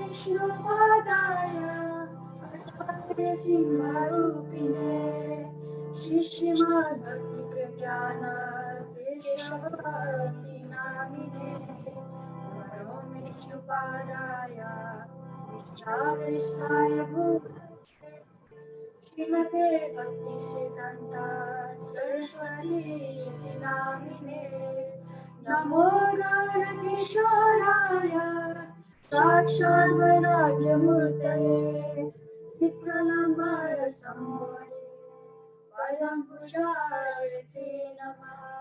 Vishnupadaya Acharya Simharupine Shri Srimad Bhakti Pragyana Keshavarti Namine Vishnupadaya Vishnavishtaya Bhutale Shrimate Bhakti Siddhanta Saraswati Iti Namine Namo Gaura Kishoraya Sakshat Vairagya Murtale Vipralamara Sambhave Padam Pujarate Namaha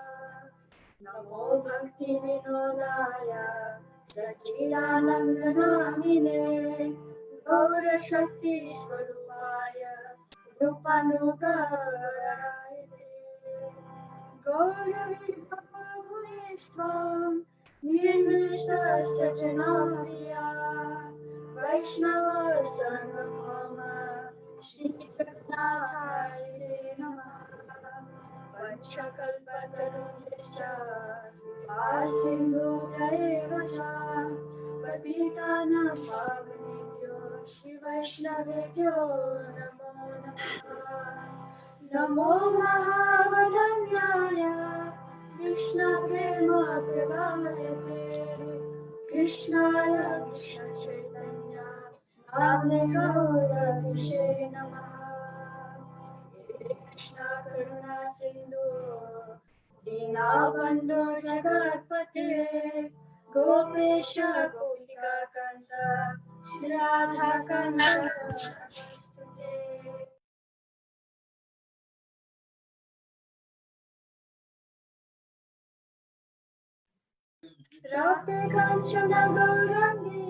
Namo Bhakti Vinodaya Sachidanandamine Gaura Shakti Swarupaya Rupanugaraya Gaura Vibhavavistvam Nirvishasya Janariya Vaishnava Sarvabhauma Shri Jagannathaya Namaha Panchakalpatarubhyascha Asindhubhya eva cha Patitanam pavanebhyo Shri Vaishnavebhyo Namo Namaha Namo Mahavadanyaya Krishna Prema Prabhayate Krishnaya Krishna Chaitanya Namne Gaura Vishe Namaha Krishna Karuna Sindhu Dinabandhu Jagatpate Gopesha Gopika Kanta Shri Radha Kanta Namaste Radhe Kanchana Gaurani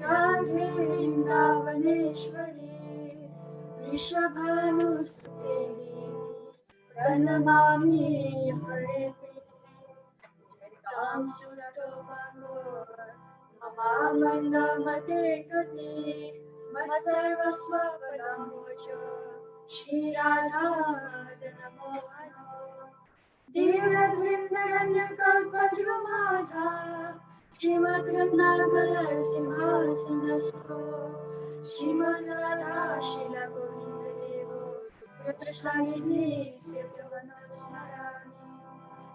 Radhe Vrindavaneshwari Rishabhanusute Pranamami Hare Tam Surato Bango Mamamanda Mate Kati Matsarvasva Padamojo Shri Radha Namo Divyatvrindaranya Kalpadrumadha Srimad Ratnakara Simhasanasko Srimad Radha Shila Govinda Devo Prasthagini Siddhavanosmarami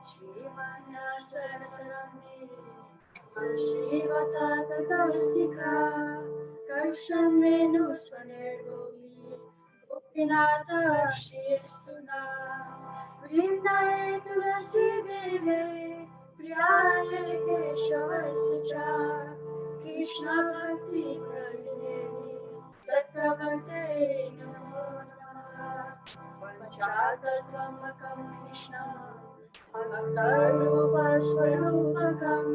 Srimad Nasarasarami Shivata Tatastika Karshan Venu Swanergovi Gopinata Shistuna Vrindaye Tulasi Deve Priyaye Keshavascha Krishna Bhakti Pradevi Sattavate Namo Namaha Panchatattvamakam Krishna Bhaktarupa Swarupakam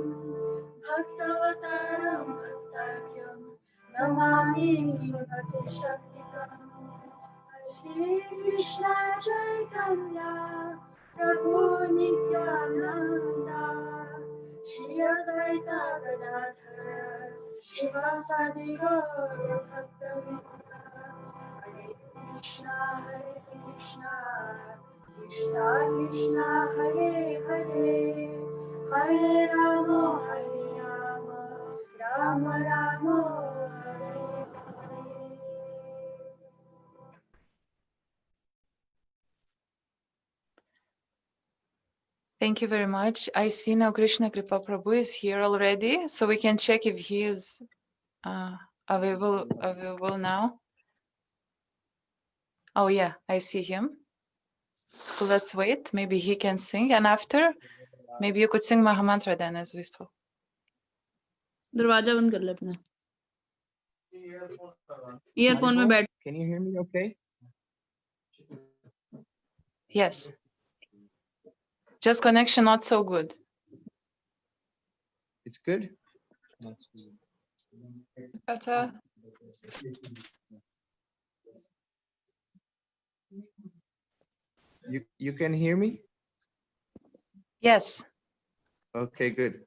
Bhaktavataram Bhaktakyam Namami Bhakti Shaktikam Shri Krishna Chaitanya Prabhu Nityananda Shri Advaita Gadadhara Shivasadi Gaura Bhaktavinda Hare Krishna Krishna Krishna Hare Hare Hare Rama Rama Rama Hare Hare. Thank you very much. I see now Krishna Kripa Prabhu is here already, so we can check if he is available now. Oh yeah, I see him. So let's wait. Maybe he can sing, and after, maybe you could sing Mahamantra then, as we spoke. दरवाजा बंद कर ले अपना earphone में बैठ. Can you hear me okay? Yes. Just connection not so good. It's good? Better. You can hear me? Yes. Okay, good.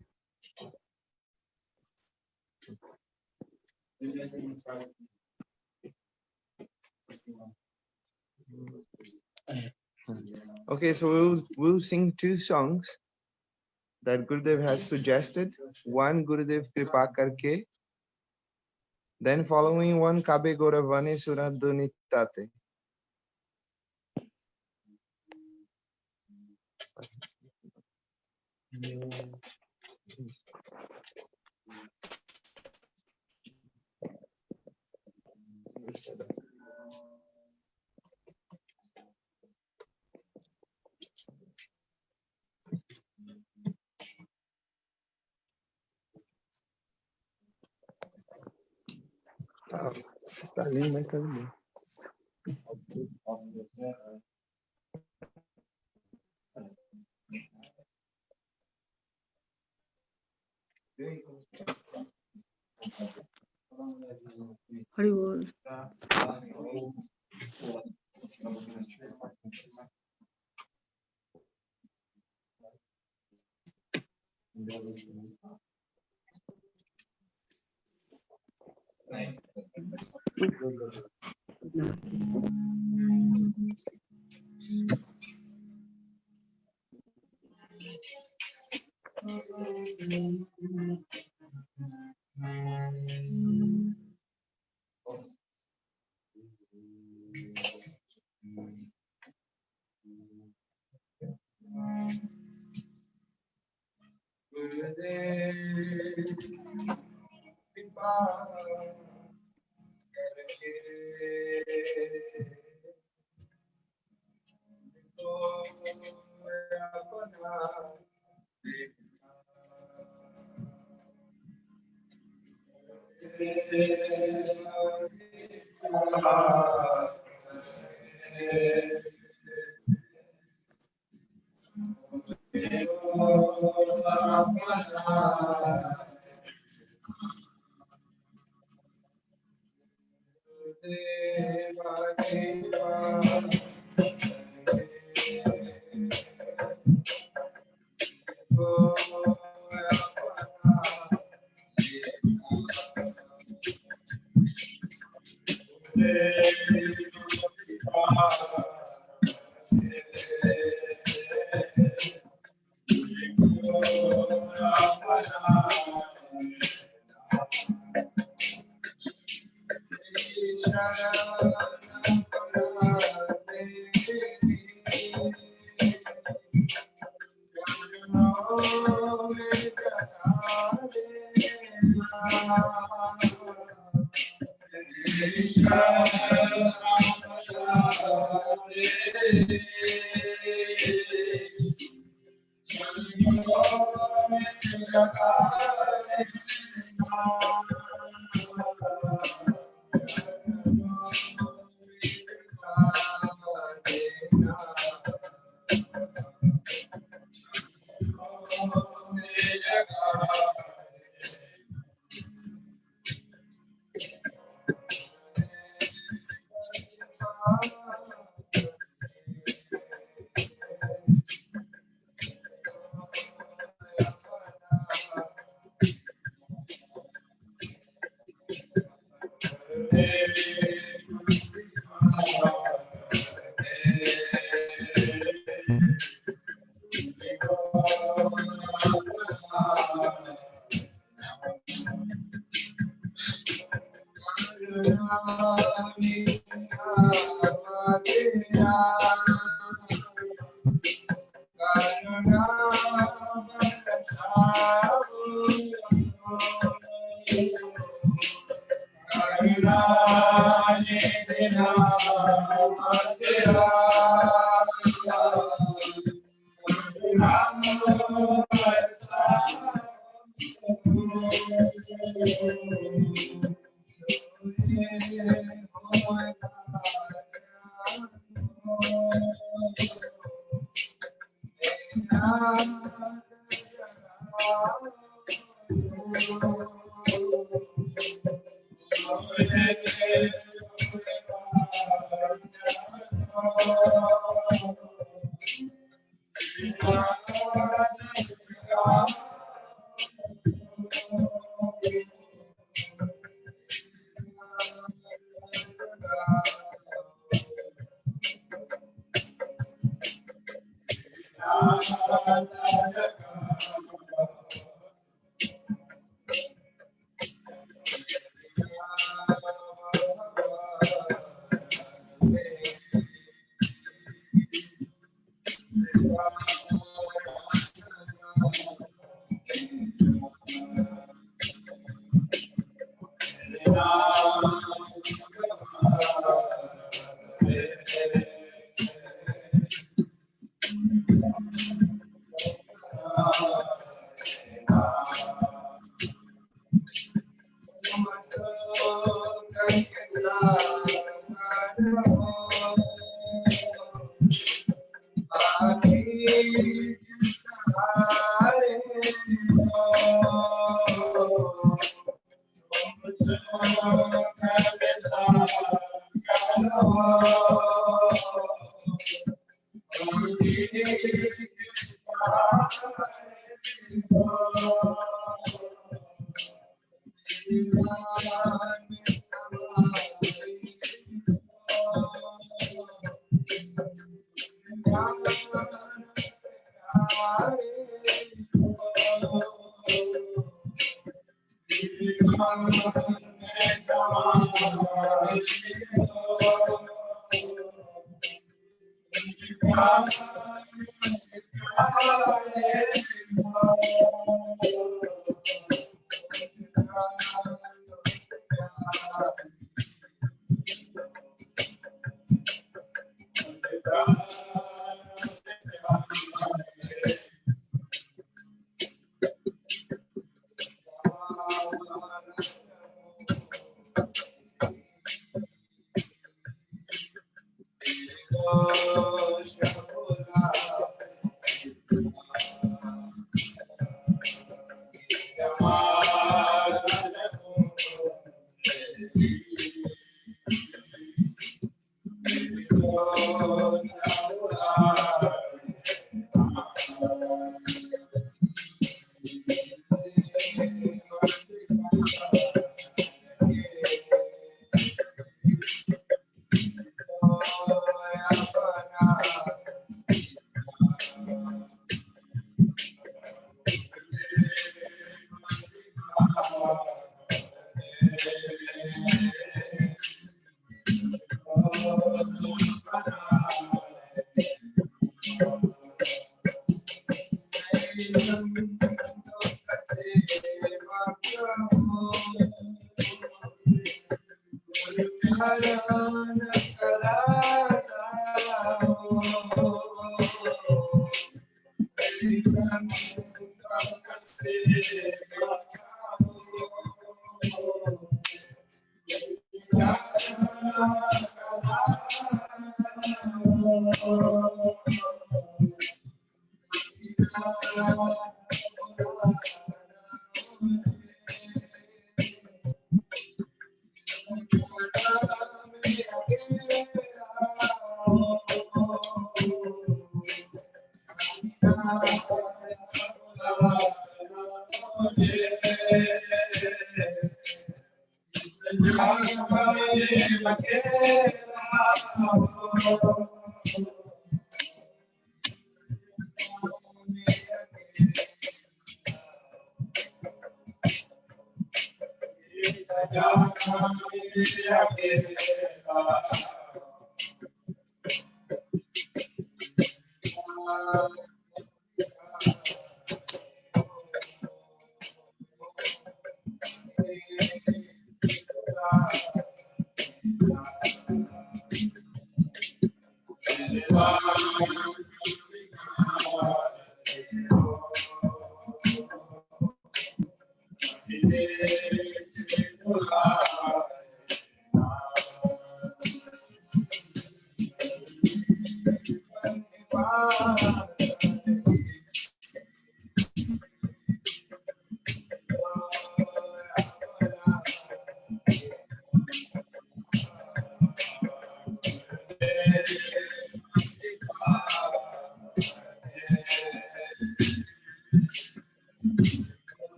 Okay, so we'll sing two songs that Gurudev has suggested. One, Gurudev Kripa Karke, Then following one Kabe Goravane Suradunitate. Está lindo, está lindo. Hari Bol.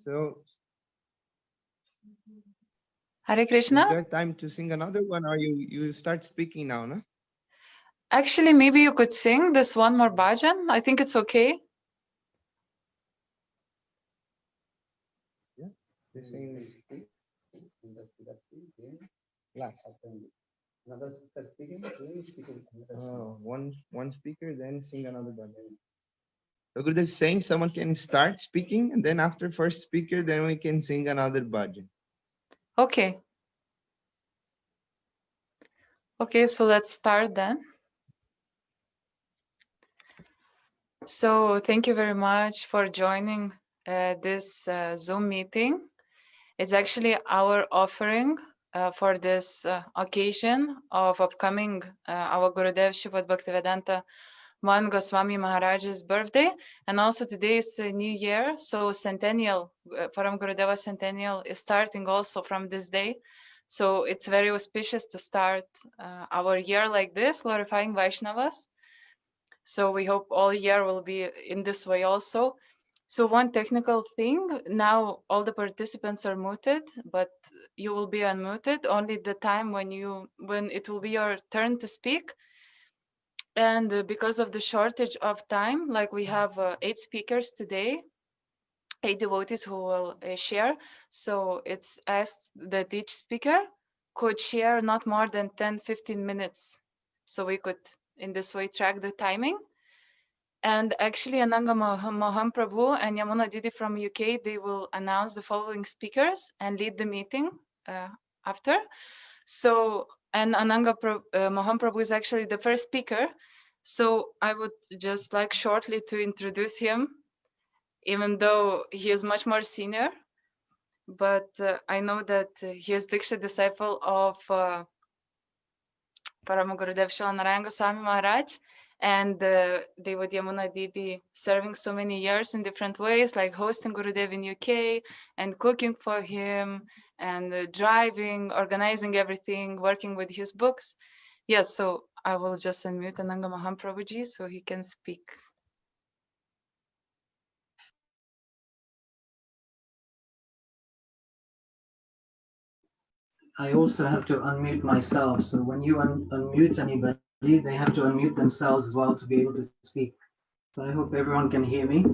So, Hare is Krishna. there time to sing another one, or you start speaking now, no? Actually, maybe you could sing this one more bhajan. I think it's okay. Yeah. The same. Last. Another speaker speaking, one speaker, then sing another bhajan. So Gurudev is saying someone can start speaking, and then after first speaker, then we can sing another bhajan. Okay. Okay, so let's start then. So thank you very much for joining this Zoom meeting. It's actually our offering for this occasion of upcoming our Gurudev Sripad Bhaktivedanta Man Gosvami Maharaj's birthday, and also today is a new year, so centennial, Param Gurudeva centennial is starting also from this day. So it's very auspicious to start our year like this, glorifying Vaishnavas. So we hope all year will be in this way also. So one technical thing, now all the participants are muted, but you will be unmuted only the time when it will be your turn to speak. And because of the shortage of time, like we have 8 speakers today, 8 devotees who will share. So it's asked that each speaker could share not more than 10-15 minutes. So we could in this way track the timing. And actually Ananga Mohan Prabhu and Yamuna Didi from UK, they will announce the following speakers and lead the meeting after. So, and Ananga Mohan Prabhu is actually the first speaker. So I would just like shortly to introduce him, even though he is much more senior. But I know that he is Diksha disciple of Parama Gurudev Srila Narayana Goswami Maharaj, and Devad Yamuna Didi serving so many years in different ways, like hosting Gurudev in UK and cooking for him and driving, organizing everything, working with his books. Yes, so I will just unmute Ananga Mahan Prabhuji so he can speak. I also have to unmute myself. So when you unmute anybody, they have to unmute themselves as well to be able to speak. So I hope everyone can hear me.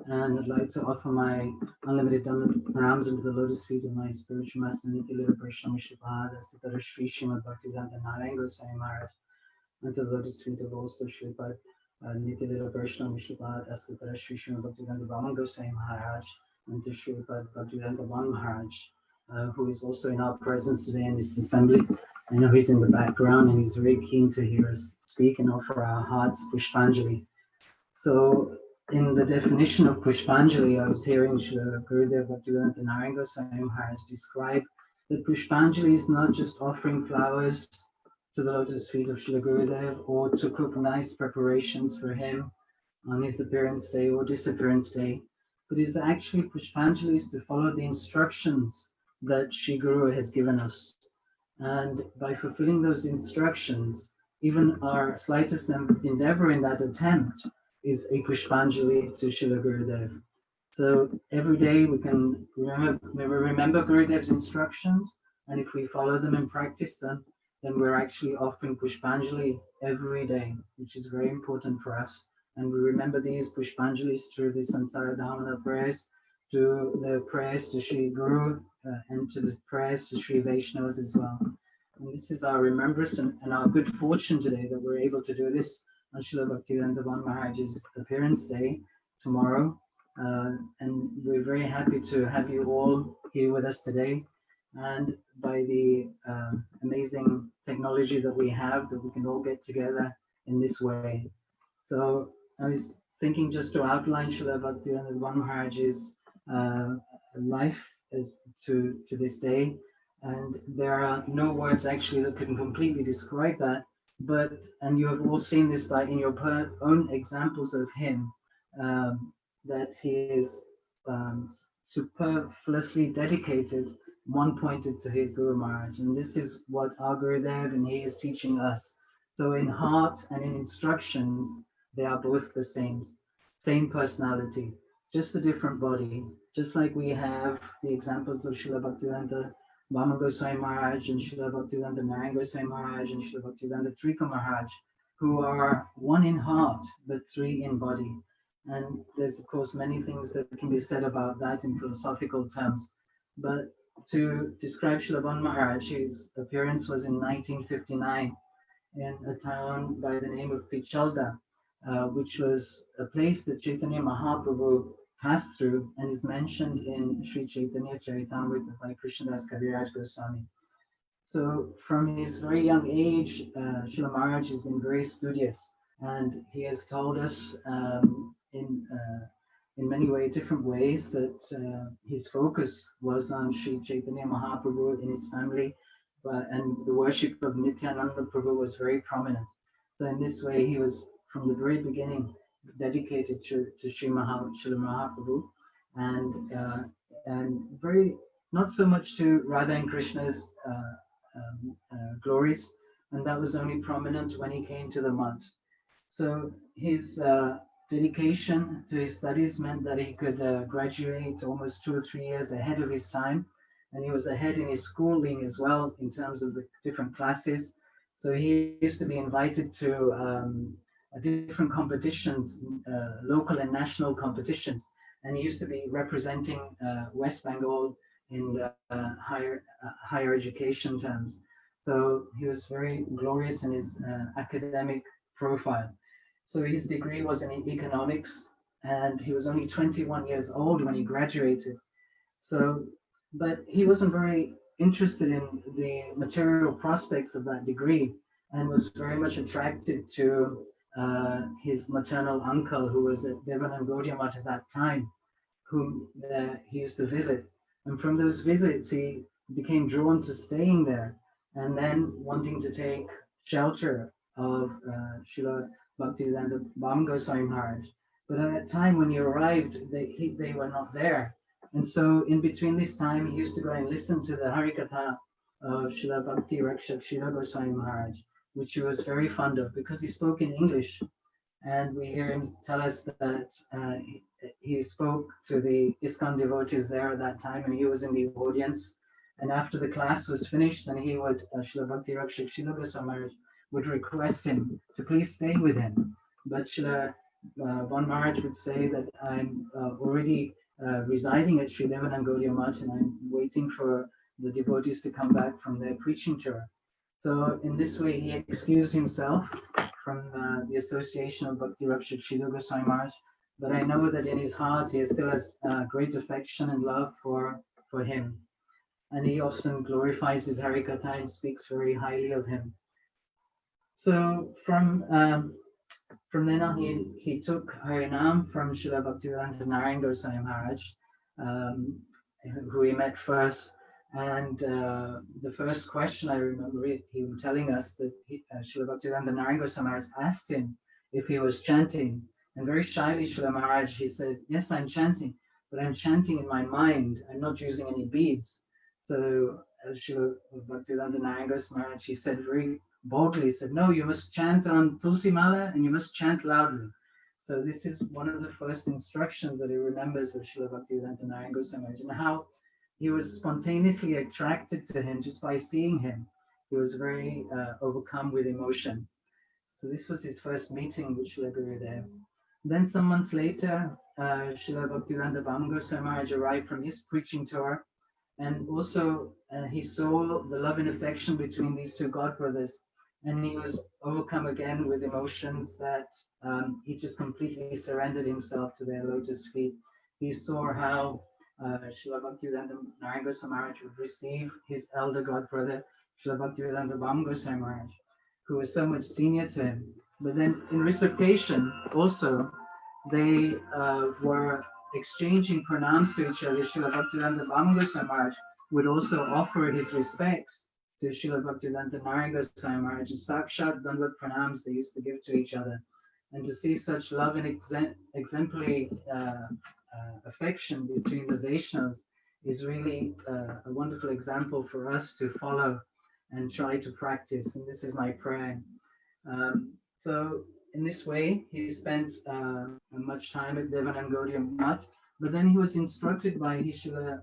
And I'd like to offer my unlimited pranams into the lotus feet of my spiritual master, Nityalila Vaishnava Sripad, as the Sri Srimad Bhaktivedanta Narayana Goswami Maharaj, and to the lotus feet of also Sripad, Nityalila Vaishnava Sripad, as the Sri Srimad Bhaktivedanta Vana Goswami Maharaj, and to Sripad Bhaktivedanta Vana Maharaj, who is also in our presence today in this assembly. I know he's in the background and he's very keen to hear us speak and offer our hearts Pushpanjali. So in the definition of Pushpanjali, I was hearing Srila Gurudev Bhaktivedanta Narayana Goswami Maharaj describe that Pushpanjali is not just offering flowers to the lotus feet of Srila Gurudev or to cook nice preparations for him on his appearance day or disappearance day, but is actually Pushpanjali is to follow the instructions that Sri Guru has given us. And by fulfilling those instructions, even our slightest endeavor in that attempt is a Pushpanjali to Srila Gurudev. So every day we can remember Gurudev's instructions, and if we follow them and practice them, then we're actually offering Pushpanjali every day, which is very important for us. And we remember these Pushpanjalis through the Sansara Dhamana prayers, to the prayers to Sri Guru, and to the prayers to Sri Vaishnavas as well. And this is our remembrance and our good fortune today that we're able to do this on Srila Bhaktivedanta Maharaj's appearance day tomorrow. And we're very happy to have you all here with us today. And by the amazing technology that we have, that we can all get together in this way. So I was thinking just to outline Srila Bhaktivedanta Maharaj's life as to this day. And there are no words actually that can completely describe that. But, and you have all seen this by in your own examples of him, that he is superfluously dedicated, one-pointed to his Guru Maharaj. And this is what our Gurudev and he is teaching us. So in heart and in instructions, they are both the same personality. just a different body. Just like we have the examples of Srila Bhaktivedanta Vama Goswami Maharaj and Srila Bhaktivedanta Narayan Goswami Maharaj and Srila Bhaktivedanta Trika Maharaj, who are one in heart but three in body. And there's of course many things that can be said about that in philosophical terms. But to describe Srila Bhan Maharaj, his appearance was in 1959 in a town by the name of Pichalda, which was a place that Chaitanya Mahaprabhu passed through and is mentioned in Sri Chaitanya Charitamrita by Krishnadas Kaviraj Goswami. So from his very young age, Srila Maharaj has been very studious, and he has told us in many different ways that his focus was on Sri Chaitanya Mahaprabhu in his family, and the worship of Nityananda Prabhu was very prominent. So in this way, he was from the very beginning dedicated to Srila Mahaprabhu, and very not so much to Radha and Krishna's glories, and that was only prominent when he came to the mud. So his dedication to his studies meant that he could graduate almost 2 or 3 years ahead of his time, and he was ahead in his schooling as well in terms of the different classes. So he used to be invited to different competitions, local and national competitions, and he used to be representing West Bengal in higher education terms. So he was very glorious in his academic profile. So his degree was in economics, and he was only 21 years old when he graduated. So, but he wasn't very interested in the material prospects of that degree, and was very much attracted to his maternal uncle, who was at Devan and Gaudiya Math at that time, whom he used to visit. And from those visits, he became drawn to staying there, and then wanting to take shelter of Srila Bhaktivedanta Bam Goswami Maharaj. But at that time when he arrived, they were not there. And so in between this time, he used to go and listen to the Harikatha of Srila Bhakti Rakshak Srila Goswami Maharaj, which he was very fond of because he spoke in English. And we hear him tell us that he spoke to the ISKCON devotees there at that time, and he was in the audience. And after the class was finished, then he would, Srila Bhakti Rakshak Srila Goswami Maharaj would request him to please stay with him. But Srila Bhan Maharaj would say that I'm already residing at Sri Devan and Gaudiya Math, and I'm waiting for the devotees to come back from their preaching tour. So in this way, he excused himself from the association of Bhakti Rakshak Srila Goswami Maharaj, but I know that in his heart he still has great affection and love for him, and he often glorifies his Harikatha and speaks very highly of him. So from then on, he took Harinam from Srila Bhaktivedanta Narayan Goswami Maharaj, who he met first. And the first question I remember him telling us that Srila Bhaktivedanta Narayan Goswami Maharaj asked him if he was chanting. And very shyly, Srila Maharaj, he said, yes, I'm chanting, but I'm chanting in my mind. I'm not using any beads. So Srila Bhaktivedanta Narayan Goswami Maharaj, he said very boldly, said, no, you must chant on Tulsi Mala and you must chant loudly. So this is one of the first instructions that he remembers of Srila Bhaktivedanta Narayan Goswami Maharaj, and how he was spontaneously attracted to him just by seeing him. He was very overcome with emotion. So this was his first meeting with Srila Gurudev. Then some months later, Srila Bhaktivedanta Bam Goswami Maharaj arrived from his preaching tour, and also he saw the love and affection between these two godbrothers, and he was overcome again with emotions that he just completely surrendered himself to their lotus feet. He saw how Srila Bhaktivedanta Narayan Goswami Maharaj would receive his elder godbrother, Srila Bhaktivedanta Bam Goswami Maharaj, who was so much senior to him. But then in reciprocation, also, they were exchanging pranams to each other. Srila Bhaktivedanta Bam Goswami Maharaj would also offer his respects to Srila Bhaktivedanta Narayan Goswami Maharaj. Sakshat Dandvat pranams they used to give to each other. And to see such love and exemplary affection between the Vaishnavas is really a wonderful example for us to follow and try to practice. And this is my prayer. So in this way, he spent much time at Devan and Gaudiya Math, But then he was instructed by his Srila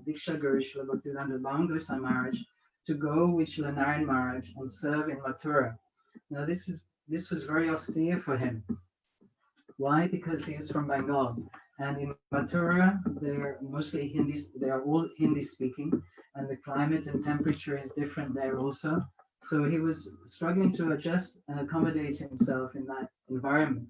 Diksha Guru, Srila Bhaktivedanta Goswami Maharaj, to go with Srila Narayan Maharaj and serve in Mathura. Now this was very austere for him. Why? Because he is from Bengal, and in Mathura they're mostly Hindi. They are all Hindi speaking, and the climate and temperature is different there also. So he was struggling to adjust and accommodate himself in that environment.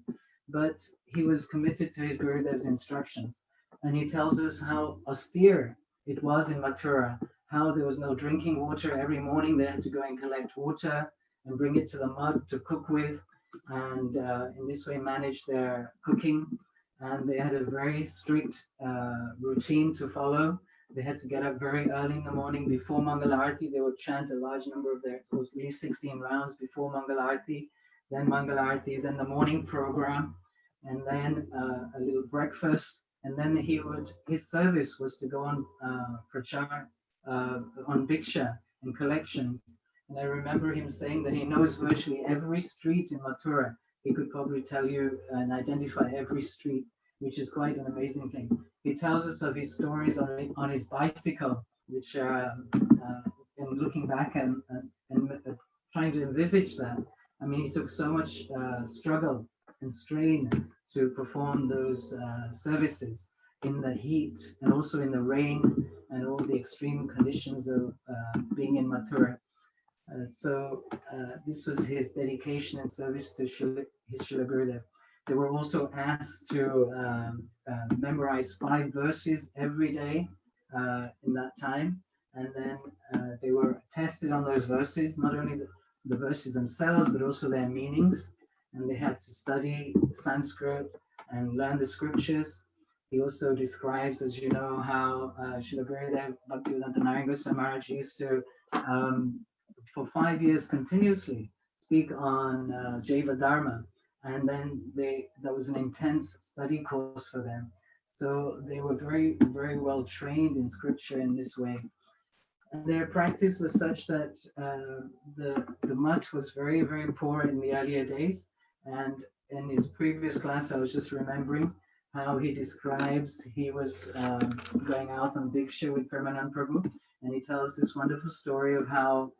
But he was committed to his Gurudev's instructions, and he tells us how austere it was in Mathura. How there was no drinking water. Every morning they had to go and collect water and bring it to the mud to cook with, and in this way manage their cooking. And they had a very strict routine to follow. They had to get up very early in the morning before Mangalarti. They would chant a large number of their, it was at least 16 rounds before Mangalarti, then the morning program, and then a little breakfast. And then his service was to go on prachar, on bhiksha and collections. And I remember him saying that he knows virtually every street in Mathura. He could probably tell you and identify every street, which is quite an amazing thing. He tells us of his stories on his bicycle, which in looking back and trying to envisage that, I mean, he took so much struggle and strain to perform those services in the heat and also in the rain and all the extreme conditions of being in Mathura. So this was his dedication and service to his Srila Gurudev. They were also asked to memorize 5 verses every day in that time, and then they were tested on those verses, not only the verses themselves, but also their meanings, and they had to study Sanskrit and learn the scriptures. He also describes, as you know, how Srila Gurudev Bhaktivedanta Narayan Goswami Maharaj used to for 5 years continuously speak on Jaiva Dharma, and then that was an intense study course for them. So they were very, very well trained in scripture in this way. And their practice was such that the mutt was very, very poor in the earlier days. And in his previous class, I was just remembering how he describes he was going out on Bhiksha with Premanand Prabhu, and he tells this wonderful story of how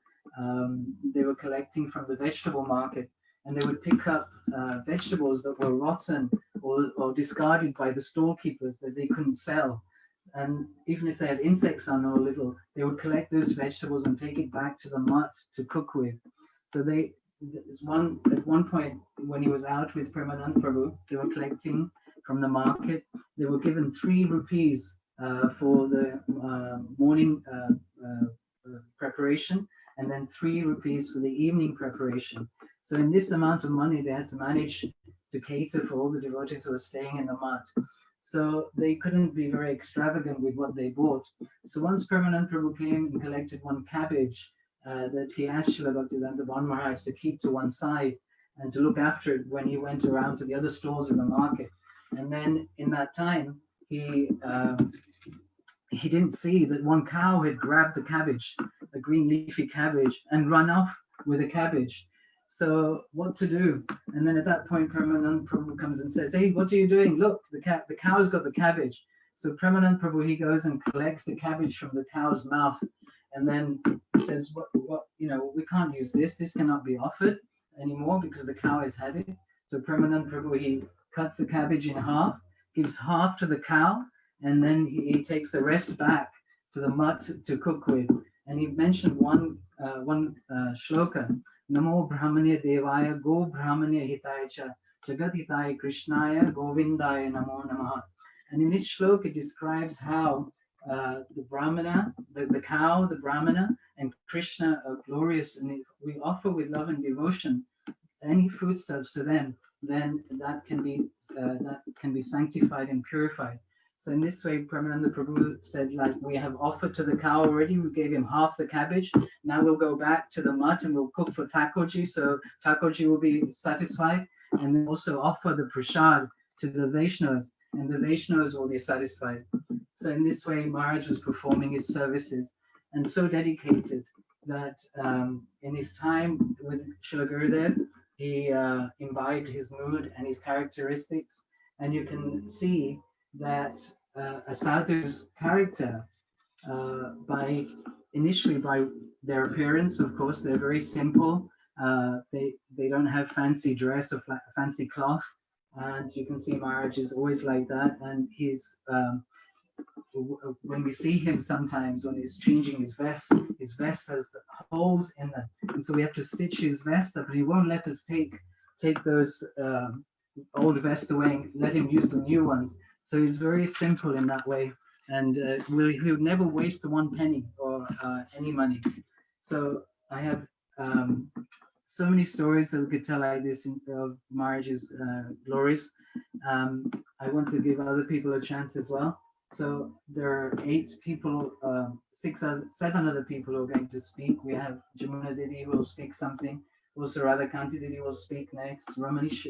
they were collecting from the vegetable market, and they would pick up vegetables that were rotten or discarded by the storekeepers that they couldn't sell. And even if they had insects on or little, they would collect those vegetables and take it back to the mutt to cook with. So at one point when he was out with Premanand Prabhu, they were collecting from the market. They were given 3 rupees for the morning preparation, and then 3 rupees for the evening preparation. So in this amount of money, they had to manage to cater for all the devotees who were staying in the mutt. So they couldn't be very extravagant with what they bought. So once Premanand Prabhu came and collected 1 cabbage that he asked Srila Bhaktivedanta Maharaj to keep to one side and to look after it when he went around to the other stalls in the market. And then in that time, he didn't see that 1 cow had grabbed the cabbage, a green leafy cabbage, and run off with a cabbage. So what to do? And then at that point, Premanand Prabhu comes and says, "Hey, what are you doing? Look, the cow's got the cabbage." So Premanand Prabhu, he goes and collects the cabbage from the cow's mouth, and then says, "What? You know, we can't use this. This cannot be offered anymore because the cow has had it." So Premanand Prabhu, he cuts the cabbage in half, gives half to the cow, and then he takes the rest back to the mutt to cook with. And he mentioned one shloka, Namo Brahmanya Devaya Go Brahmanya Hitaya Cha Jagat Hitaya Krishnaya Govindaya Namo Namaha. And in this shloka, it describes how the Brahmana, the cow, the Brahmana, and Krishna are glorious, and if we offer with love and devotion any foodstuffs to them, then that can be sanctified and purified. So in this way, Premananda Prabhu said, like, we have offered to the cow already. We gave him half the cabbage. Now we'll go back to the mutt and we'll cook for Thakurji. So Thakurji will be satisfied, and then also offer the prasad to the Vaishnavas, and the Vaishnavas will be satisfied. So in this way, Maharaj was performing his services, and so dedicated that in his time with Srila Gurudev, he imbibed his mood and his characteristics, and you can see that a sadhu's character initially by their appearance. Of course, they're very simple. They don't have fancy dress or fancy cloth, and you can see Maharaj is always like that. And he's when we see him sometimes when he's changing his vest has holes in them, and so we have to stitch his vest up, and he won't let us take those old vest away and let him use the new ones. So he's very simple in that way, and he would never waste one penny or any money. So I have so many stories that we could tell like this of Maharaj's glories. I want to give other people a chance as well. So there are 8 people, 7 other people who are going to speak. We have Jamuna Didi who will speak something. Also Radhakanti Didi will speak next. Ramanish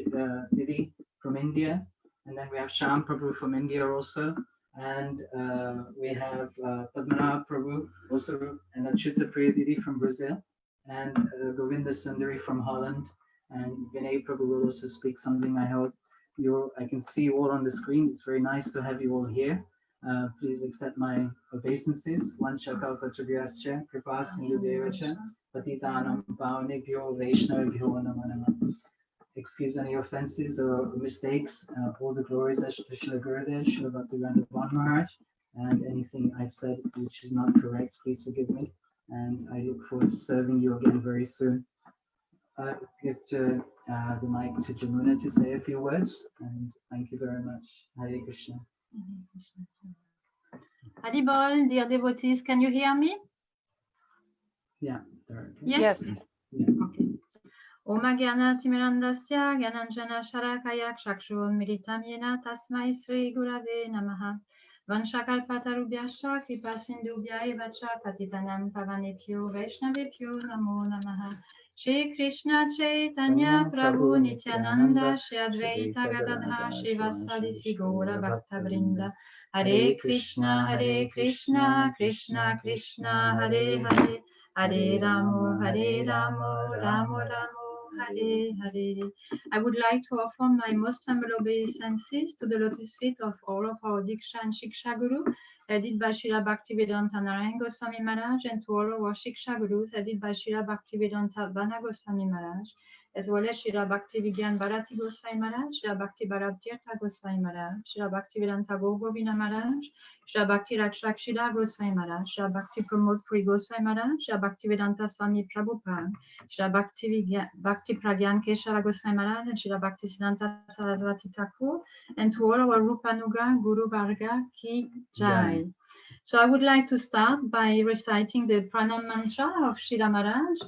Didi from India. And then we have Sham Prabhu from India also. And we have Padmanabh Prabhu also, and Achyuta Priya Didi from Brazil. And Govinda Sundari from Holland. And Vinay Prabhu will also speak something, I hope. I can see you all on the screen. It's very nice to have you all here. Please accept my obeisances. Vancha kalpatarvyascha kripa sindhu devacha patitanam pavanebhyo vaishnavibhyo namo namah. Excuse any offenses or mistakes. All the glories to Srila Gurudev, Srila Bhaktivedanta Maharaj, and anything I've said which is not correct, please forgive me. And I look forward to serving you again very soon. I give the mic to Jamuna to say a few words, and thank you very much. Hare Krishna. Adibol, dear devotees, can you hear me? Yeah. Yes. Yeah. Okay. Om Gyana Timirandasya Gyananjana Sharakaya Chakshur Militam Yena Tasmai Sri Gurave Namaha Vanchakalpatarubhyascha Kripa Sindhubhya Evacha Patitanam Pavanebhyo Vaishnavebhyo Namo Namaha. Shri Krishna Chaitanya Prabhu Nityananda Shri Advaita Gadadhar Shivasadi Sigora Bhakta Vrinda. Hare Krishna Krishna Krishna Hare Hare Hare Ramo Ramo Ramo Hare Hare. I would like to offer my most humble obeisances to the lotus feet of all of our Diksha and Shiksha Guru, headed by Srila Bhaktivedanta Narayana Goswami Maharaj, and to all of our Shiksha Gurus, headed by Srila Bhaktivedanta Vana Goswami Maharaj, as well as Srila Bhakti Vigyan Bharati Goswami Maharaj, Srila Bhakti Bharat Tirtha Goswami Maharaj, Srila Bhaktivedanta Govindana Maharaj, Srila Bhakti Rakshakshila Goswami Maharaj, Srila Bhakti Pramod Puri Goswami Maharaj, Srila Bhaktivedanta Swami Prabhupada, Srila Bhakti Pragyan Keshava Goswami Maharaj, and Srila Bhakti Siddhanta Saraswati Thakur, and to all our Rupanuga Guru Varga Ki Jai. So I would like to start by reciting the pranam mantra of Srila Maharaj.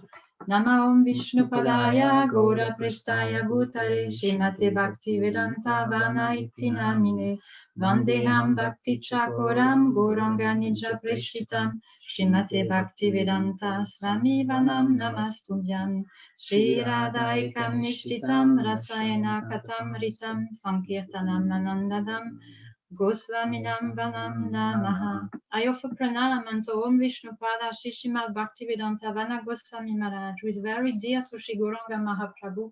Nama Om Vishnu Padaya Gaura Prestaya Bhutale Srimate Bhakti Vedanta Vana Iti Namine Vandeham Bhakti Chakoram Gauranga Nija Preshitam Srimate Bhakti Vedanta Swami Vanam Namastubhyam Shri Radhaikam Nishtitam Rasayana Katam Ritam Sankirtanam Nanandadam Gosvaminam Vanam Namaha. I offer pranam unto Om Vishnupada Shishimad Bhaktivedanta Vana Goswami Maharaj, who is very dear to Shri Gauranga Mahaprabhu,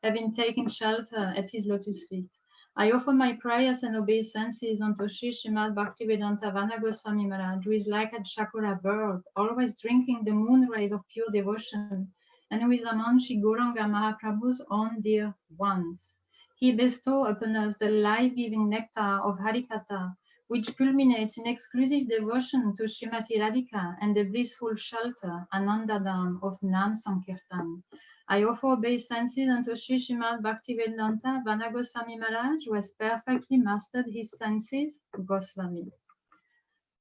having taken shelter at his lotus feet. I offer my prayers and obeisances unto Shri Srimad Bhaktivedanta Vana Goswami Maharaj, who is like a chakora bird, always drinking the moon rays of pure devotion, and who is among Shri Gauranga Mahaprabhu's own dear ones. He bestows upon us the life-giving nectar of Harikatha, which culminates in exclusive devotion to Srimati Radhika and the blissful shelter, Anandadam, of Nam Sankirtan. I offer obeisances unto Sri Srimad Bhaktivedanta Vana Goswami Maharaj, who has perfectly mastered his senses, Goswami.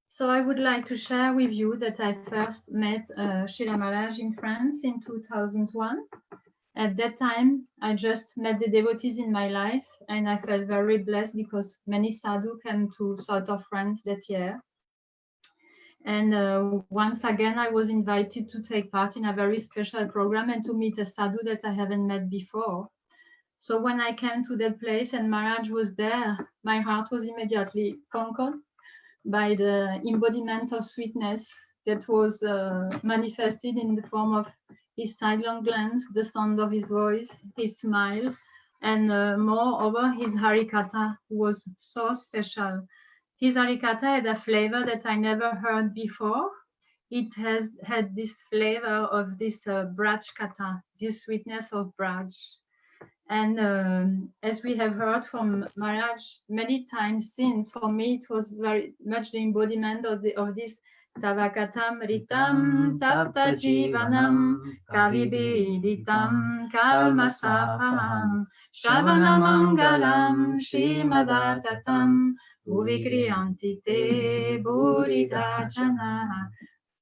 So I would like to share with you that I first met Srila Maharaj in France in 2001. At that time, I just met the devotees in my life, and I felt very blessed because many sadhu came to south of France that year. And once again, I was invited to take part in a very special program and to meet a sadhu that I haven't met before. So when I came to that place and Maharaj was there, my heart was immediately conquered by the embodiment of sweetness that was manifested in the form of his sidelong glance, the sound of his voice, his smile, and moreover, his Harikatha was so special. His harikatha had a flavor that I never heard before. It has had this flavor of this braj katha, this sweetness of braj. And as we have heard from Maharaj many times since, for me it was very much the embodiment of this Tavakatam Ritam Tapta Jivanam Kavibiditam Kalmasapaham Shravanamangalam Shrimadattatam Bhuvikriyanti Te Buridhachana,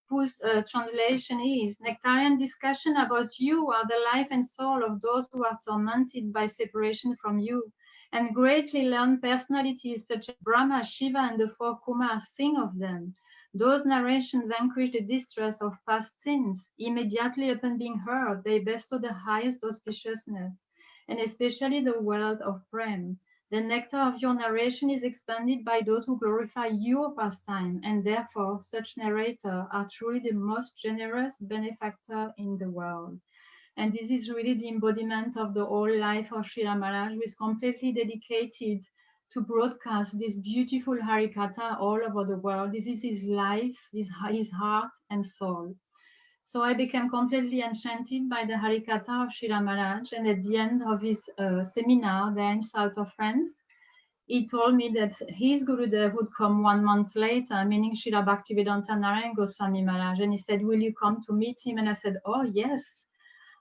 whose translation is Nectarian discussion about you are the life and soul of those who are tormented by separation from you, and greatly learned personalities such as Brahma, Shiva, and the four Kumars sing of them. Those narrations vanquish the distress of past sins. Immediately upon being heard, they bestow the highest auspiciousness, and especially the wealth of Prem. The nectar of your narration is expanded by those who glorify your pastime, and therefore such narrators are truly the most generous benefactor in the world. And this is really the embodiment of the whole life of Srila Maharaj, who is completely dedicated to broadcast this beautiful Harikatha all over the world. This is his life, his heart and soul. So I became completely enchanted by the Harikatha of Srila Maharaj, and at the end of his seminar there in south of France, he told me that his Gurudev would come 1 month later, meaning Srila Bhaktivedanta Narayan Goswami Maharaj, and he said, will you come to meet him? And I said, oh yes.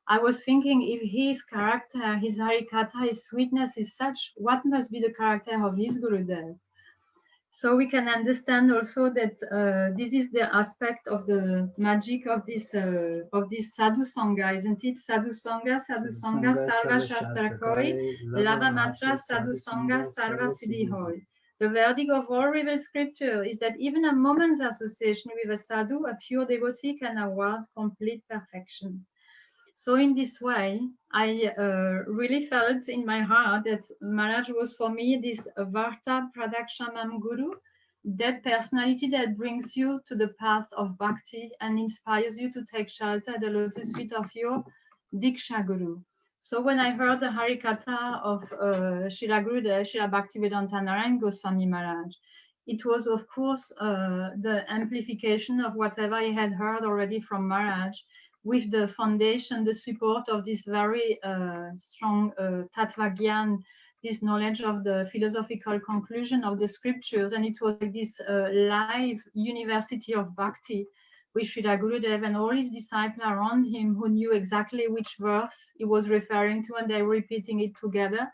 I was thinking, if his character, his Harikatha, his sweetness is such, what must be the character of his Gurudev? So we can understand also that this is the aspect of the magic of this sadhu sangha, isn't it? Sadhu sangha, sarva shastra koi, lava matra sadhu sangha, sarva siddhi hoy. The verdict of all revealed scripture is that even a moment's association with a sadhu, a pure devotee, can award complete perfection. So in this way, I really felt in my heart that Maharaj was for me this Varta Pradakshamam Guru, that personality that brings you to the path of bhakti and inspires you to take shelter at the lotus feet of your Diksha Guru. So when I heard the Harikatha of Srila Gurudev, Srila Bhaktivedanta Narayan Goswami Maharaj, it was of course the amplification of whatever I had heard already from Maharaj, with the foundation, the support of this very strong Tattva Gyan, this knowledge of the philosophical conclusion of the scriptures. And it was like this live university of bhakti with Srila Gurudev and all his disciples around him who knew exactly which verse he was referring to, and they were repeating it together.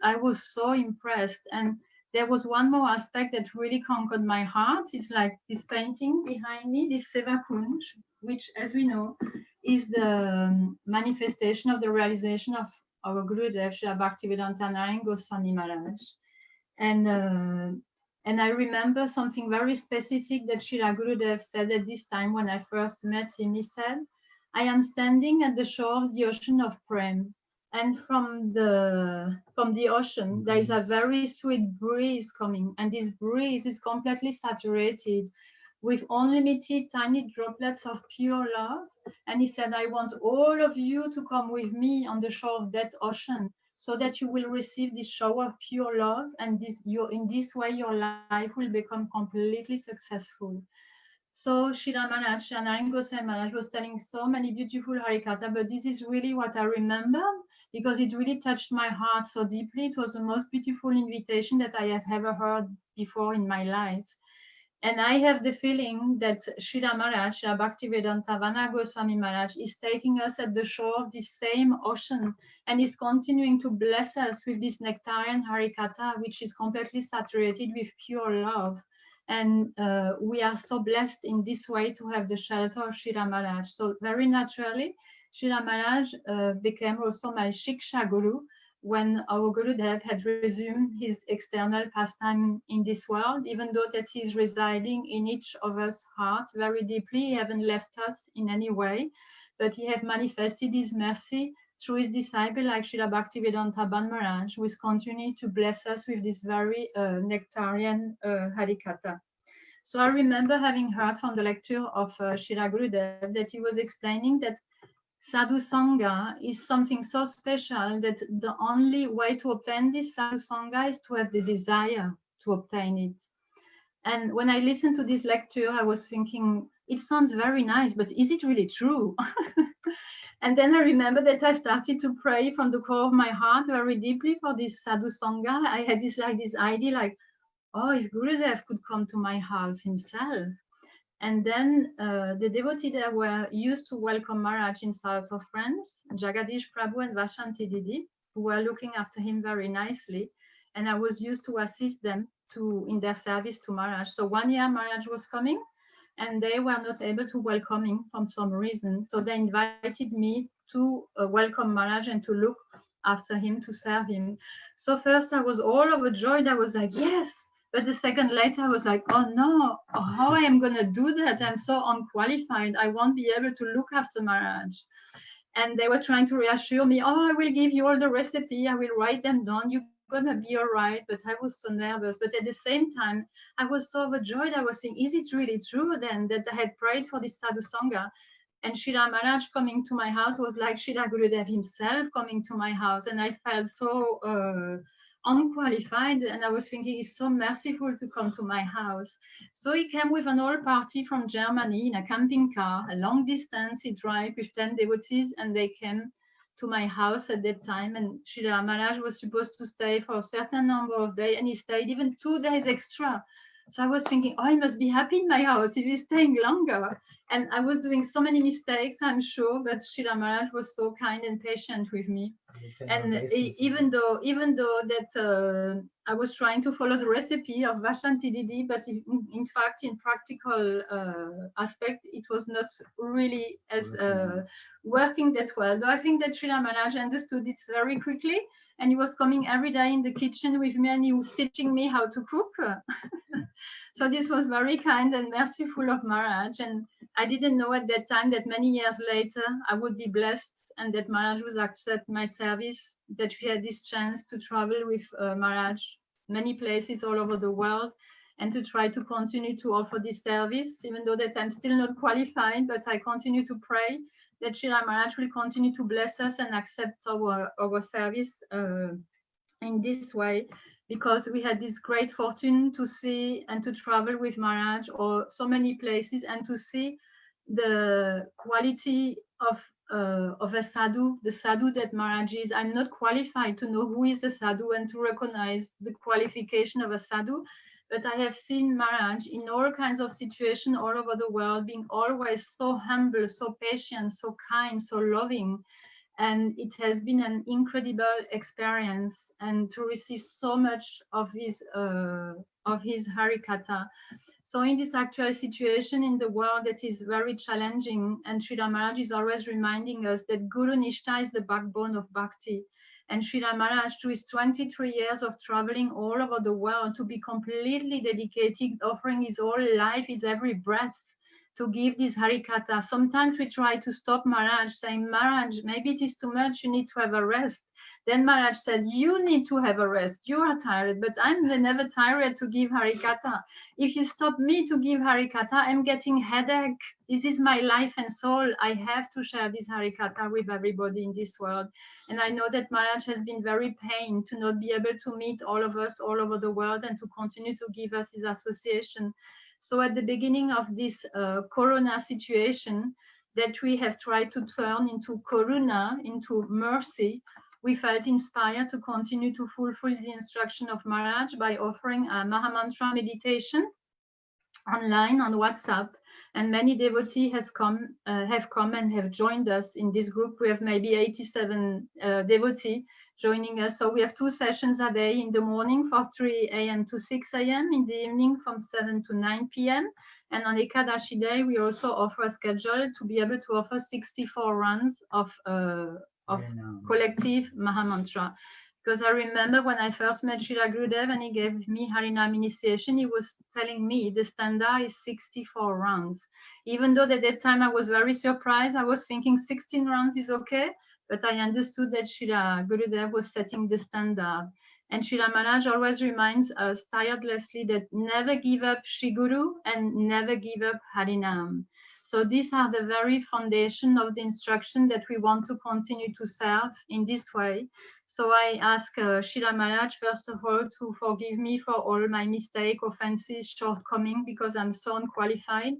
I was so impressed. And there was one more aspect that really conquered my heart. It's like this painting behind me, this Seva Kunj, which, as we know, is the manifestation of the realization of our Gurudev, Srila Bhaktivedanta Narayan Goswami Maharaj. And I remember something very specific that Srila Gurudev said at this time when I first met him. He said, I am standing at the shore of the ocean of Prem, and from the ocean there is a very sweet breeze coming, and this breeze is completely saturated with unlimited tiny droplets of pure love. And he said, I want all of you to come with me on the shore of that ocean, so that you will receive this shower of pure love, and in this way your life will become completely successful. So Srila Maharaj, Srila Narayan Goswami Maharaj was telling so many beautiful Harikatha, but this is really what I remember, because it really touched my heart so deeply. It was the most beautiful invitation that I have ever heard before in my life. And I have the feeling that Srila Maharaj, Srila Bhaktivedanta Vana Goswami Maharaj, is taking us at the shore of this same ocean and is continuing to bless us with this nectarian Harikatha, which is completely saturated with pure love. And we are so blessed in this way to have the shelter of Srila Maharaj. So very naturally, Srila Maharaj became also my Shiksha Guru when our Gurudev had resumed his external pastime in this world, even though that he is residing in each of us heart very deeply. He haven't left us in any way, but he has manifested his mercy through his disciple like Srila Bhaktivedanta Ban Maharaj, who is continuing to bless us with this very nectarian Harikatha. So I remember having heard from the lecture of Srila Gurudev that he was explaining that Sadhu Sangha is something so special that the only way to obtain this Sadhu Sangha is to have the desire to obtain it. And when I listened to this lecture, I was thinking, it sounds very nice, but is it really true? And then I remember that I started to pray from the core of my heart very deeply for this sadhu sangha. I had this idea like, oh, if Gurudev could come to my house himself. And then the devotees there were used to welcome Maharaj in south of France, Jagadish Prabhu and Vashanti Didi, who were looking after him very nicely. And I was used to assist them in their service to Maharaj. So one year Maharaj was coming and they were not able to welcome him for some reason. So they invited me to welcome Maharaj and to look after him, to serve him. So first I was all overjoyed. I was like, yes. But the second later, I was like, oh no, how I am going to do that? I'm so unqualified. I won't be able to look after Maharaj. And they were trying to reassure me, oh, I will give you all the recipe. I will write them down. You're going to be all right. But I was so nervous. But at the same time, I was so overjoyed. I was saying, is it really true then that I had prayed for this sadhu sangha? And Srila Maharaj coming to my house was like Srila Gurudev himself coming to my house. And I felt so unqualified, and I was thinking he's so merciful to come to my house. So he came with an whole party from Germany in a camping car, a long distance. He drove with 10 devotees, and they came to my house at that time. And Srila Maharaj was supposed to stay for a certain number of days, and he stayed even 2 days extra. So I was thinking, oh, he must be happy in my house if he's staying longer. And I was doing so many mistakes, I'm sure, but Srila Maharaj was so kind and patient with me. And even though that I was trying to follow the recipe of Vashanti Didi, but in fact, in practical aspect, it was not really as working that well. Though I think that Srila Maharaj understood it very quickly, and he was coming every day in the kitchen with me, and he was teaching me how to cook. So this was very kind and merciful of Maharaj. And I didn't know at that time that many years later I would be blessed and that Maharaj would accept my service, that we had this chance to travel with Maharaj many places all over the world and to try to continue to offer this service, even though that I'm still not qualified, but I continue to pray that Srila Maharaj will continue to bless us and accept our service in this way, because we had this great fortune to see and to travel with Maharaj or so many places and to see the quality of a sadhu, the sadhu that Maharaj is. I'm not qualified to know who is a sadhu and to recognize the qualification of a sadhu, but I have seen Maharaj in all kinds of situations all over the world being always so humble, so patient, so kind, so loving. And it has been an incredible experience, and to receive so much of his harikatha. So in this actual situation in the world that is very challenging, and Srila Maharaj is always reminding us that Guru Nishtha is the backbone of bhakti. And Srila Maharaj, through his 23 years of traveling all over the world, to be completely dedicated, offering his whole life, his every breath, to give this harikatha. Sometimes we try to stop Maharaj, saying, Maharaj, maybe it is too much, you need to have a rest. Then Maharaj said, you need to have a rest, you are tired, but I'm never tired to give harikatha. If you stop me to give harikatha, I'm getting headache. This is my life and soul. I have to share this harikatha with everybody in this world. And I know that Maharaj has been very pained to not be able to meet all of us all over the world and to continue to give us his association. So at the beginning of this corona situation that we have tried to turn into karuna, into mercy, we felt inspired to continue to fulfill the instruction of Maharaj by offering a Mahamantra meditation online on WhatsApp. And many devotees have come and have joined us in this group. We have maybe 87 devotees joining us. So we have 2 sessions a day, in the morning from 3 a.m. to 6 a.m., in the evening from 7 to 9 p.m. And on Ekadashi day, we also offer a schedule to be able to offer 64 runs of collective Mahamantra. Because I remember when I first met Srila Gurudev and he gave me Harinam initiation, he was telling me the standard is 64 rounds. Even though at that time I was very surprised, I was thinking 16 rounds is okay, but I understood that Srila Gurudev was setting the standard. And Srila Maharaj always reminds us tirelessly that never give up Shri Guru and never give up Harinam. So these are the very foundation of the instruction that we want to continue to serve in this way. So I ask Srila Maharaj, first of all, to forgive me for all my mistake, offenses, shortcomings, because I'm so unqualified.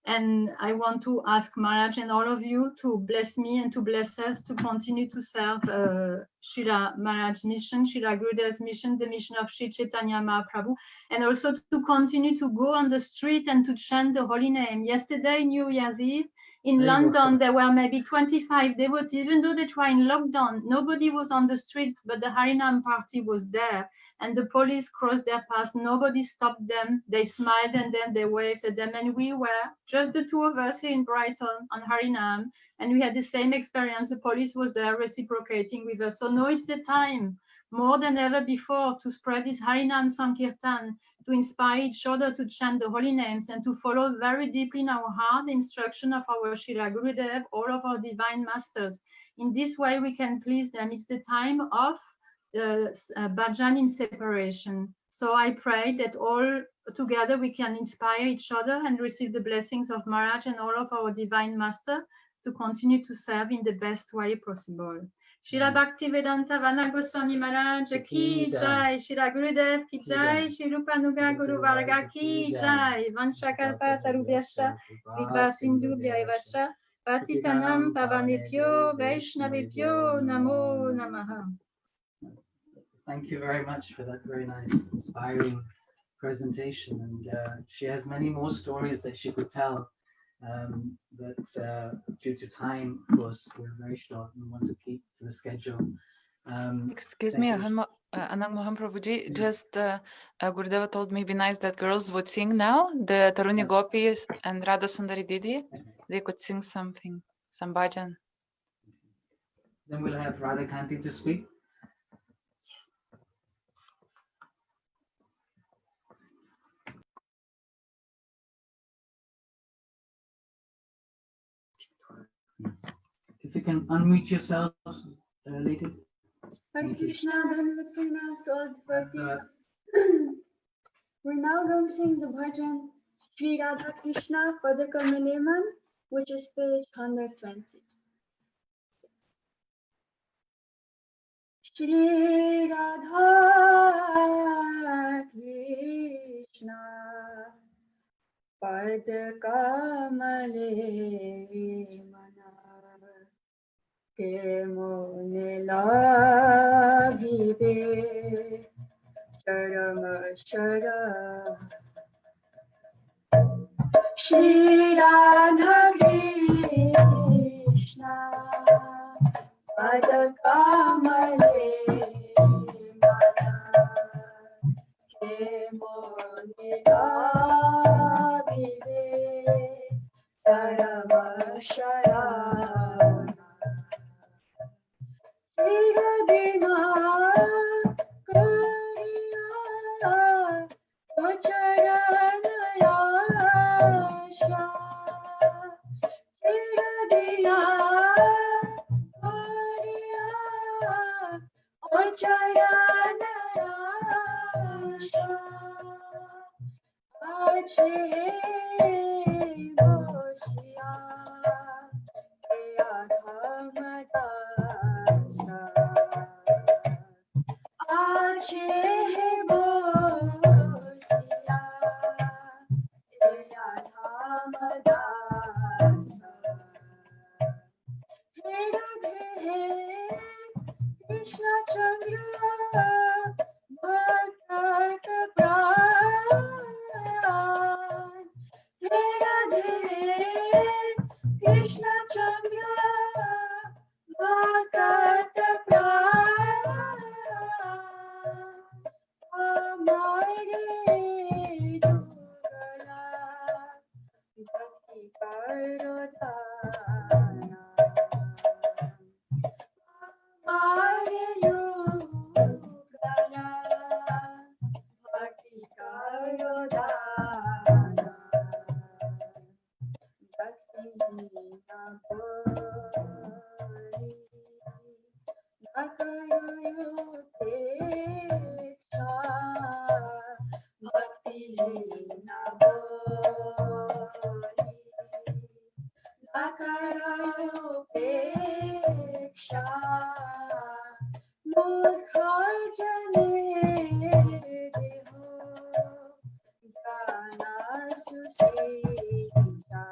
And I want to ask Maharaj and all of you to bless me and to bless us to continue to serve Srila Maharaj's mission, Srila Gurudev's mission, the mission of Sri Chaitanya Mahaprabhu, and also to continue to go on the street and to chant the holy name. Yesterday, New Year's Eve, in London, there were maybe 25 devotees, even though they were in lockdown. Nobody was on the streets, but the Harinam party was there. And the police crossed their path. Nobody stopped them. They smiled and then they waved at them. And we were just the two of us here in Brighton on Harinam. And we had the same experience. The police was there reciprocating with us. So now it's the time, more than ever before, to spread this Harinam Sankirtan, to inspire each other to chant the holy names and to follow very deeply in our heart the instruction of our Srila Gurudev, all of our divine masters. In this way, we can please them. It's the time of bhajan in separation. So I pray that all together we can inspire each other and receive the blessings of Maharaj and all of our divine master to continue to serve in the best way possible. Shila Bhaktivedanta Vana Gosvami Maharaj ki jai, Shila Gurudev ki jai, Shri Rupanuga Guru Varga ki jai, Vanchakalpa Tarubhyascha Vipa Sindhu Vyaivacha Patitanam Pavanebhyo Vaishnavebhyo Namo Namaha. Thank you very much for that very nice, inspiring presentation. And she has many more stories that she could tell, but due to time, of course, we're very short. We want to keep to the schedule. Excuse me, Anang Mohan Prabhuji, just Gurudeva told me it'd be nice that girls would sing now. The Taruni Gopis and Radha Sundari Didi, they could sing something, some bhajan. Then we'll have Radha Kanti to speak. If you can unmute yourself, ladies. Hare Krishna, Dhanavad Pranams to all devotees. We're now going to sing the bhajan Sri Radha Krishna Padakamaneman, which is page 120. Shri Radha Krishna Padkamale Mana Ke Mone Labhibe Charam Shara Shri Radha Krishna Padkamale Mana Ke Mone Labhibe Charam Shara Chiradina Kariya Vacharanaya Sha Chiradina Kariya Vacharanaya Sha Ache Boshiya Adhamadasa Ache Boshiya Adhamadasa He Radhe Krishna Chandra Bhagat Pran He Radhe Krishna Chandra Bhagat Pran Amare Dugala Bhakti Karodana Amare Dugala Bhakti Karodana Bhakti Vina upeksha mukharjane deho gana susita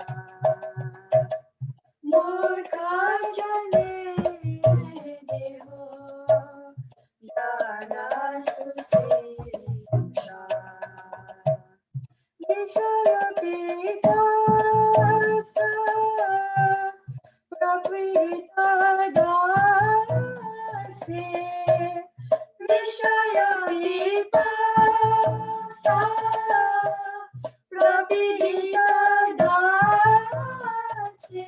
mukharjane deho gana susita Vishaya Pipasa Prakrita Dasi Vishaya Pipasa Prakrita Dasi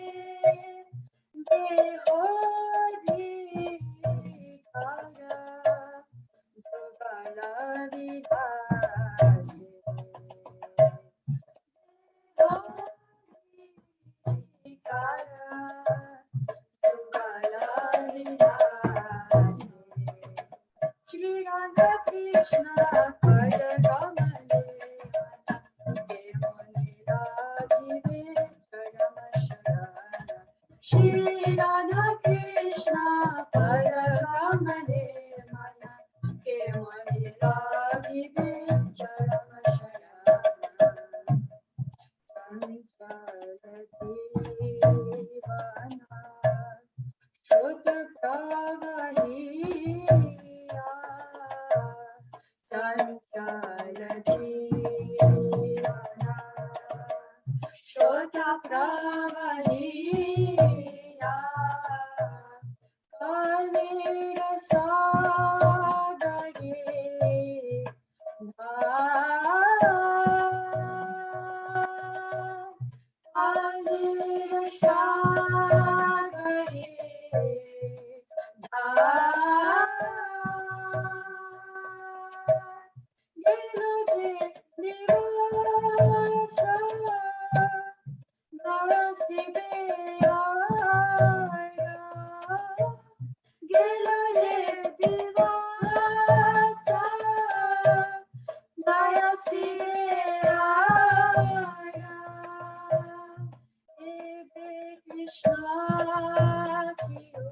Dehodhikara Drupala Vidasi Shri Radha Krishna Pada Kamale Shri Radha Krishna Pada Kamale Mana Ke Manila Vive Charama Sharana Vana Shota Pravahiya Tanchara Jivana Shota Pravahiya Kalira Sadage Kalira Sadage Giloje Nivasa Narasibeya Giloje Nivasa Narasibeya Ebe Krishna Kiyo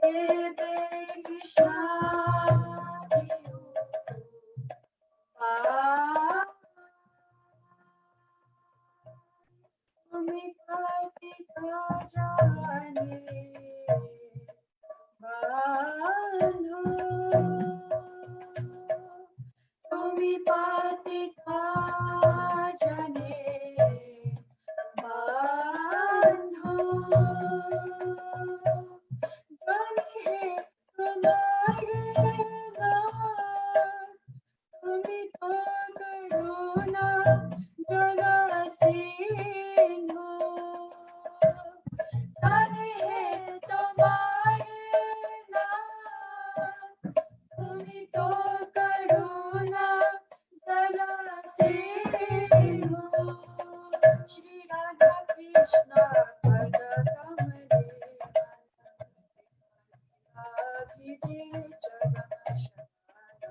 Ebe Krishna Kiyo Tumi patita jane bandhu Tumi patita jane bandhu Jani hai tumhare naam Tumi to karuna jala sindhu Jani hai tumhare naam Tumi to karuna jala sindhu Shri Radha Krishna Pada Kamale Abhide Charana Sharana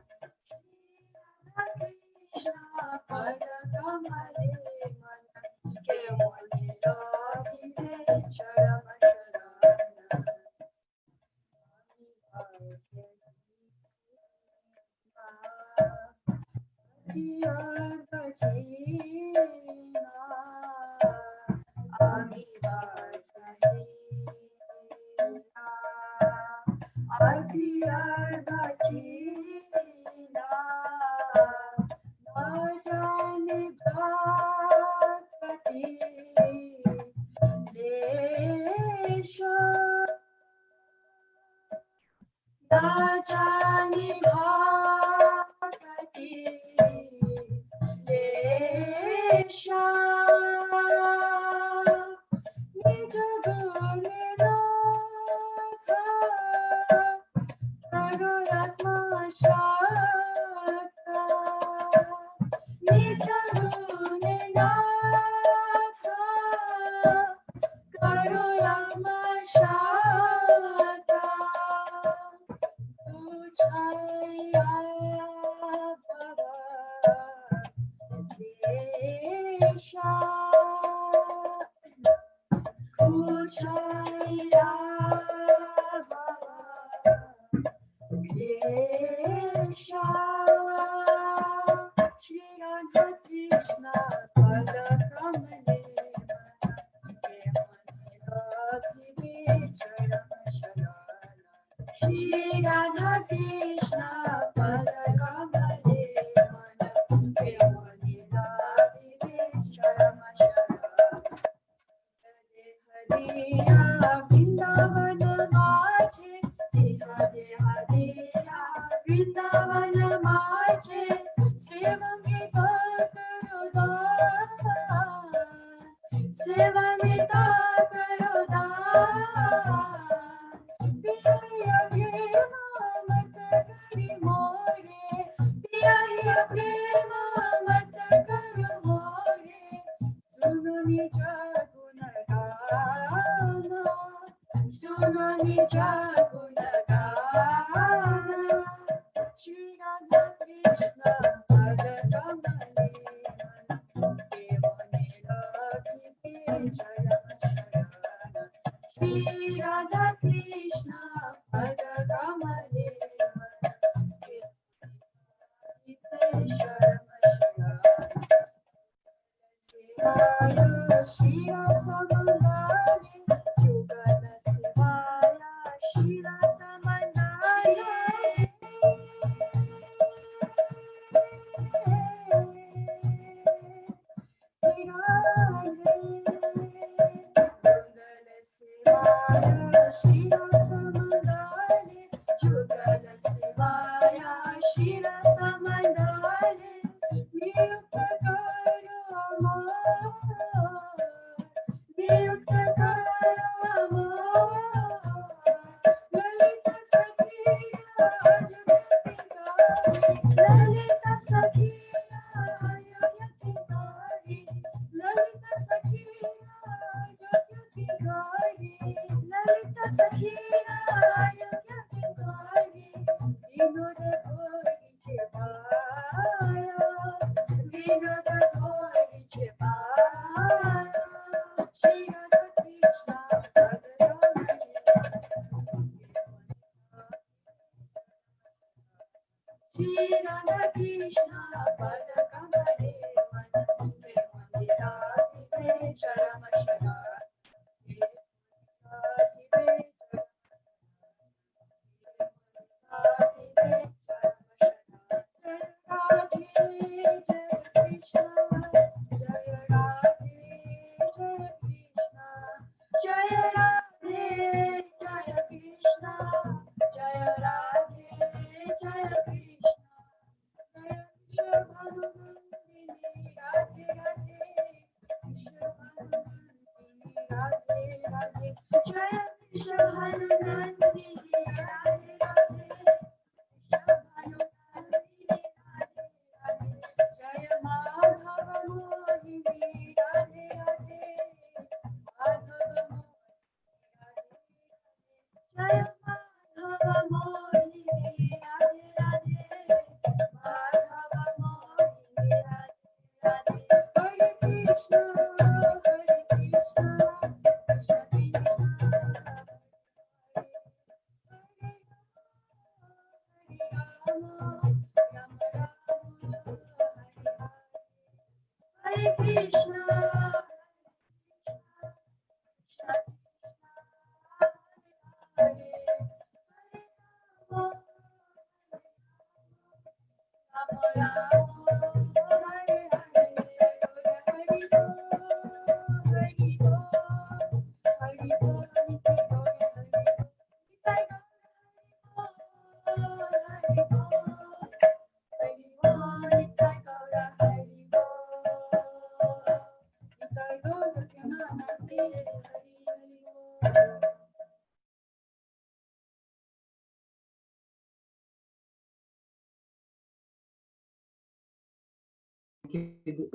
Krishna Pada Kamale Mana Ke Manila Abhide Charana Sharana Diya Gajina Ami Bhajina Diya Gajina Bhajane Bhakti Lesha Bhajane Bhakti Lesha Nij Gune Natha Karo Atma Shaka Nij Gune Natha Karo Atma Shaka Uchaya Baba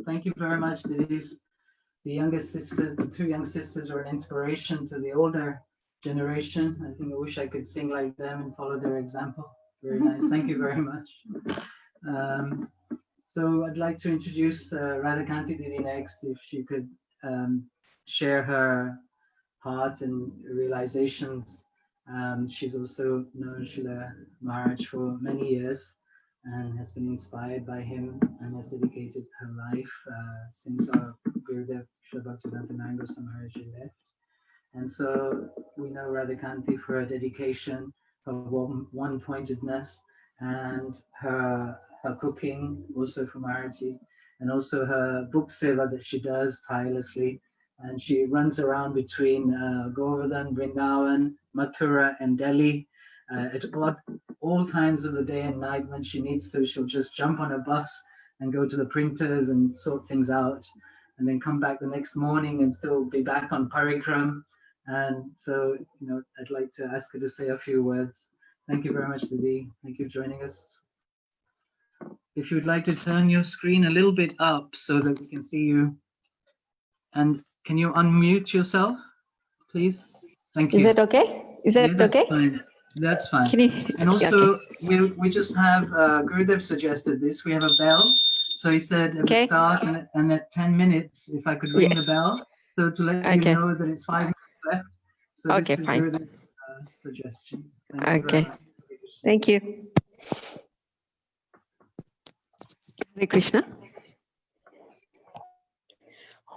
Thank you very much. The youngest sisters, the two young sisters, were an inspiration to the older generation. I think I wish I could sing like them and follow their example. Very nice. Thank you very much. So I'd like to introduce Radhakanti Didi next, if she could share her heart and realizations. She's also known Srila Maharaj for many years and has been inspired by him and has dedicated her life since our Gurudev Srila Bhaktivedanta Narayan Goswami Maharaj left. And so we know Radhakanti for her dedication, her one-pointedness, and her cooking, also for Maharaji, and also her book seva that she does tirelessly. And she runs around between Govardhan, Vrindavan, Mathura, and Delhi at all times of the day and night. When she needs to, she'll just jump on a bus and go to the printers and sort things out, and then come back the next morning and still be back on parikram. And so, I'd like to ask her to say a few words. Thank you very much, Didi. Thank you for joining us. If you'd like to turn your screen a little bit up so that we can see you. And can you unmute yourself, please? Thank you. Is that okay? Is that that's okay? fine. That's fine. Can you? And also, Okay. we just have, Gurudev suggested this, we have a bell. So he said at the start and at 10 minutes, if I could ring the bell, so to let you know that it's 5 minutes left. So this is fine. Gurudev's suggestion. Thank you very much. Thank you. Hare Krishna.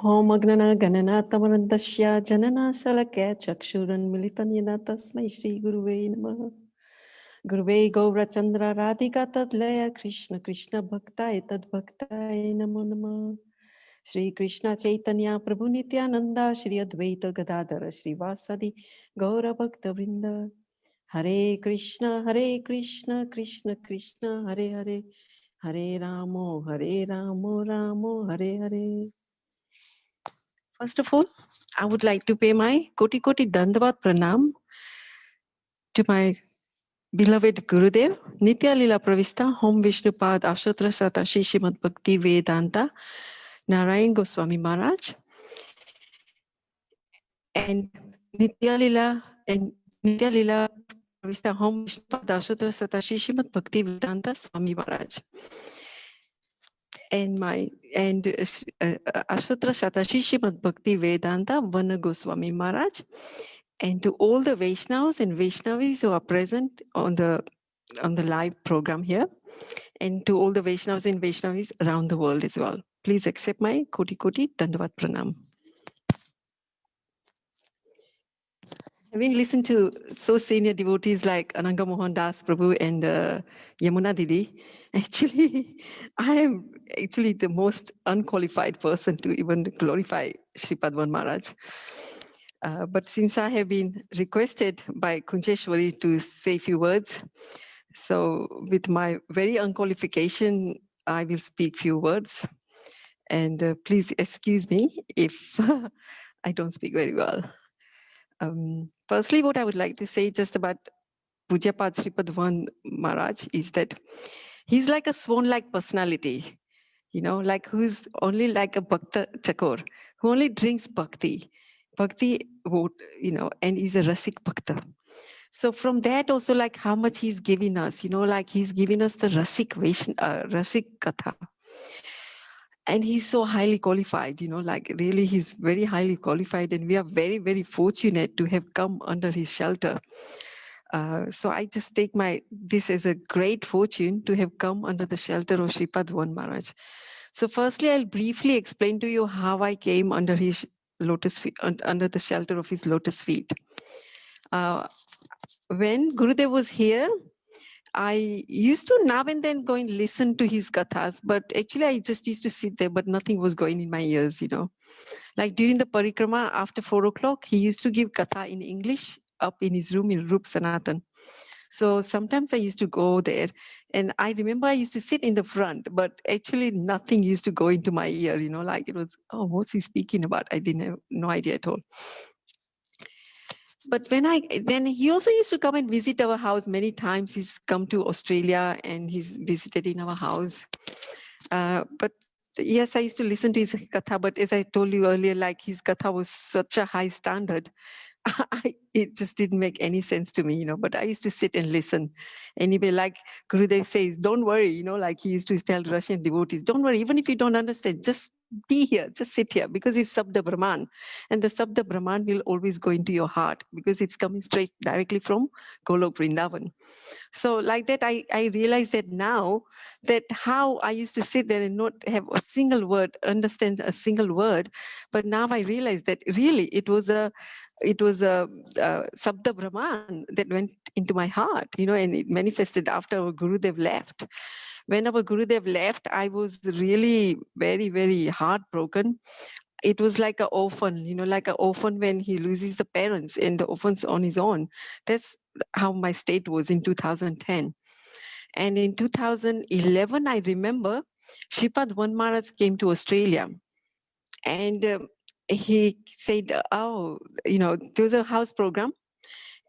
Om Agnana Ganana Tamarandasya Janana Salakya Chakshuran Militan Yana Tasmai Shri Guruve Namaha. Guruve Gaura Chandra Radhika Tadlaya Krishna Krishna Bhakta Tad Bhakta Namo Nama. Shri Krishna Chaitanya Prabhu Nityananda Shri Advaita Gadadhara Shri Vasadi Gaura Bhakta Vrinda. Hare Krishna Krishna Krishna Hare Hare Hare Ramo Ramo Hare Hare. First of all, I would like to pay my Koti Koti Dandavat Pranam to my beloved Gurudev, Nitya Lila Pravista, Hom Vishnupad Ashotra Satashi Srimad Bhakti Vedanta, Narayan Goswami Maharaj, and Nitya Lila Pravista, Hom Vishnupad Ashotra Satashi Srimad Bhakti Vedanta Swami Maharaj. And Ashotra Satashi Srimad Bhakti Vedanta Vana Goswami Maharaj, and to all the Vaishnavas and Vaishnavis who are present on the live program here, and to all the Vaishnavas and Vaishnavis around the world as well. Please accept my Koti Koti Dandavat Pranam. Having listened to so senior devotees like Ananga Mohan Das Prabhu and Yamuna Didi, actually, I am actually the most unqualified person to even glorify Sripad Maharaj. But since I have been requested by Kunjeshwari to say a few words, so with my very unqualification, I will speak few words. And please excuse me if I don't speak very well. Firstly, what I would like to say just about Pujapad Sripad Maharaj is that he's like a swan-like personality, like who's only like a Bhakta Chakor, who only drinks Bhakti, and he's a Rasik Bhakta. So from that also, like how much he's giving us, like he's giving us the Rasik Katha. And he's so highly qualified, like really he's very highly qualified, and we are very, very fortunate to have come under his shelter. So I just take this as a great fortune to have come under the shelter of Sripad Maharaj. So firstly, I'll briefly explain to you how I came under his lotus feet, under the shelter of his lotus feet. When Gurudev was here, I used to now and then go and listen to his kathas, but actually I just used to sit there, but nothing was going in my ears, Like during the parikrama after 4 o'clock, he used to give katha in English up in his room in Rup Sanatan. So sometimes I used to go there, and I remember I used to sit in the front, but actually nothing used to go into my ear, like it was, oh, what's he speaking about? I didn't have no idea at all. But then he also used to come and visit our house many times. He's come to Australia and he's visited in our house. But yes, I used to listen to his katha, but as I told you earlier, like his katha was such a high standard. it just didn't make any sense to me, but I used to sit and listen. Anyway, like Gurudev says, don't worry, like he used to tell Russian devotees, don't worry, even if you don't understand, just be here, just sit here, because it's Sabda Brahman. And the Sabda Brahman will always go into your heart because it's coming straight directly from Golok Vrindavan. So like that, I realized that now, that how I used to sit there and not have a single word, understand a single word. But now I realize that really it was a Sabda Brahman that went into my heart, and it manifested after our Gurudev left. When our Gurudev left, I was really very, very heartbroken. It was like an orphan, like an orphan when he loses the parents and the orphan's on his own. That's how my state was in 2010. And in 2011, I remember Sripad Van Maharaj came to Australia, and he said, oh, there was a house program,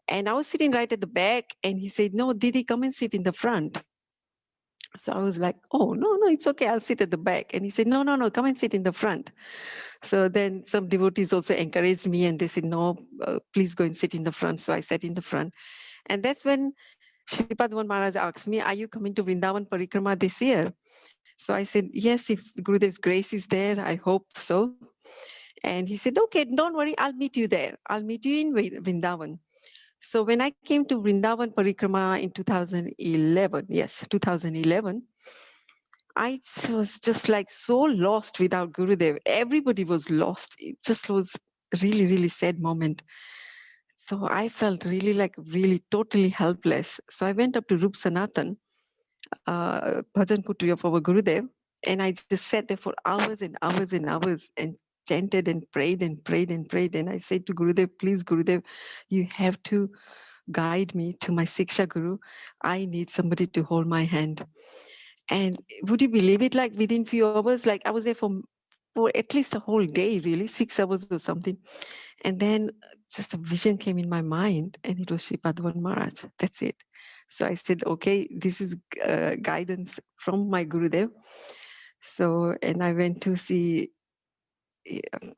and I was sitting right at the back, and he said, no, Didi, come and sit in the front. So I was like, oh, no, it's okay. I'll sit at the back. And he said, no, come and sit in the front. So then some devotees also encouraged me, and they said, no, please go and sit in the front. So I sat in the front. And that's when Sripad Van Maharaj asked me, are you coming to Vrindavan Parikrama this year? So I said, yes, if Gurudev's grace is there, I hope so. And he said, okay, don't worry, I'll meet you there. I'll meet you in Vrindavan. So when I came to Vrindavan Parikrama in 2011, I was just like so lost without Gurudev. Everybody was lost. It just was really, really sad moment. So I felt really totally helpless. So I went up to Rup Sanatan, Bhajan Kutri of our Gurudev, and I just sat there for hours and hours and hours and chanted and prayed and prayed and prayed. And I said to Gurudev, please, Gurudev, you have to guide me to my Siksha Guru. I need somebody to hold my hand. And would you believe it, like within few hours, like I was there for at least a whole day, really, 6 hours or something. And then just a vision came in my mind, and it was Sripad Van Maharaj. That's it. So I said, okay, this is guidance from my Gurudev. So, and I went to see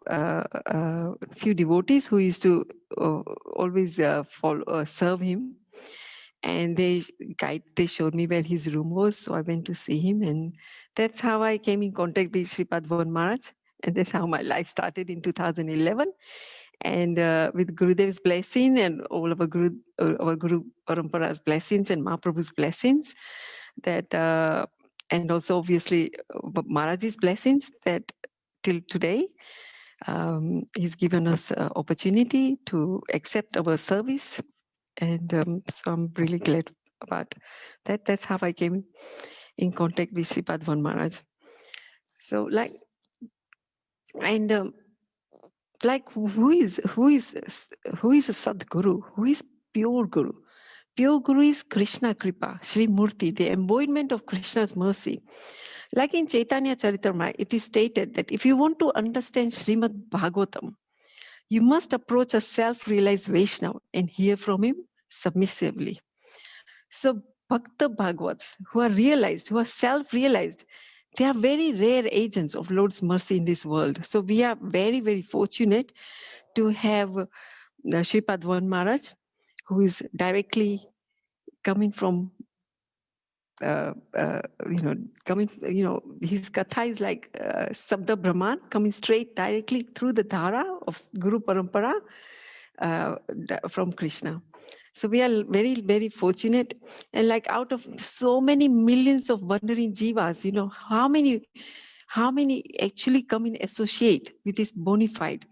a few devotees who used to always serve him. And they showed me where his room was. So I went to see him, and that's how I came in contact with Sripad Van Maharaj. And that's how my life started in 2011. And with Gurudev's blessing and all of our Guru Parampara's blessings and Mahaprabhu's blessings, that and also obviously Maharaj's blessings, that till today he's given us opportunity to accept our service. And so I'm really glad about that. That's how I came in contact with Sripad Van Maharaj. So like who is a Sadguru? Who is pure Guru? Pure Guru is Krishna Kripa, Sri Murti, the embodiment of Krishna's mercy. Like in Chaitanya Charitamrita, it is stated that if you want to understand Srimad Bhagavatam, you must approach a self-realized Vaishnava and hear from him submissively. So Bhakta Bhagavats, who are realized, who are self-realized, they are very rare agents of Lord's mercy in this world. So we are very, very fortunate to have Sripad Van Maharaj, who is directly coming from, his katha is like Sabda Brahman, coming straight directly through the dhara of Guru Parampara from Krishna. So we are very, very fortunate. And like out of so many millions of wandering jivas, how many actually come and associate with this bona fide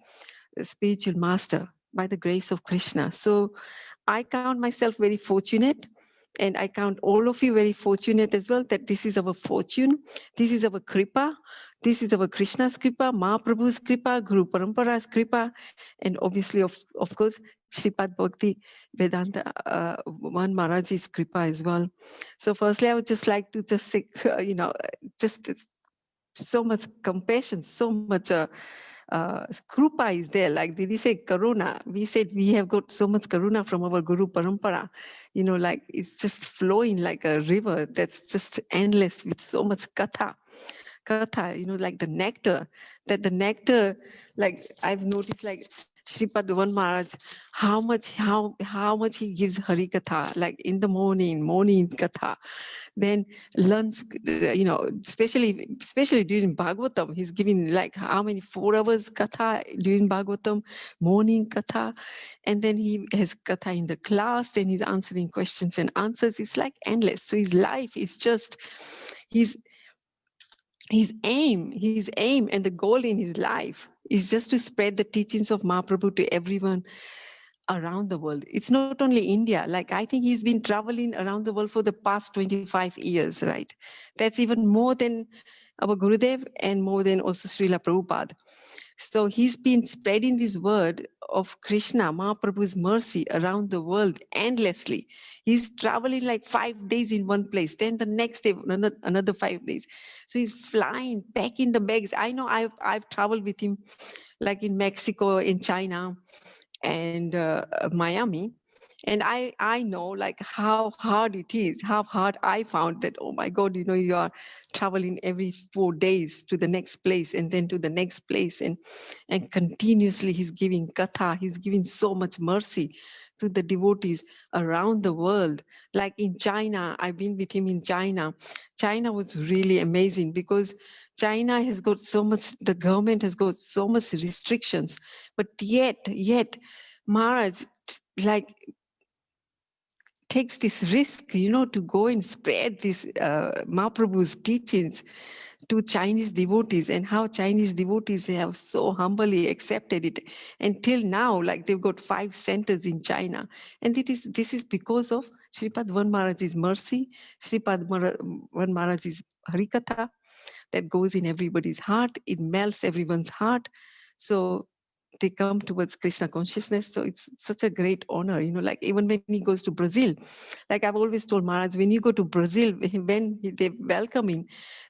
spiritual master by the grace of Krishna. So I count myself very fortunate, and I count all of you very fortunate as well, that this is our fortune, this is our kripa, this is our Krishna's kripa, Mahaprabhu's kripa, Guru Parampara's kripa, and obviously, of course, Sripad Bhakti Vedanta Van Maharaj's kripa as well. So firstly, I would just like to just say, just so much compassion, so much krupa is there. Like did we say karuna? We said we have got so much karuna from our Guru Parampara. Like it's just flowing like a river that's just endless with so much katha, like the nectar, like I've noticed, like Sripad Van Maharaj, how much he gives Hari Katha, like in the morning Katha, then lunch, especially during Bhagavatam, he's giving like how many 4 hours Katha during Bhagavatam, morning Katha, and then he has Katha in the class, then he's answering questions and answers. It's like endless. So his life is just his aim and the goal in his life is just to spread the teachings of Mahaprabhu to everyone around the world. It's not only India. Like I think he's been traveling around the world for the past 25 years, right? That's even more than our Gurudev and more than also Srila Prabhupada. So he's been spreading this word of Krishna, Mahaprabhu's mercy around the world endlessly. He's traveling like 5 days in one place, then the next day another 5 days. So he's flying, packing the bags. I know I've traveled with him, like in Mexico, in China, and Miami. And I know like how hard it is, how hard I found that, oh my God, you are traveling every 4 days to the next place and then to the next place. And continuously he's giving katha, he's giving so much mercy to the devotees around the world. Like in China, I've been with him in China. China was really amazing because China has got so much, the government has got so much restrictions, but yet Maharaj like takes this risk, to go and spread this Mahaprabhu's teachings to Chinese devotees, and how Chinese devotees have so humbly accepted it. Until now, like they've got 5 centers in China. And this is because of Sripad Van Maharaj's mercy, Sripad Van Maharaj's Harikatha that goes in everybody's heart. It melts everyone's heart. So they come towards Krishna consciousness. So it's such a great honor, like even when he goes to Brazil, like I've always told Maharaj, when you go to Brazil, when they welcome him,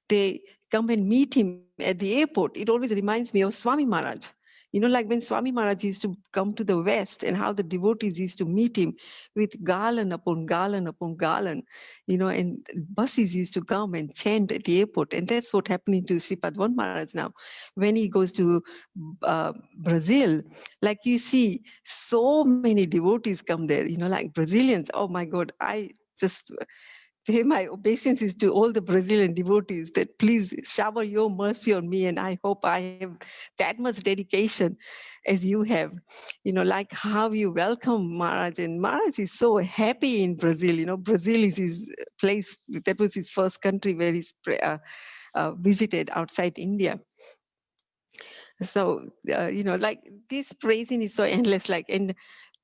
they come and meet him at the airport. It always reminds me of Swami Maharaj. Like when Swami Maharaj used to come to the West and how the devotees used to meet him with garland upon garland upon garland, and buses used to come and chant at the airport. And that's what happening to Sripad Van Maharaj now. When he goes to Brazil, like you see so many devotees come there, like Brazilians. Oh my God, I just pay my obeisances to all the Brazilian devotees that please shower your mercy on me. And I hope I have that much dedication as you have, like how you welcome Maharaj. And Maharaj is so happy in Brazil. Brazil is his place. That was his first country where he's visited outside India. So, like this praising is so endless. Like, and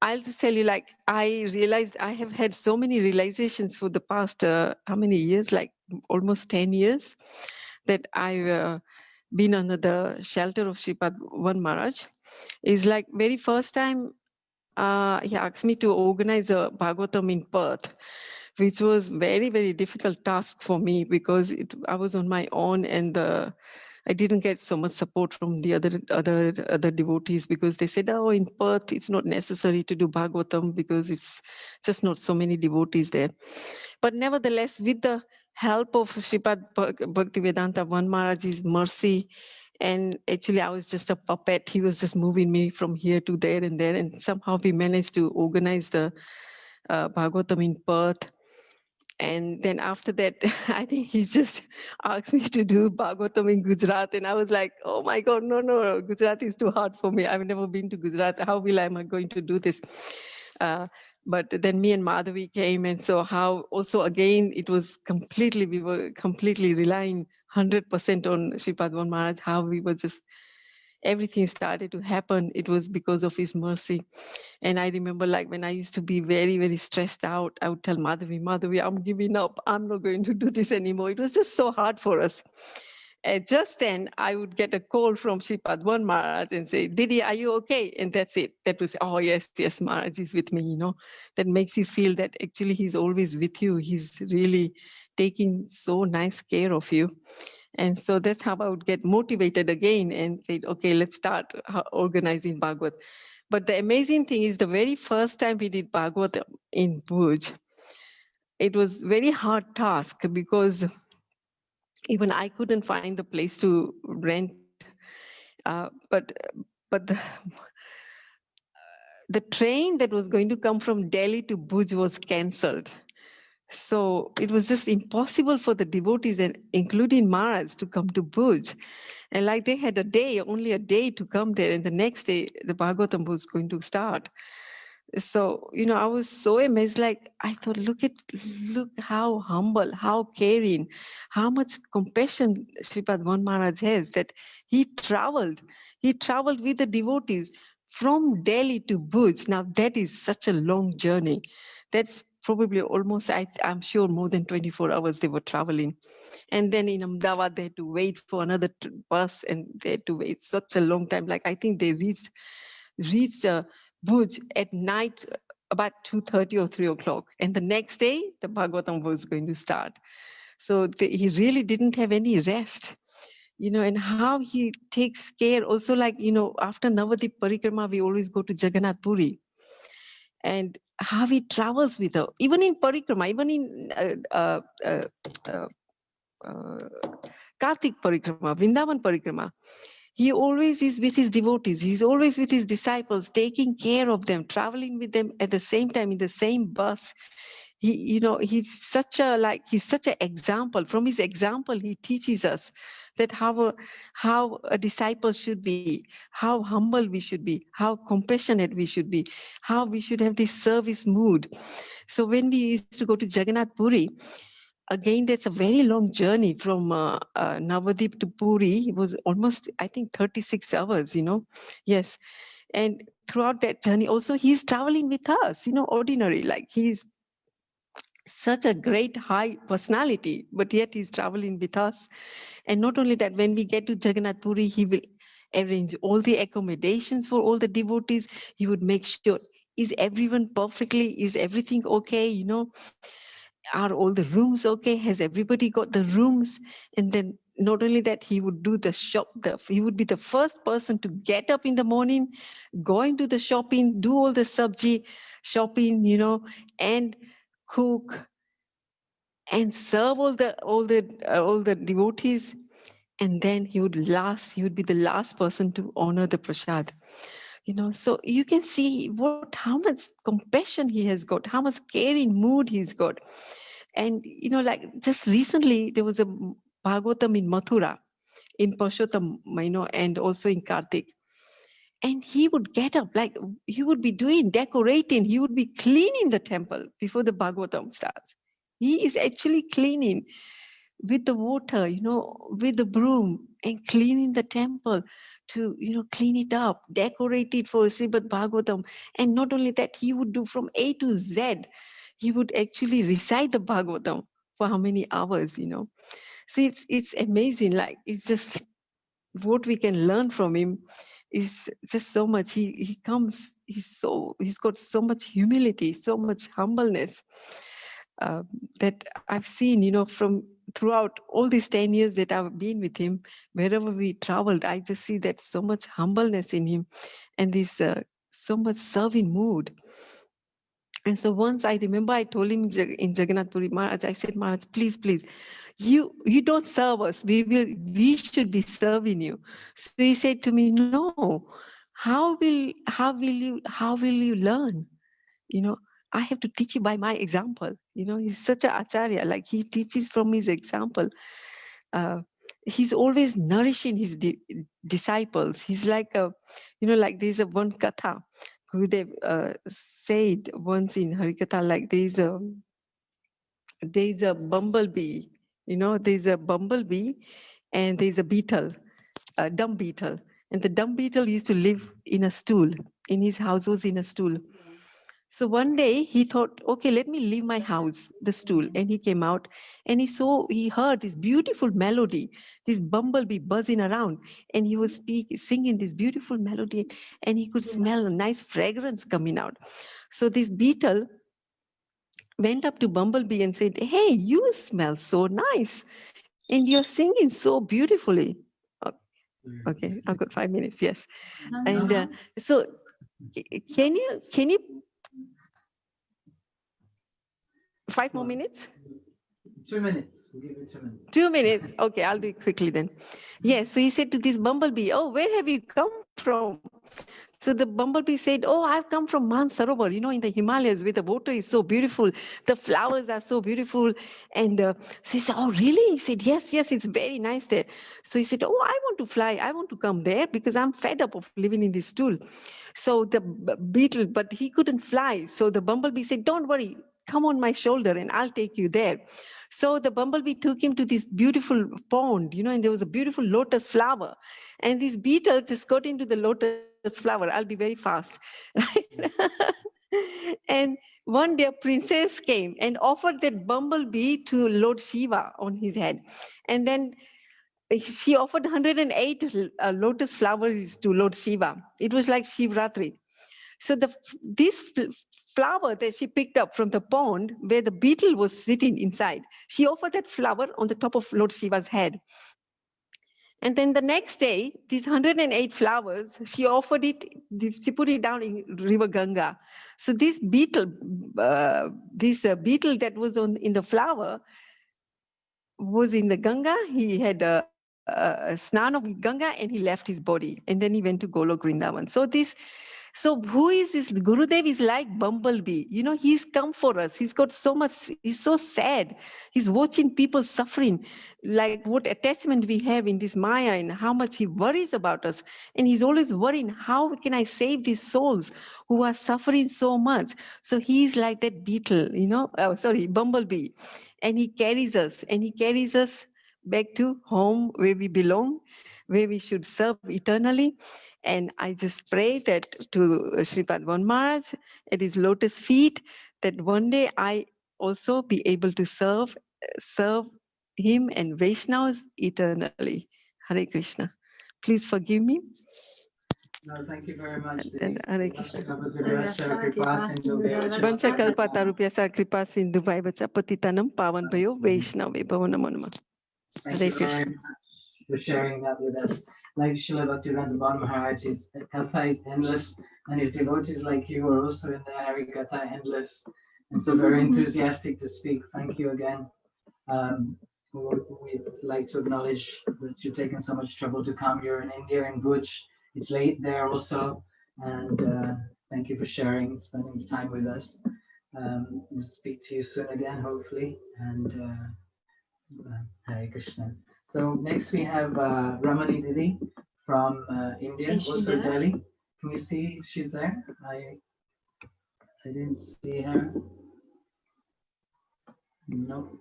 I'll just tell you, like, I realized I have had so many realizations for the past, how many years? Like almost 10 years that I've been under the shelter of Sripad Van Maharaj. Is like very first time he asked me to organize a Bhagavatam in Perth, which was very, very difficult task for me because I was on my own, and I didn't get so much support from the other devotees, because they said, oh, in Perth, it's not necessary to do Bhagavatam because it's just not so many devotees there. But nevertheless, with the help of Sripad Bhaktivedanta Van Maharaj's mercy, and actually I was just a puppet. He was just moving me from here to there, and somehow we managed to organize the Bhagavatam in Perth. And then after that, I think he just asked me to do Bhagavatam in Gujarat. And I was like, oh my God, no, Gujarat is too hard for me. I've never been to Gujarat. How will I am going to do this? But then me and Madhavi came. And so how also again, we were completely relying 100% on Sripad Van Maharaj, how we were just, everything started to happen. It was because of his mercy. And I remember like when I used to be very, very stressed out, I would tell Madhavi, I'm giving up. I'm not going to do this anymore. It was just so hard for us. And just then I would get a call from Sripad Van Maharaj and say, Didi, are you okay? And that's it. That was, oh yes, Maharaj is with me, That makes you feel that actually he's always with you. He's really taking so nice care of you. And so that's how I would get motivated again and say, okay, let's start organizing Bhagavad. But the amazing thing is the very first time we did Bhagavad in Bhuj, it was very hard task because even I couldn't find the place to rent. But the train that was going to come from Delhi to Bhuj was cancelled. So it was just impossible for the devotees, and including Maharaj, to come to Bhuj. And like they had only a day to come there, and the next day the Bhagavatam was going to start. So, I was so amazed. Like, I thought, look how humble, how caring, how much compassion Sripad Maharaj has, that he traveled with the devotees from Delhi to Bhuj. Now that is such a long journey. That's probably almost, I'm sure, more than 24 hours they were traveling. And then in Ahmedabad, they had to wait for another bus, and they had to wait such a long time. Like, I think they reached Bhuj at night about 2:30 or 3 o'clock. And the next day, the Bhagavatam was going to start. So he really didn't have any rest, and how he takes care. Also, like, after Navadip Parikrama, we always go to Jagannath Puri. And how he travels with her, even in Parikrama, even in Kartik Parikrama, Vrindavan Parikrama, he always is with his devotees. He's always with his disciples, taking care of them, traveling with them at the same time in the same bus. He's such an example. From his example, he teaches us that how a disciple should be, how humble we should be, how compassionate we should be, how we should have this service mood. So when we used to go to Jagannath Puri, again, that's a very long journey from Navadip to Puri. It was almost, I think, 36 hours, Yes. And throughout that journey, also, he's traveling with us, ordinary. Like, he's such a great high personality, but yet he's traveling with us. And not only that, when we get to Jagannath Puri, he will arrange all the accommodations for all the devotees. He would make sure, is everyone perfectly, is everything okay, are all the rooms okay? Has everybody got the rooms? And then not only that, he would do the he would be the first person to get up in the morning, go into the shopping, do all the sabji shopping, and cook and serve all the devotees. And then he would be the last person to honor the prasad. So you can see how much compassion he has got, how much caring mood he's got. And, like just recently, there was a Bhagavatam in Mathura, in Purushottam, and also in Kartik. And he would get up, like he would be decorating, he would be cleaning the temple before the Bhagavatam starts. He is actually cleaning with the water, with the broom, and cleaning the temple to, clean it up, decorate it for Sripad Bhagavatam. And not only that, he would do from A to Z. He would actually recite the Bhagavatam for how many hours, So it's amazing. Like, it's just what we can learn from him is just so much. He's got so much humility, so much humbleness that I've seen, from throughout all these 10 years that I've been with him. Wherever we traveled, I just see that so much humbleness in him, and this so much serving mood. And so once I remember, I told him in Jagannath Puri, Maharaj, I said, Maharaj, please, you don't serve us. We should be serving you. So he said to me, no, how will you learn? I have to teach you by my example. He's such an acharya, like he teaches from his example. He's always nourishing his disciples. He's like like there's a one katha Gurudev said once in Harikatha, like there's a bumblebee, there's a bumblebee and there's a beetle, a dumb beetle. And the dumb beetle used to live in a stool. In his house was in a stool. So one day he thought, okay, let me leave my house, the stool. And he came out and he heard this beautiful melody, this bumblebee buzzing around. And he was singing this beautiful melody, and he could smell a nice fragrance coming out. So this beetle went up to Bumblebee and said, hey, you smell so nice. And you're singing so beautifully. Okay, I've got 5 minutes, yes. And so can you 5 more minutes? 2 minutes. We'll give you 2 minutes. 2 minutes. Okay, I'll do it quickly then. Yes, so he said to this bumblebee, oh, where have you come from? So the bumblebee said, oh, I've come from Mansarovar, in the Himalayas where the water is so beautiful. The flowers are so beautiful. And so he said, oh, really? He said, yes, it's very nice there. So he said, oh, I want to fly. I want to come there because I'm fed up of living in this stool. So the beetle, but he couldn't fly. So the bumblebee said, don't worry, come on my shoulder and I'll take you there. So the bumblebee took him to this beautiful pond, and there was a beautiful lotus flower. And this beetle just got into the lotus flower. I'll be very fast. And one day a princess came and offered that bumblebee to Lord Shiva on his head. And then she offered 108 lotus flowers to Lord Shiva. It was like Shivratri. So this flower that she picked up from the pond where the beetle was sitting inside, she offered that flower on the top of Lord Shiva's head. And then the next day, these 108 flowers, she offered it, she put it down in River Ganga. So this beetle that was in the flower was in the Ganga. He had a snan of Ganga and he left his body. And then he went to Golok Vrindavan. So who is this? Gurudev is like bumblebee. He's come for us. He's got so much, he's so sad. He's watching people suffering, like what attachment we have in this Maya and how much he worries about us. And he's always worrying, how can I save these souls who are suffering so much? So he's like that beetle, bumblebee. And he carries us back to home where we belong, where we should serve eternally. And I just pray that to Sripad Maharaj at his lotus feet, that one day I also be able to serve him and Vaishnavas eternally. Hare Krishna. Please forgive me. No, thank you very much. And Hare Krishna. Vancha Vancha kalpatarupyasa kripa sindhu vacha patitanam pavan bhayo Vaishnave bhavo namo namah. Thank Hare you very Krishna. much for sharing that with us. Like Srila Bhaktivedanta Maharaj, his katha is endless, and his devotees like you are also in the Harikatha endless, and so very enthusiastic to speak. Thank you again. We'd like to acknowledge that you've taken so much trouble to come. You're in India, in Bhuj. It's late there also, and thank you for sharing, spending time with us. We'll speak to you soon again, hopefully, and Hare Krishna. So next we have Ramani Didi from India, Is she also there? Delhi. Can we see if she's there? I didn't see her. No,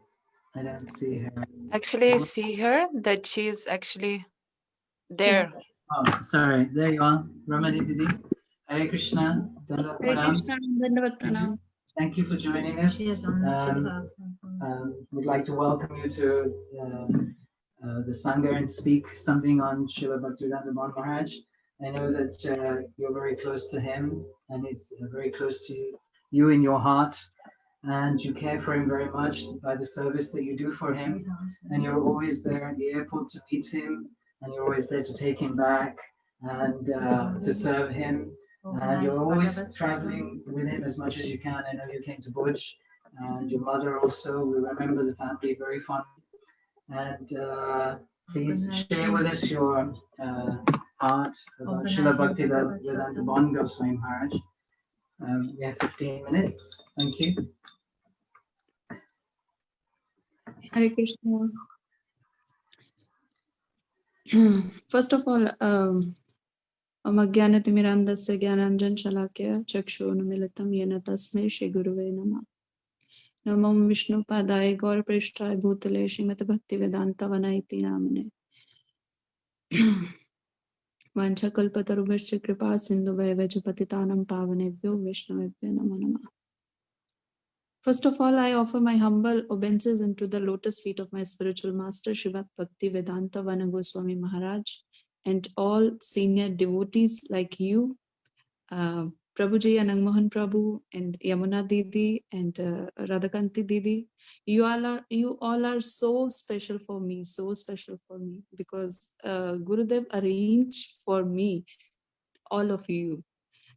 I don't see her. Actually, I see her that she's actually there. Oh, sorry. There you are, Ramani Didi. Hare Krishna. Dandavat Hare Pranam. Krishna, Dandavat Pranam. Thank you for joining us. She is on Shilvas. We'd like to welcome you to the Sangha and speak something on Srila Bhaktivedanta Maharaj. I know that you're very close to him and he's very close to you in your heart, and you care for him very much by the service that you do for him, and you're always there at the airport to meet him, and you're always there to take him back and to serve him. And you're always traveling with him as much as you can. I know you came to Bhuj, and your mother also. We remember the family very fondly. And please share with us your heart about Srila Bhaktivedanta Gosvami Maharaj. We have 15 minutes. Thank you. Hare Krishna. First of all, Amagyanatimirandasya Gyananjan Shalakya Chakshunamilitam Yena Tasmai Shri Guruve Namah. Namo Vishnu Padaya Gaur Prishthaya Bhutale Srimati Bhaktivedanta Vanaiti Namane. Vancha Kalpatarubhasya Kripa Sindhu Vaja Patitanam Pavanebhyo Vishnavebhyo Namo Namah. First of all, I offer my humble obeisances into the lotus feet of my spiritual master, Sripad Bhaktivedanta Vana Gosvami Maharaj, and all senior devotees like you, Prabhuji Anangmohan Prabhu and Yamuna Didi and Radhakanti Didi. You all are so special for me, because Gurudev arranged for me, all of you.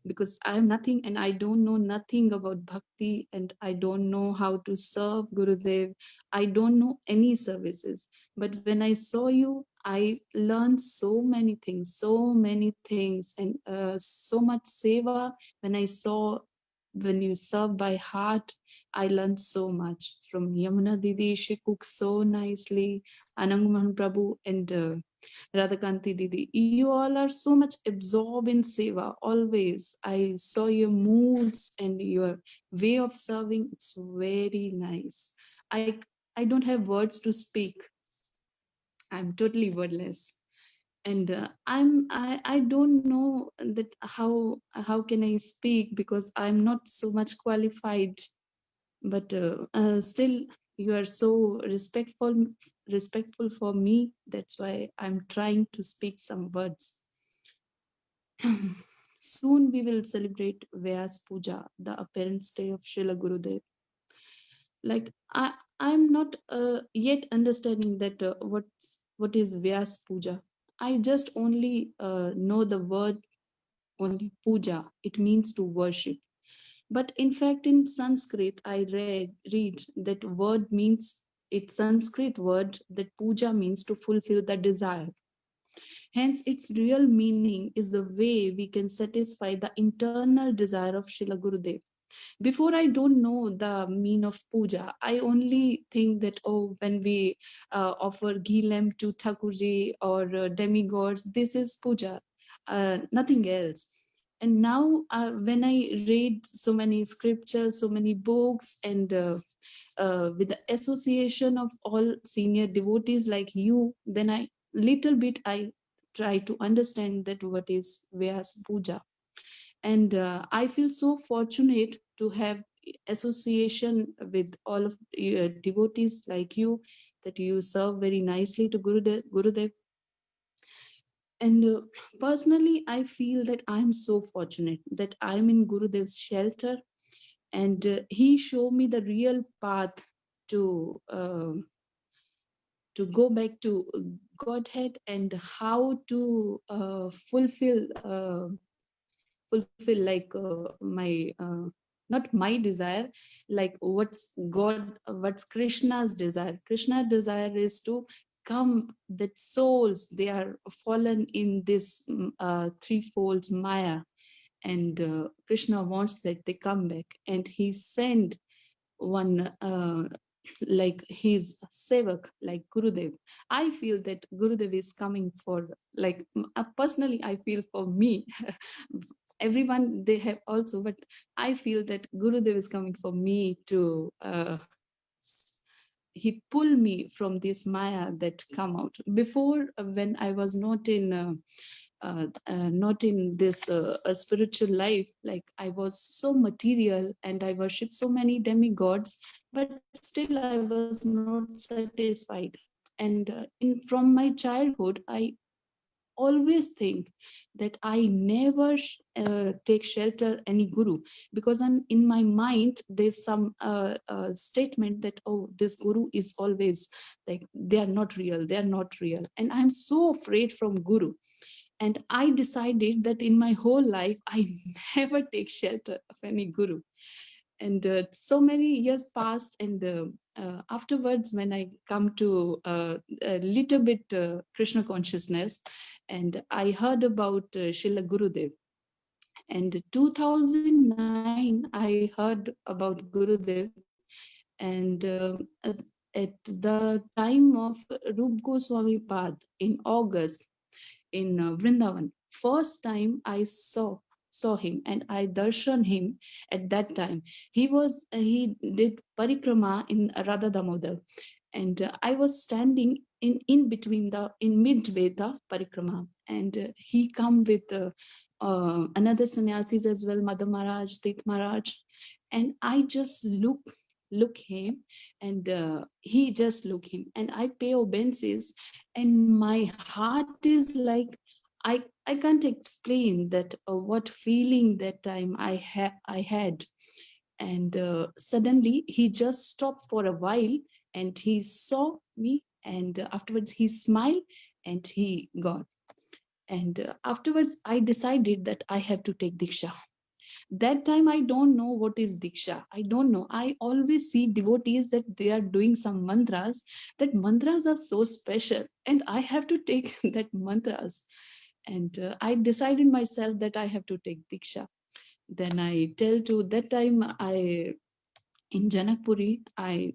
because I am nothing and I don't know nothing about bhakti, and I don't know how to serve Gurudev. I don't know any services. But when I saw you, I learned so many things, and so much seva. When I saw when you serve by heart, I learned so much from Yamuna Didi. She cooks so nicely. Ananguman Prabhu and Radhakanti Didi. You all are so much absorbed in seva always. I saw your moods and your way of serving. It's very nice. I I don't have words to speak. I'm totally wordless. And I don't know that how can I speak, because I'm not so much qualified, but still you are so respectful for me. That's why I'm trying to speak some words. Soon we will celebrate Vyas Puja, the appearance day of Srila Gurudev. Like I'm not yet understanding that what is Vyas Puja. I just only know the word only puja. It means to worship. But in fact, in Sanskrit, I read that word means, it's Sanskrit word that puja means to fulfill the desire. Hence, its real meaning is the way we can satisfy the internal desire of Srila Gurudev. Before, I don't know the mean of puja. I only think that, oh, when we offer ghee lamp to Thakurji or demigods, this is puja, nothing else. And now when I read so many scriptures, so many books, and with the association of all senior devotees like you, then I little bit I try to understand that what is Vyas Puja. And I feel so fortunate to have association with all of devotees like you, that you serve very nicely to Gurudev. And personally, I feel that I'm so fortunate that I'm in Gurudev's shelter, and he showed me the real path to go back to Godhead, and how to fulfill like my not my desire, like what's Krishna's desire. Krishna's desire is to come, that souls, they are fallen in this threefold Maya, and Krishna wants that they come back, and he sent one like his sevak, like Gurudev. I feel that Gurudev is coming for, like personally I feel for me. Everyone they have also, but I feel that Gurudev is coming for me to he pulled me from this Maya that come out. Before, when I was not in this spiritual life, like I was so material and I worshiped so many demigods, but still I was not satisfied. And from my childhood, I always think that I never take shelter any guru, because in my mind there's some statement that, oh, this guru is always like, they are not real, and I'm so afraid from guru. And I decided that in my whole life I never take shelter of any guru. And so many years passed, and afterwards, when I come to a little bit Krishna consciousness, and I heard about Srila Gurudev. And 2009 I heard about Gurudev, and at the time of Rup Goswami Pad in August, in Vrindavan. First time I saw him, and I darshan him at that time. He did parikrama in Radha Damodar, and I was standing in between the in midway the parikrama, and he come with another sannyasis as well, Madha Maharaj, Tit Maharaj, and I just look him, and he just look him, and I pay obeisance, and my heart is like, I can't explain that what feeling that time I had. And suddenly he just stopped for a while, and he saw me, and afterwards he smiled and he gone. And afterwards I decided that I have to take diksha. That time I don't know what is Diksha. I don't know. I always see devotees that they are doing some mantras, that mantras are so special and I have to take that mantras. And I decided myself that I have to take Diksha. Then I tell to that time in Janakpuri, I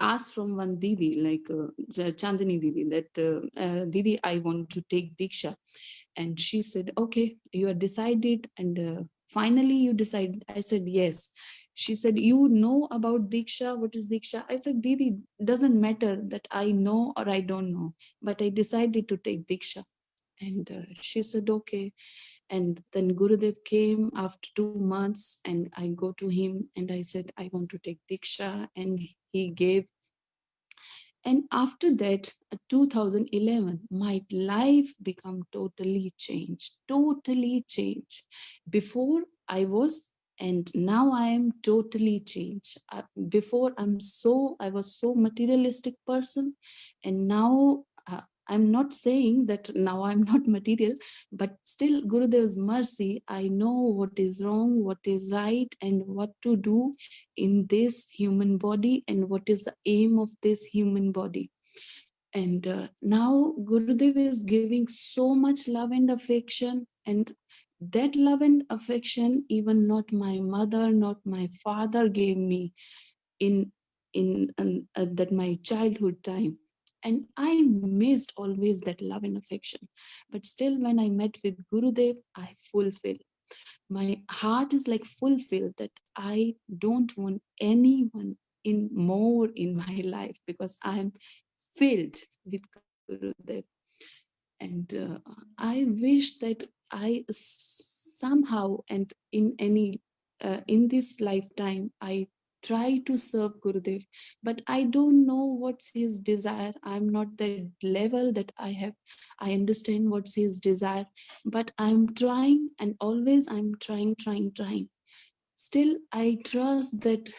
asked from one Didi, like Chandani Didi, that Didi, I want to take Diksha. And she said, okay, you are decided. And finally you decided. I said, yes. She said, you know about Diksha? What is Diksha? I said, Didi, doesn't matter that I know or I don't know, but I decided to take Diksha. And she said, okay. And then Gurudev came after 2 months and I go to him and I said, I want to take Diksha. And he gave. And after that, 2011, my life become totally changed, totally changed. Before I was, and now I am totally changed. Before I was so materialistic person, and now I'm not saying that now I'm not material, but still Gurudev's mercy, I know what is wrong, what is right, and what to do in this human body and what is the aim of this human body. And now Gurudev is giving so much love and affection, and that love and affection even not my mother, not my father gave me in that my childhood time. And I missed always that love and affection, but still when I met with Gurudev, I fulfilled. My heart is like fulfilled that I don't want anyone in more in my life because I'm filled with Gurudev. And I wish that I somehow and in any in this lifetime I try to serve Gurudev, but I don't know what's his desire. I'm not that level that I understand what's his desire, but I'm trying, and always I'm trying. Still, I trust that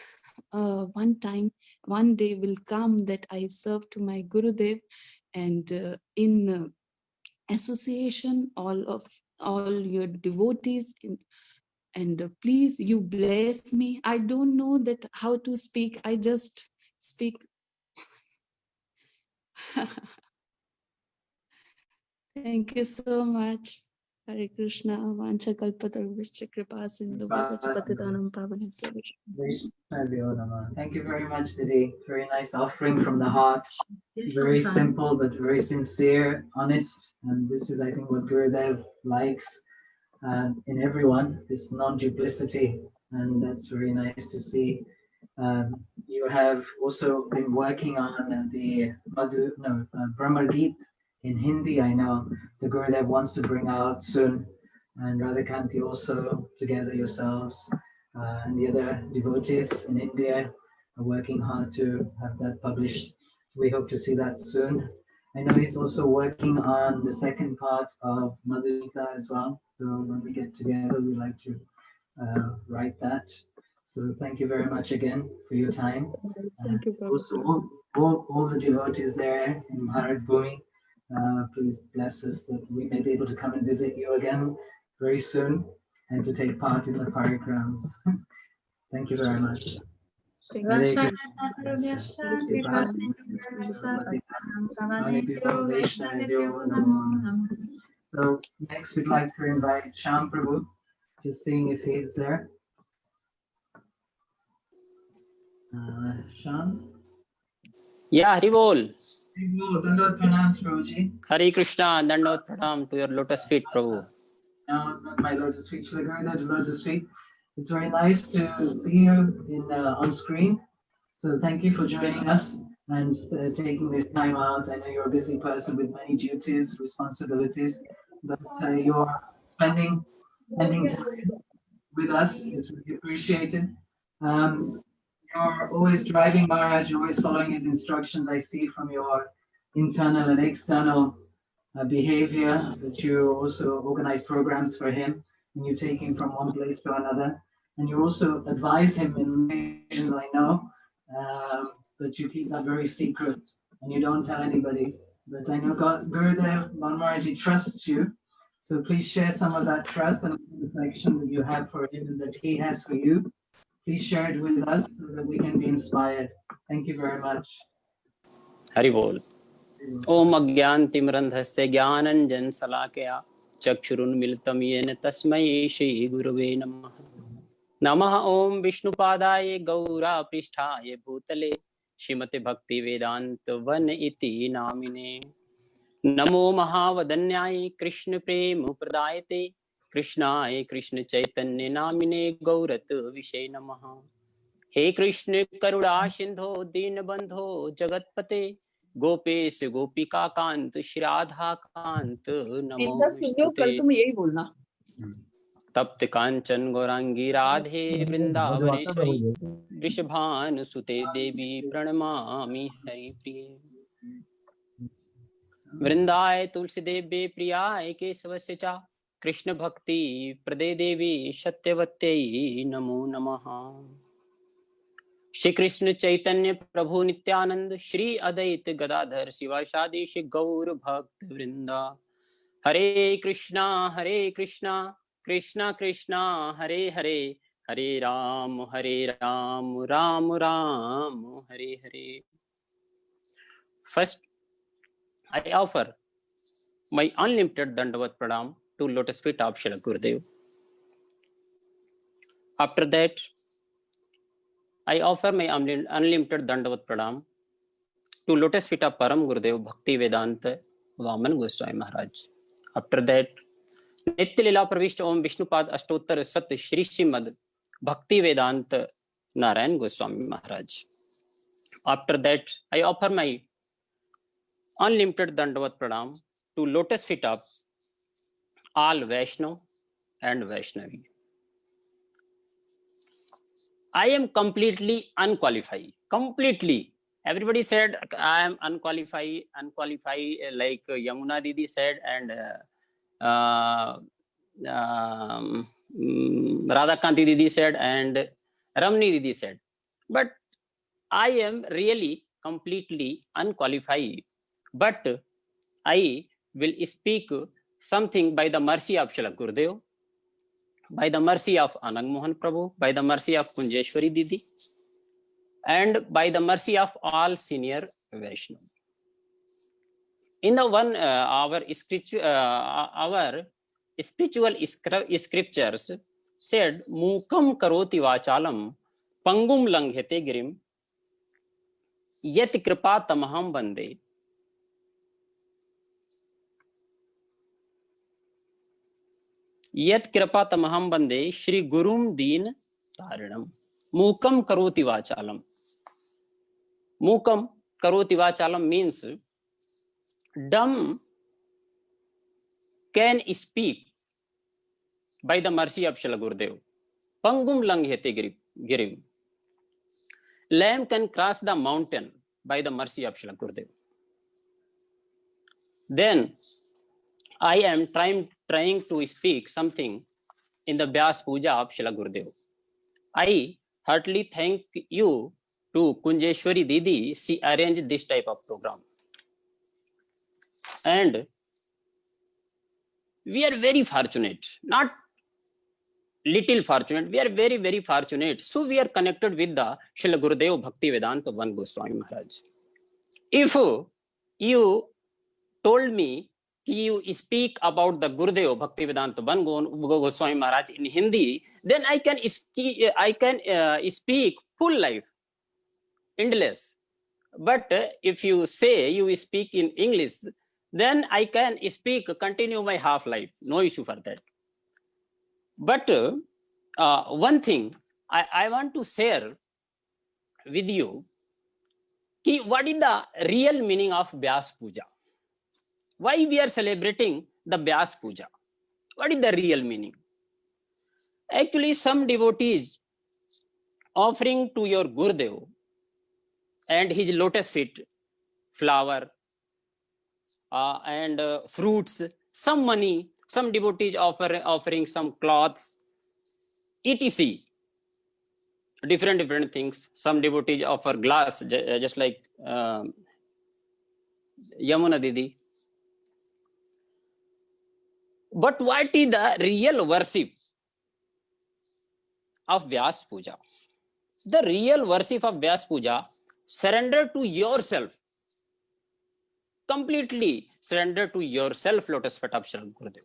one day will come that I serve to my Gurudev, and in association, all your devotees, and please you bless me. I don't know that how to speak. I just speak. Thank you so much. Hare Krishna. Vancha kalpatarubhishya kripa sindhu bhavacha patitanam pavanebhyo Vaishnavibhyo. Thank you very much, Didi. Very nice offering from the heart. Very simple, but very sincere, honest. And this is, I think, what Gurudev likes in everyone, this non-duplicity. And that's very nice to see. You have also been working on the Brahma Geet in Hindi. I know the Gurudev wants to bring out soon, and Radhakanti also, together yourselves and the other devotees in India are working hard to have that published. So we hope to see that soon. I know he's also working on the second part of Madhura Gita as well. So when we get together, we like to write that. So thank you very much again for your time. Thank you, Also, Prabhupada. all the devotees there in Maharaj Bhumi, please bless us that we may be able to come and visit you again very soon and to take part in the parikrams. Thank you very much. Thank Hare you. Krishna. So next we'd like to invite Shyam Prabhu to sing if he's there. Shyam? Yeah, Hari Bol. Dandot pranam, Prabhuji. Hare Krishna, Dandot Pranam to your lotus feet, Prabhu. No, not my lotus feet, Shri Guru's lotus feet. It's very nice to see you in on screen. So thank you for joining us and taking this time out. I know you're a busy person with many duties, responsibilities, but you're spending time with us is really appreciated. You're always driving Maharaj, you're always following his instructions. I see from your internal and external behavior that you also organize programs for him and you take him from one place to another. And you also advise him in occasions, I know, but you keep that very secret and you don't tell anybody. But I know Gurudev Maharaj trusts you. So please share some of that trust and affection that you have for him and that he has for you. Please share it with us so that we can be inspired. Thank you very much. Hari Bol. Om Agyantimrandhasya Gyananjan Salakaya Chakshurunmilitam Yena Tasmai Shri Gurave Namah. Namah Om Vishnupadaye Gaura Prishtaye Bhutale Shrimate Bhakti Vedanta Van Iti Namine. Namo Mahavadanyai Krishna Prem Pradayate Krishnaye Krishna Chaitanya Namine Gaurat Vishay Namaha. He Krishna Karuna Sindho Dinabandho Jagatpate Gopesh Gopika Kant Shradha Kant Namo कल तुम यही बोलना. तप्त कांचन गौरांगी राधे वृंदावनेश्वरी वृषभान सुते देवी प्रणमामि हरि प्रिय. वृंदाय तुलसी देव्ये प्रियाय केशवस्य च कृष्ण भक्ति प्रदे देवी सत्यवत्यै नमो नमः. श्री कृष्ण चैतन्य प्रभु नित्यानंद श्री अद्वैत गदाधर शिवासादि श्री गौर भक्त वृंदा. हरे Krishna Krishna Krishna Hare Hare Hare Ram Ram Ram Hare Hare. First, I offer my unlimited Dandavat Pranam to lotus feet of Srila Gurudev. After that, I offer my unlimited Dandavat Pranam to lotus feet of Param Gurudev Bhakti Vedanta Vaman Goswami Maharaj. After that, Nitya Lila Pravishta Om Vishnupad Ashtotter Sat Shri Srimad Bhakti Vedanta Narayan Goswami Maharaj. After that, I offer my unlimited Dandavat Pranam to lotus feet of all Vaishnav and Vaishnavi. I am completely unqualified. Completely. Everybody said I am unqualified, like Yamuna Didi said, and Radhakanti Didi said, and Ramni Didi said. But I am really completely unqualified. But I will speak something by the mercy of Srila Gurudev, by the mercy of Anand Mohan Prabhu, by the mercy of Kunjeshwari Didi, and by the mercy of all senior Vaishnav. In the one our spiritual scriptures said, Mukam karoti vachalam pangum langhete girim yet kripa tamaham bande. Yet kripa tamaham bande Shri Gurum Deen Tarinam. Mukam karoti vachalam. Mukam karoti vachalam means dumb can speak by the mercy of Srila Gurudev. Pangum langhete girim. Lamb can cross the mountain by the mercy of Srila Gurudev. Then I am trying to speak something in the Vyas Puja of Srila Gurudev. I heartily thank you to Kunjeshwari Didi. She arranged this type of program. And we are very fortunate, not little fortunate, we are very, very fortunate. So we are connected with the Srila Gurudev Bhakti Vedanta Van Goswami Maharaj. If you told me you speak about the Gurudev Bhakti Vedanta Van Goswami Maharaj in Hindi, then I can speak full life, endless. But if you say you speak in English, then I can continue my half life. No issue for that. But one thing I want to share with you, what is the real meaning of Vyas Puja? Why we are celebrating the Vyas Puja? What is the real meaning? Actually, some devotees offering to your Gurudev and his lotus feet, flower and fruits, some money, some devotees offering some cloths, etc. Different things. Some devotees offer glass, just like Yamuna Didi. But what is the real worship of Vyas Puja? The real worship of Vyas Puja, surrender to yourself, completely surrender to yourself, lotus feet of Shri Gurudev.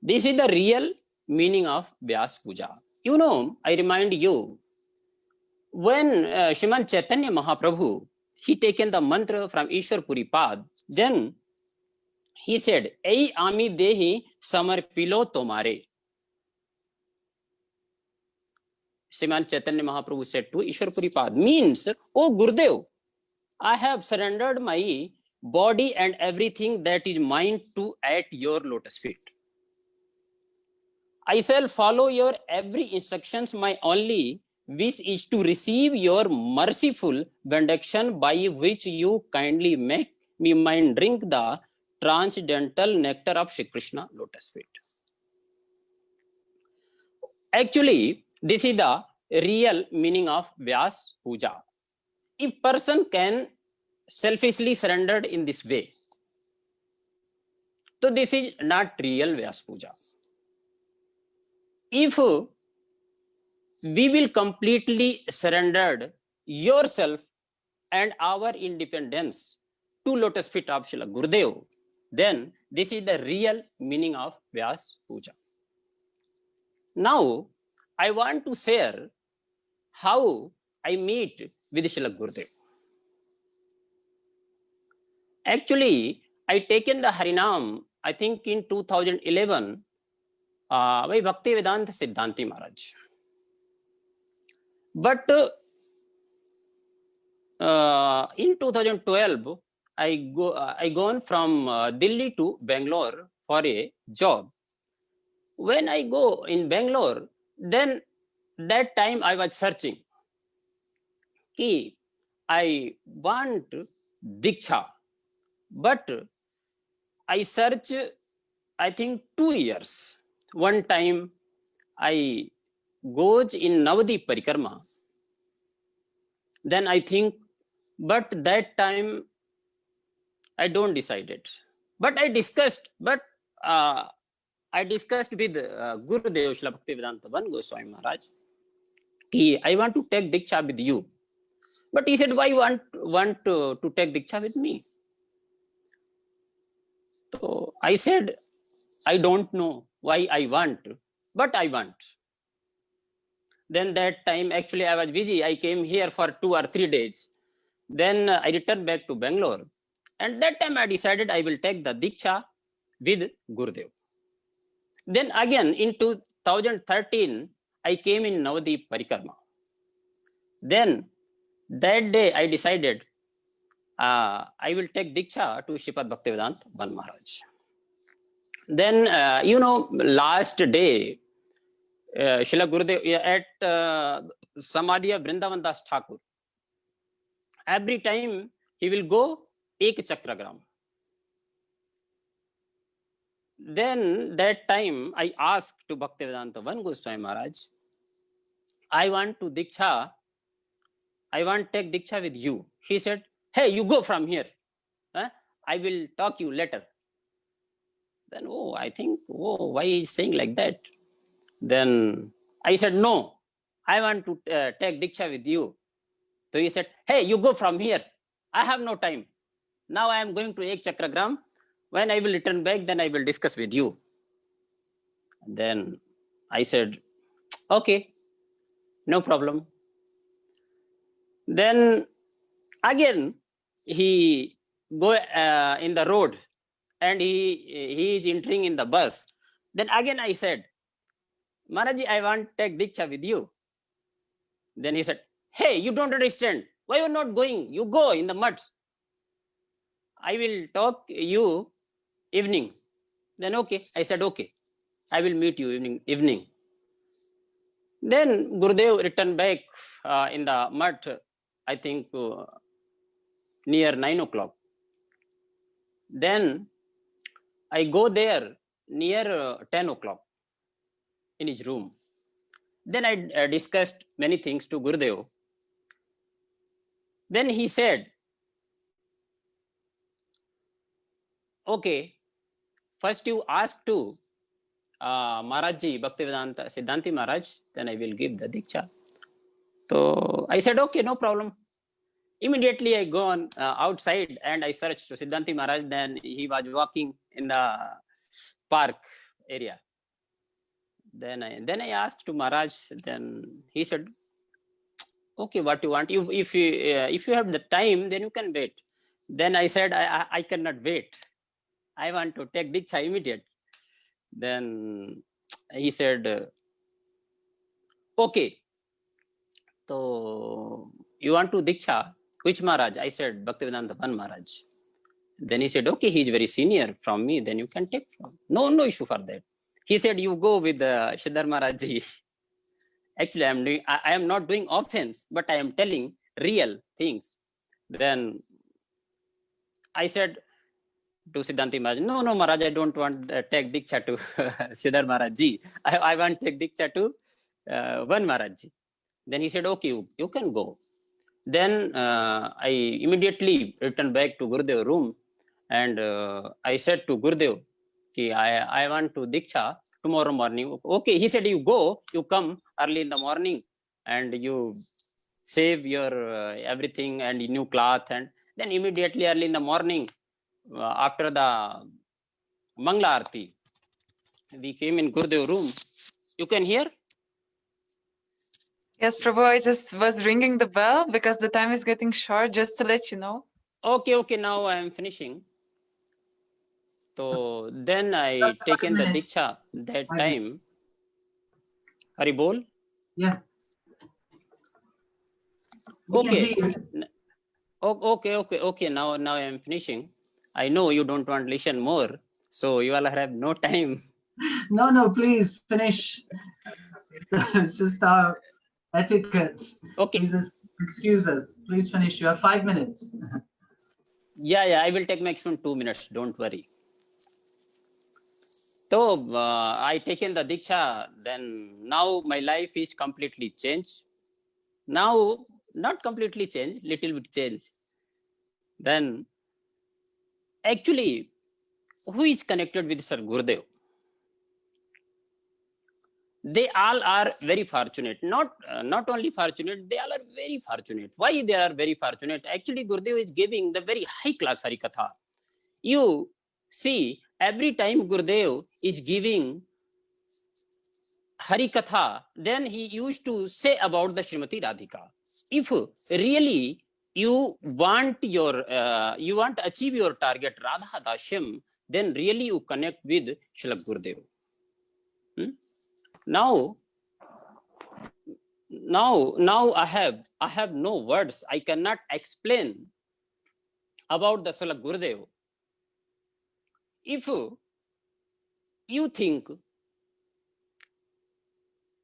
This is the real meaning of Vyas Puja. You know, I remind you, when Sriman Chaitanya Mahaprabhu, he taken the mantra from Ishwar Puripad, then he said, Ei ami dehi samarpilo tomare. Sriman Chaitanya Mahaprabhu said to Ishwar Puripad, means, oh Gurudev, I have surrendered my body and everything that is mine to at your lotus feet. I shall follow your every instructions. My only wish is to receive your merciful benediction by which you kindly make me mind drink the transcendental nectar of Shri Krishna lotus feet. Actually, this is the real meaning of Vyas Puja. If person can selfishly surrendered in this way, so this is not real Vyas Puja. If we will completely surrender yourself and our independence to lotus feet of Srila Gurudev, then this is the real meaning of Vyas Puja. Now, I want to share how I meet with Srila Gurudev. Actually, I taken the Harinam, I think in 2011, by Bhaktivedanta Siddhanti Maharaj. But in 2012, I gone from Delhi to Bangalore for a job. When I go in Bangalore, then that time I was searching. I want Diksha, but I search, I think 2 years. One time I goes in Navadip Parikrama. Then I think, but that time I don't decide it. But I discussed with Gurudev Srila Bhaktivedanta Vana Gosvami Maharaj. I want to take Diksha with you. But he said, why you want to take Diksha with me? So I said, I don't know why I want, but I want. Then that time, actually, I was busy. I came here for 2 or 3 days. Then I returned back to Bangalore. And that time I decided I will take the Diksha with Gurudev. Then again, in 2013, I came in Navadip Parikrama. Then that day I decided I will take Diksha to Sripad Bhaktivedanta Vana Maharaj. Then, last day, Srila Gurudev at Samadhi of Vrindavan Das Thakur. Every time he will go Ek Chakragram. Then that time I asked to Bhaktivedanta Vana Goswami Maharaj, I want to take Diksha with you. He said, hey, you go from here. I will talk you later. Then, I think, why he is saying like that? Then I said, no, I want to take Diksha with you. So he said, hey, you go from here. I have no time. Now I am going to Ek Chakragram. When I will return back, then I will discuss with you. Then I said, okay, no problem. Then again, he go in the road and he is entering in the bus. Then again I said, Maharaji, I want to take Diksha with you. Then he said, hey, you don't understand. Why you are not going? You go in the mud. I will talk you evening. Then okay. I said, okay. I will meet you evening. Then Gurudev returned back in the mud, I think near 9 o'clock. Then I go there near 10 o'clock in his room. Then I discussed many things to Gurudev. Then he said, okay, first you ask to Maharajji, Bhaktivedanta Siddhanti Maharaj, then I will give the Diksha. So I said, okay, no problem. Immediately I go on outside and I searched to Siddhanti Maharaj. Then he was walking in the park area. Then I asked to Maharaj. Then he said, okay, what you want? If you have the time, then you can wait. Then I said, I cannot wait. I want to take Diksha immediate. Then he said, okay. So you want to Diksha? Which Maharaj? I said, Bhaktivedanta Maharaj. Then he said, okay, he's very senior from me, then you can take from. No issue for that. He said, you go with Sridhar Maharajji. Actually, I am not doing offense, but I am telling real things. Then I said to Siddhanti Maharaj, no, Maharaj, I don't want take Diksha to Sridhar Maharajji. I want take Diksha to Van Maharajji. Then he said, okay, you can go. Then I immediately returned back to Gurudev room and I said to Gurudev, I want to Diksha tomorrow morning. Okay, he said, you go, you come early in the morning and you save your everything and new cloth, and then immediately early in the morning after the Mangla Arti, we came in Gurudev room. You can hear? Yes, Prabhu, I just was ringing the bell because the time is getting short, just to let you know. Okay, now I am finishing. So then I taken the Diksha that time. Hari bol? Yeah. Okay. Okay. Now I am finishing. I know you don't want to listen more, so you all have no time. No, please finish. It's just our etiquette. Okay. Please excuse us. Please finish. You have 5 minutes. Yeah. I will take maximum 2 minutes. Don't worry. So I taken the Diksha. Then now my life is completely changed. Now not completely changed, little bit changed. Then actually, who is connected with Sir Gurudev? They all are very fortunate. Not only fortunate, they all are very fortunate. Why they are very fortunate? Actually, Gurudev is giving the very high class Harikatha. You see, every time Gurudev is giving Harikatha, then he used to say about the Srimati Radhika. If really you want to achieve your target Radha Dasham, then really you connect with Srila Gurudev. Now I have no words. I cannot explain about the Srila Gurudev. If you think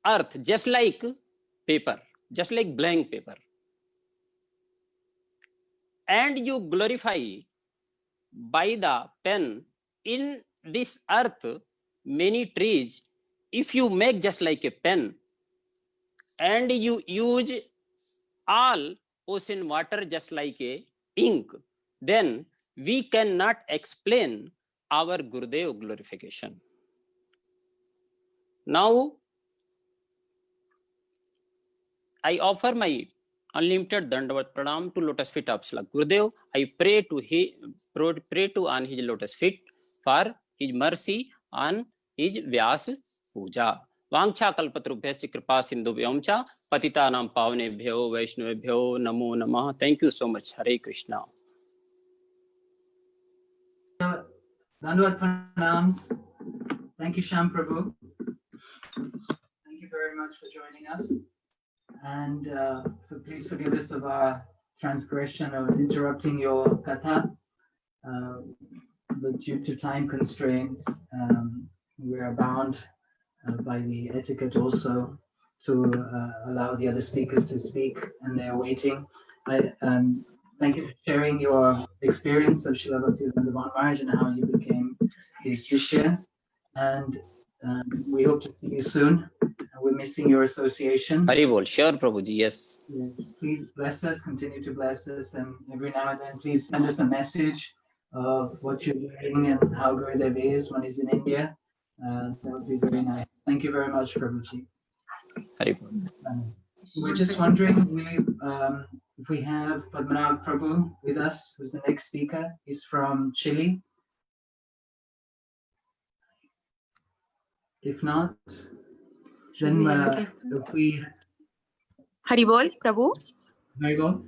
earth just like paper, just like blank paper, and you glorify by the pen in this earth many trees, if you make just like a pen and you use all ocean water just like a ink, then we cannot explain our Gurudev glorification. Now I offer my unlimited Dandavat Pranam to lotus feet of Srila Gurudev. I pray to on his lotus feet for his mercy on his Vyas Puja. Vangcha kalpatrubhyascha kripa sindhubhyam cha patitanam pavanebhyo vaishnavebhyo namo namah. Thank you so much. Hare Krishna. Dandavat Pranams. Thank you, Sham Prabhu. Thank you very much for joining us. And please forgive us of our transgression of interrupting your katha. But due to time constraints, we are bound by the etiquette also to allow the other speakers to speak, and they're waiting. I thank you for sharing your experience of Srila Bhaktivedanta Maharaj and how you became his Shishya. And we hope to see you soon. We're missing your association. Haribol, sure, Prabhuji, yes. Please bless us, continue to bless us, and every now and then, please send us a message of what you're doing and how Gurudev is when he's in India. That would be very nice. Thank you very much, Prabhuji. We're just wondering if we have Padmanabh Prabhu with us, who's the next speaker. He's from Chile. If not, then if we... Haribol, Prabhu. Haribol.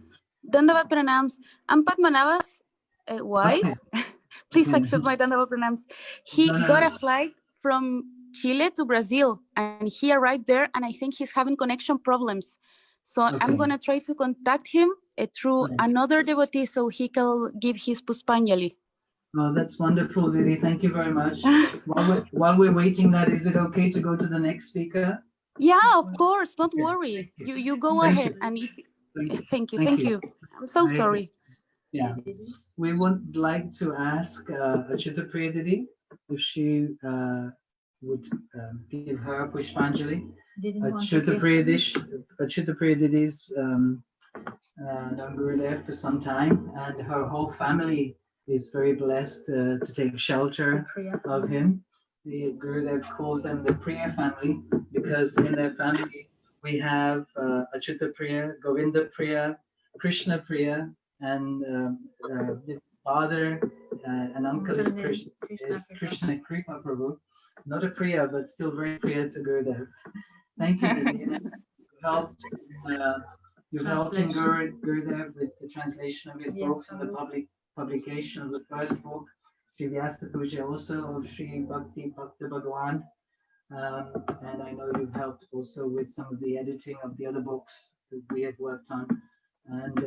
Dandavat pranams. I'm Padmanabh's wife. Okay. Please accept my Dandavat pranams. He got a flight from Chile to Brazil and he arrived there and I think he's having connection problems. So I'm going to try to contact him through another devotee so he can give his Puspanjali. Oh, that's wonderful, Didi. Thank you very much. While we're waiting that, is it okay to go to the next speaker? Yeah, of course. Don't worry. You go ahead. And if thank you. I'm so sorry. Yeah, we would like to ask Achutapriya Didi if she would give her Pushpanjali. Achutapriya Didi's known Gurudev for some time, and her whole family is very blessed to take shelter of him. The Gurudev calls them the Priya family because in their family we have Achutapriya, Govinda Priya, Krishna Priya, and the father and uncle is Krishna Kripa Prabhu. Not a Priya, but still very Priya to Gurudev. Thank you, Didi. You've helped in Gurudev with the translation of his books and the publication of the first book, Sri Vyasa Puja, also of Sri Bhakti Bhakta Bhagwan. And I know you've helped also with some of the editing of the other books that we have worked on. And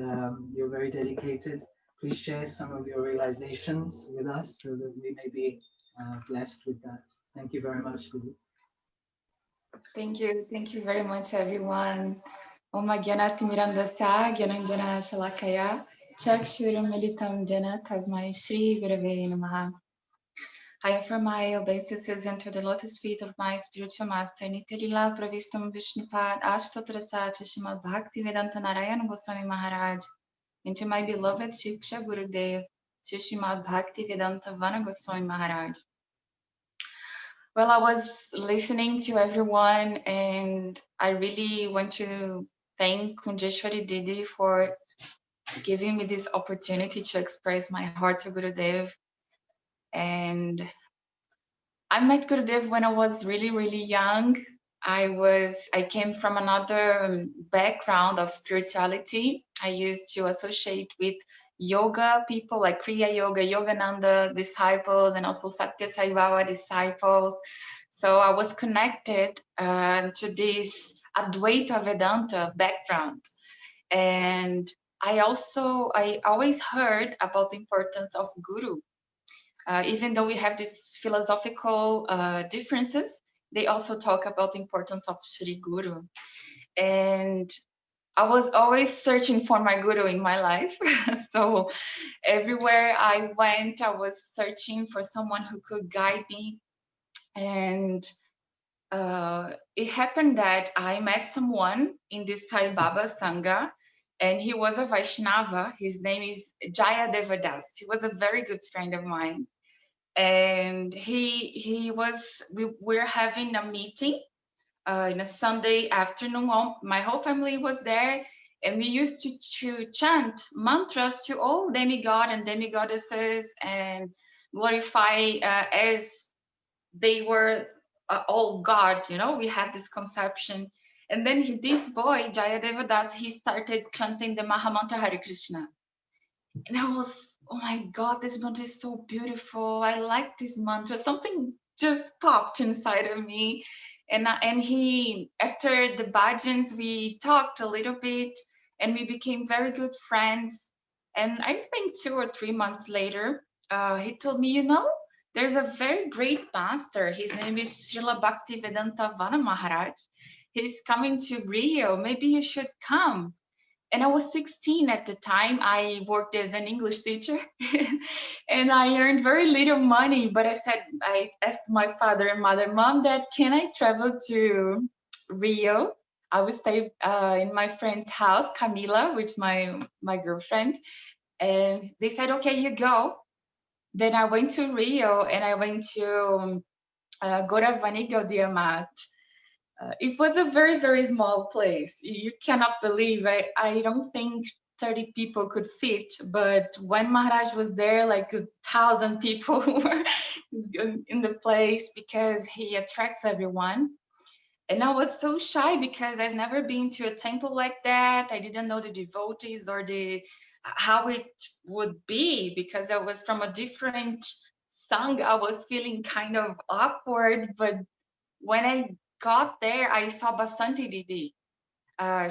you're very dedicated. Please share some of your realizations with us so that we may be blessed with that. Thank you very much, Didi. Thank you very much, everyone. Om Gyanati Mirandasya Gyananjana Shalakaya Chakshuram Militam Jana Tasmai Shri Gurave Namaha. I offer my obeisances into the lotus feet of my spiritual master, Nityalila Pravistam Vishnupad Ashtotrasa Chishimad Bhakti Vedanta Narayana Goswami Maharaj, and to my beloved Shiksha Gurudev, Shishimad Bhakti Vedanta Vana Goswami Maharaj. Well, I was listening to everyone, and I really want to thank Kunjeshwari Didi for giving me this opportunity to express my heart to Gurudev. And I met Gurudev when I was really young. I came from another background of spirituality. I used to associate with yoga people like Kriya Yoga, Yogananda disciples, and also Satya Sai Baba disciples. So I was connected to this Advaita Vedanta background. And I always heard about the importance of Guru. Even though we have these philosophical differences, they also talk about the importance of Shri Guru. And I was always searching for my Guru in my life. So everywhere I went, I was searching for someone who could guide me. And it happened that I met someone in this Sai Baba Sangha, and he was a Vaishnava. His name is Jaya Devadas. He was a very good friend of mine. And we were having a meeting in a Sunday afternoon. My whole family was there, and we used to chant mantras to all demigod and demigoddesses and glorify as they were all God, you know. We had this conception. And then this boy, Jayadeva Das, he started chanting the Mahamantra Hare Krishna. And I was, oh my God, this mantra is so beautiful. I like this mantra. Something just popped inside of me. And he, after the bhajans, we talked a little bit and we became very good friends. And I think 2 or 3 months later, he told me, you know, there's a very great master. His name is Srila Bhakti Vedanta Vana Maharaj. He's coming to Rio. Maybe you should come. And I was 16 at the time. I worked as an English teacher and I earned very little money. But I asked my father and mother, Mom, Dad, can I travel to Rio? I would stay in my friend's house, Camila, which my girlfriend. And they said, okay, you go. Then I went to Rio and I went to Gosvami Gaudiamat. It was a very, very small place. You cannot believe. I don't think 30 people could fit, but when Maharaj was there, like 1,000 people were in the place because he attracts everyone. And I was so shy because I've never been to a temple like that. I didn't know the devotees or how it would be because I was from a different sangha. I was feeling kind of awkward, but when I got there, I saw Basanti Didi.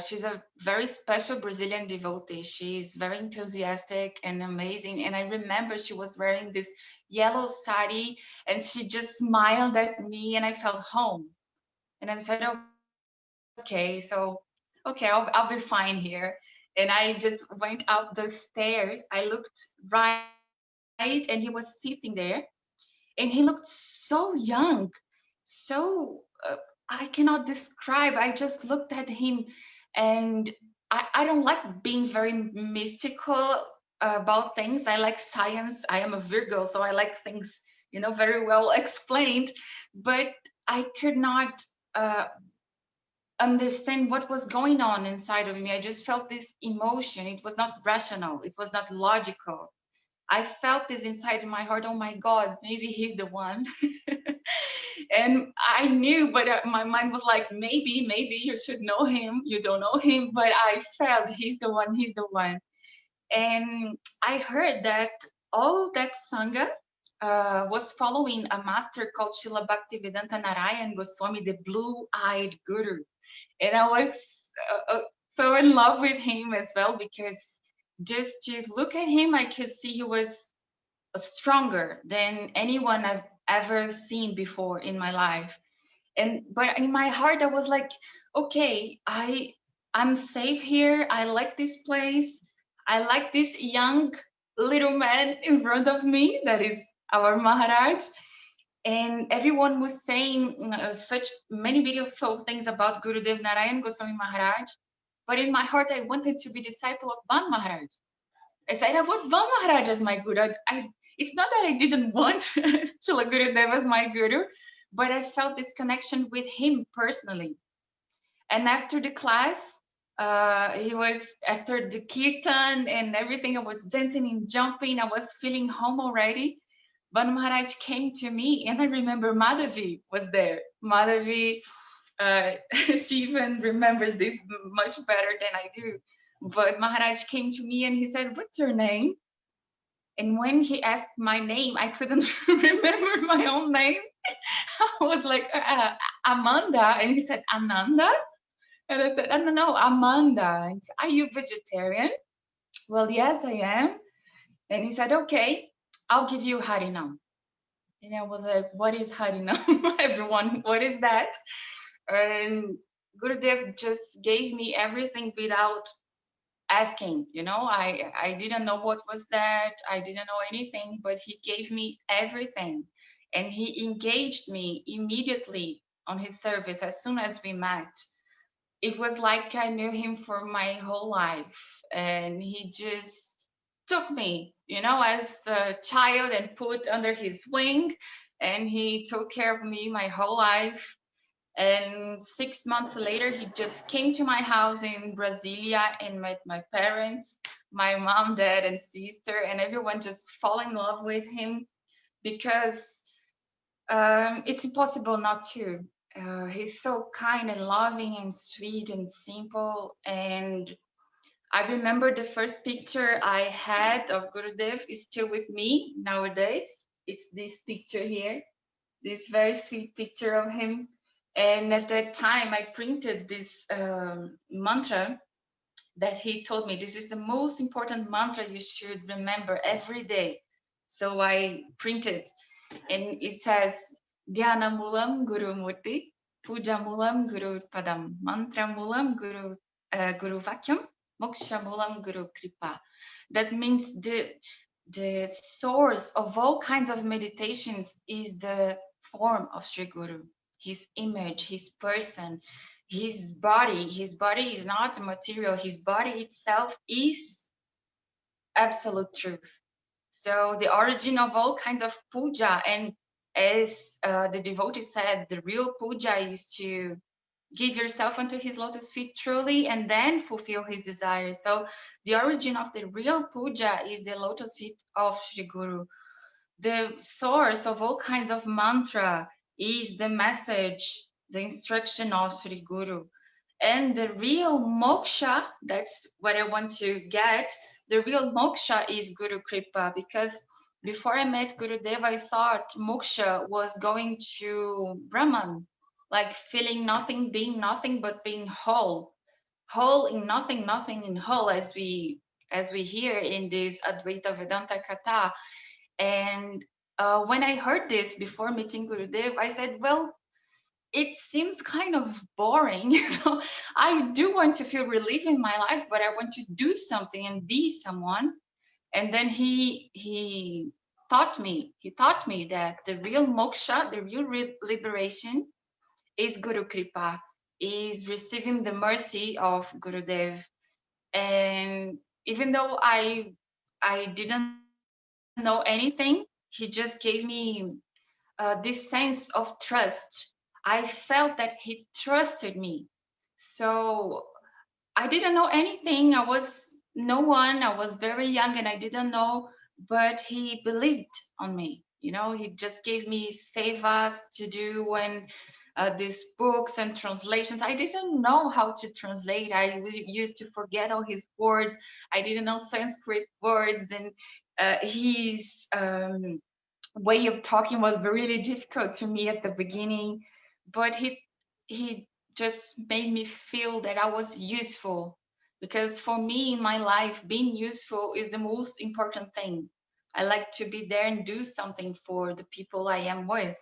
She's a very special Brazilian devotee. She's very enthusiastic and amazing. And I remember she was wearing this yellow sari and she just smiled at me and I felt home. And I said, okay, I'll be fine here. And I just went up the stairs. I looked right and he was sitting there and he looked so young, so I cannot describe. I just looked at him and I don't like being very mystical about things. I like science. I am a Virgo, so I like things, very well explained, but I could not understand what was going on inside of me. I just felt this emotion. It was not rational. It was not logical. I felt this inside my heart. Oh my God, maybe he's the one. And I knew, but my mind was like, maybe you should know him. You don't know him, but I felt he's the one. He's the one. And I heard that all that sangha was following a master called Srila Bhaktivedanta Narayan Goswami, the blue-eyed guru. And I was so in love with him as well because just to look at him, I could see he was stronger than anyone I've ever seen before in my life. But in my heart, I was like, okay, I'm safe here. I like this place. I like this young little man in front of me. That is our Maharaj. And everyone was saying such many beautiful things about Gurudev Narayan Goswami Maharaj. But in my heart, I wanted to be disciple of Vana Maharaj. I said, I want Vana Maharaj as my guru. It's not that I didn't want Srila Gurudev as my guru, but I felt this connection with him personally. And after the class, after the kirtan and everything, I was dancing and jumping. I was feeling home already. Vana Maharaj came to me, and I remember Madhavi was there. Madhavi, she even remembers this much better than I do. But Maharaj came to me and he said, "What's your name?" And when he asked my name, I couldn't remember my own name. I was like, Amanda. And he said, Ananda? And I said, no, Amanda. And he said, are you vegetarian? Well, yes, I am. And he said, okay, I'll give you Harinam. And I was like, what is Harinam? Everyone, what is that? And Gurudev just gave me everything without asking. I didn't know what was that. I didn't know anything, but he gave me everything. And he engaged me immediately on his service as soon as we met. It was like I knew him for my whole life. And he just took me, as a child and put under his wing. And he took care of me my whole life. And 6 months later, he just came to my house in Brasilia and met my parents, my mom, dad, and sister, and everyone just fall in love with him because it's impossible not to. He's so kind and loving and sweet and simple. And I remember the first picture I had of Gurudev is still with me nowadays. It's this picture here, this very sweet picture of him. And at that time, I printed this mantra that he told me, this is the most important mantra you should remember every day. So I printed, and it says, Dhyana Mulam Guru Murti, Puja Mulam Guru Padam, Mantra Mulam Guru Vakyam, Moksha Mulam Guru Kripa. That means the source of all kinds of meditations is the form of Sri Guru, his image, his person, his body. His body is not material. His body itself is absolute truth. So the origin of all kinds of puja, and as the devotee said, the real puja is to give yourself unto his lotus feet truly and then fulfill his desires. So the origin of the real puja is the lotus feet of Sri Guru. The source of all kinds of mantra is the message, the instruction of Sri Guru. And the real moksha, that's what I want to get, the real moksha is Guru Kripa, because before I met Gurudev, I thought moksha was going to Brahman, like feeling nothing, being nothing, but being whole in nothing, nothing in whole, as we hear in this Advaita Vedanta Katha. And when I heard this before meeting Gurudev, I said, well, it seems kind of boring. I do want to feel relief in my life, but I want to do something and be someone. And then he taught me that the real moksha, the real liberation is Guru Kripa, is receiving the mercy of Gurudev. And even though I didn't know anything, he just gave me this sense of trust. I felt that he trusted me. So I didn't know anything. I was no one. I was very young and I didn't know, but he believed on me. He just gave me sevas to do and these books and translations. I didn't know how to translate. I used to forget all his words. I didn't know Sanskrit words, and his way of talking was really difficult to me at the beginning, but he just made me feel that I was useful, because for me in my life, being useful is the most important thing. I like to be there and do something for the people I am with.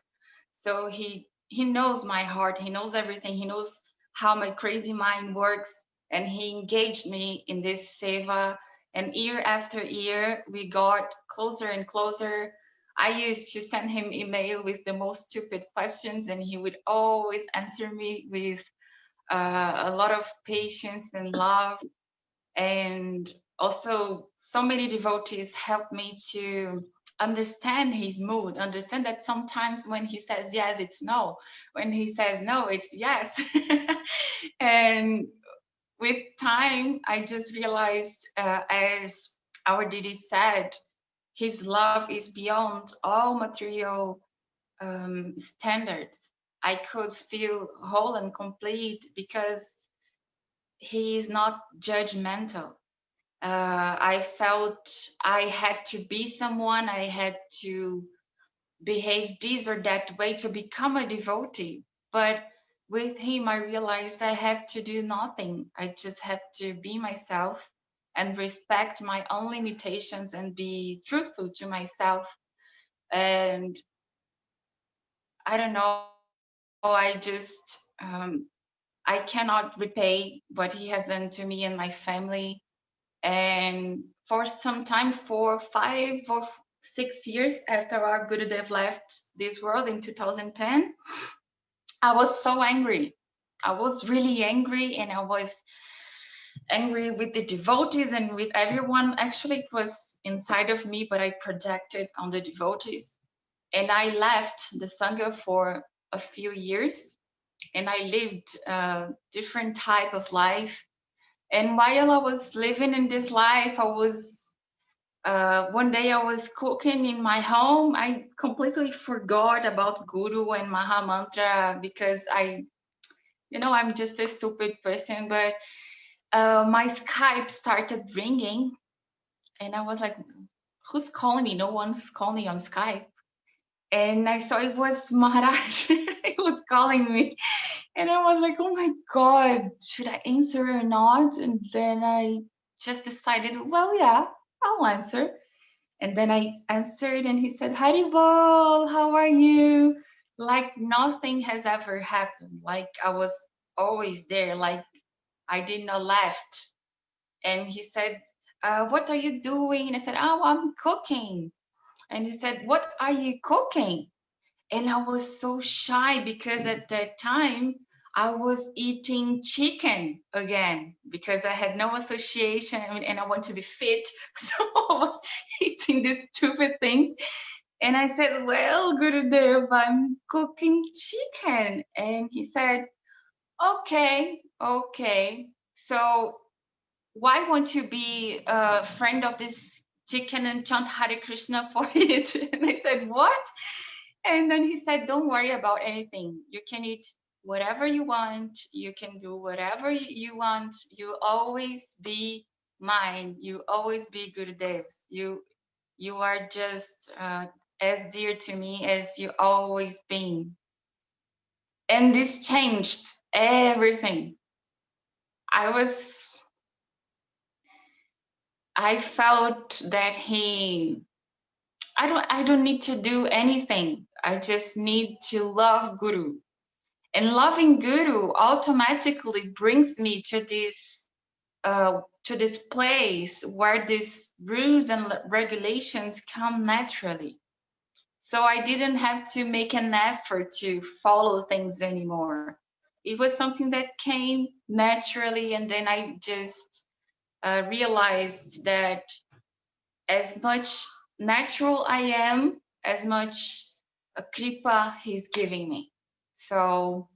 So he knows my heart, he knows everything, he knows how my crazy mind works, and he engaged me in this seva, and year after year we got closer and closer. I used to send him email with the most stupid questions, and he would always answer me with a lot of patience and love. And also, so many devotees helped me to understand his mood, understand that sometimes when he says yes, it's no. When he says no, it's yes. And with time, I just realized, as our Didi said, his love is beyond all material standards. I could feel whole and complete because he is not judgmental. I felt I had to be someone, I had to behave this or that way to become a devotee. But with him, I realized I have to do nothing. I just have to be myself and respect my own limitations and be truthful to myself. And I don't know, I just, I cannot repay what he has done to me and my family. And for some time, for 5 or 6 years after our Gurudev left this world in 2010, I was so angry. I was really angry, and I was angry with the devotees and with everyone. Actually, it was inside of me, but I projected on the devotees. And I left the Sangha for a few years, and I lived a different type of life. And while I was living in this life, I was one day I was cooking in my home. I completely forgot about Guru and Maha Mantra because I'm just a stupid person. But my Skype started ringing, and I was like, "Who's calling me? No one's calling me on Skype." And I saw it was Maharaj. He was calling me. And I was like, oh my God, should I answer or not? And then I just decided, well, yeah, I'll answer. And then I answered, and he said, Haribol, how are you? Like nothing has ever happened. Like I was always there, like I did not left. And he said, what are you doing? And I said, oh, I'm cooking. And he said, what are you cooking? And I was so shy because at that time I was eating chicken again because I had no association and I want to be fit. So I was eating these stupid things. And I said, well, Gurudev, I'm cooking chicken. And he said, okay, okay. So why won't you be a friend of this chicken and chant Hare Krishna for it? And I said, what? And then he said, don't worry about anything. You can eat whatever you want. You can do whatever you want. You always be mine. You always be Gurudev's. You are just as dear to me as you always been. And this changed everything. I felt that I don't need to do anything. I just need to love Guru. And loving Guru automatically brings me to this place where these rules and regulations come naturally. So I didn't have to make an effort to follow things anymore. It was something that came naturally, and then I just realized that as much natural I am, as much kripa he's giving me. So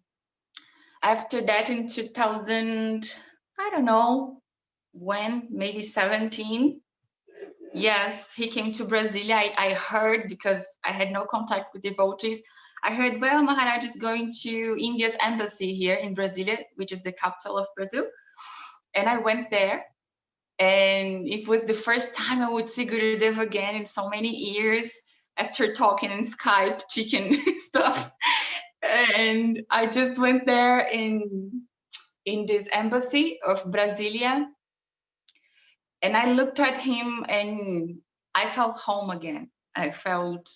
after that, in 2000, I don't know when, maybe 17, yes, he came to Brasilia. I heard, because I had no contact with devotees, I heard, well, Maharaj is going to India's embassy here in Brasilia, which is the capital of Brazil. And I went there. And it was the first time I would see Gurudev again in so many years after talking in Skype, chicken stuff. And I just went there in this embassy of Brasilia. And I looked at him and I felt home again. I felt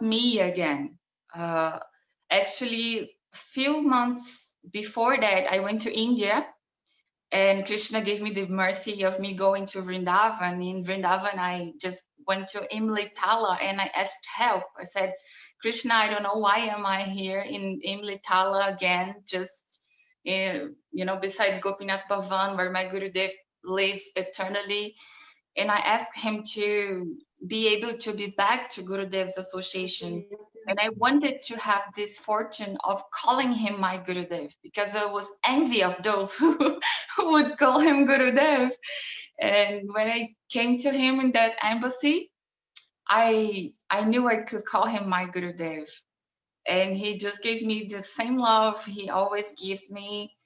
me again. Actually, a few months before that, I went to India. And Krishna gave me the mercy of me going to Vrindavan. In Vrindavan, I just went to Imli Tala and I asked help. I said, Krishna, I don't know why am I here in Imli Tala again, just, beside Gopinath Bhavan, where my Gurudev lives eternally. And I asked him to be able to be back to Gurudev's association. And I wanted to have this fortune of calling him my Gurudev, because I was envy of those who would call him Gurudev. And when I came to him in that embassy, I knew I could call him my Gurudev. And he just gave me the same love he always gives me.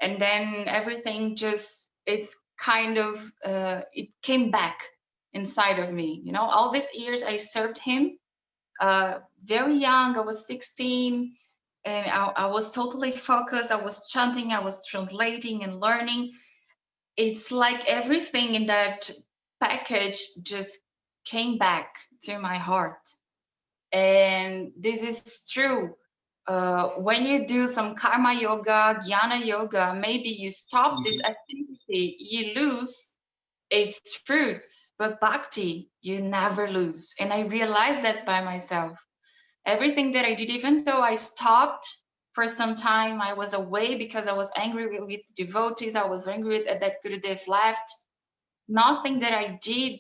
And then everything just, it's kind of, it came back inside of me. All these years I served him. Very young, I was 16, and I was totally focused. I was chanting, I was translating and learning. It's like everything in that package just came back to my heart. And this is true. When you do some karma yoga, jnana yoga, maybe you stop this activity, you lose its fruits, but bhakti, you never lose. And I realized that by myself. Everything that I did, even though I stopped for some time, I was away because I was angry with devotees, I was angry that Gurudev left. Nothing that I did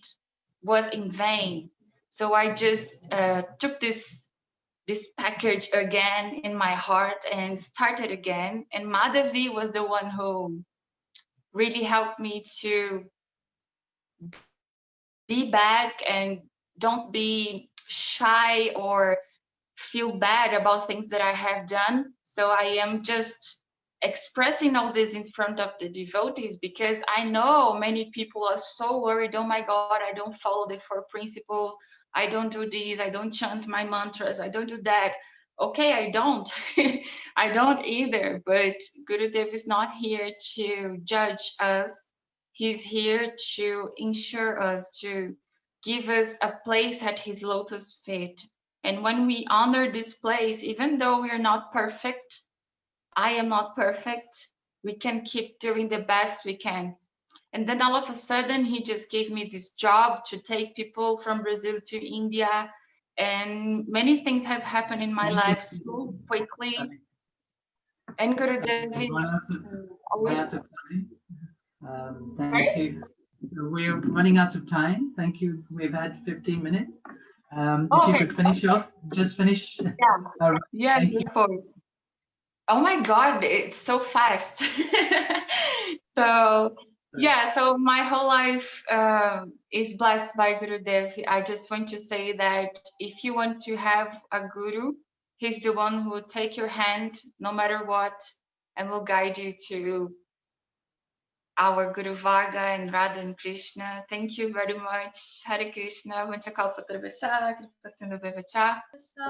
was in vain. So I just took this package again in my heart and started again. And Madhavi was the one who really helped me to be back and don't be shy or feel bad about things that I have done. So I am just expressing all this in front of the devotees, because I know many people are so worried, oh my God, I don't follow the 4 principles, I don't do this, I don't chant my mantras, I don't do that. Okay, I don't. I don't either, but Gurudev is not here to judge us. He's here to ensure us, to give us a place at his lotus feet. And when we honor this place, even though we're not perfect, I am not perfect, we can keep doing the best we can. And then all of a sudden, he just gave me this job to take people from Brazil to India. And many things have happened in my life so quickly. And Gurudev, Run out of time. Thank you. We're running out of time. Thank you. We've had 15 minutes. If you could finish off, just finish. Yeah, yeah, before. Oh my God, it's so fast. So yeah, so my whole life is blessed by Gurudev. I just want to say that if you want to have a guru, he's the one who will take your hand no matter what and will guide you to our Guru Vaga and Radha and Krishna. Thank you very much. Hare Krishna, Vanchakalpatarvascha, Kripasindhu Bevacha,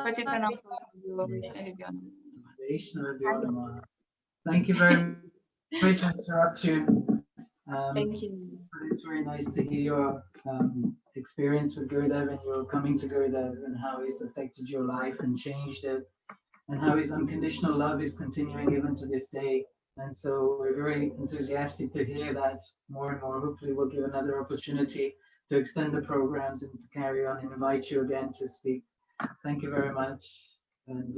Patitanam Pavanebhyo. Thank you very much. To interrupt you. Thank you. It's very nice to hear your experience with Gurudev and your coming to Gurudev and how he's affected your life and changed it, and how his unconditional love is continuing even to this day. And so we're very enthusiastic to hear that more and more. Hopefully we'll give another opportunity to extend the programs and to carry on and invite you again to speak. Thank you very much. And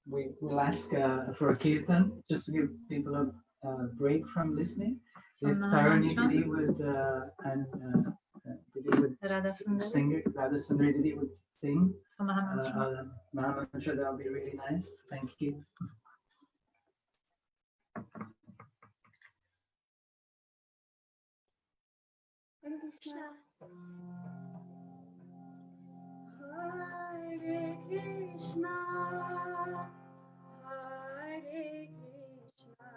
we'll ask for a kirtan, just to give people a break from listening. If Tarani Didi would sing, Radha Sundari Didi would sing Mahamantra, that would be really nice. Thank you. Hare Krishna. Hare Krishna. Hare Krishna.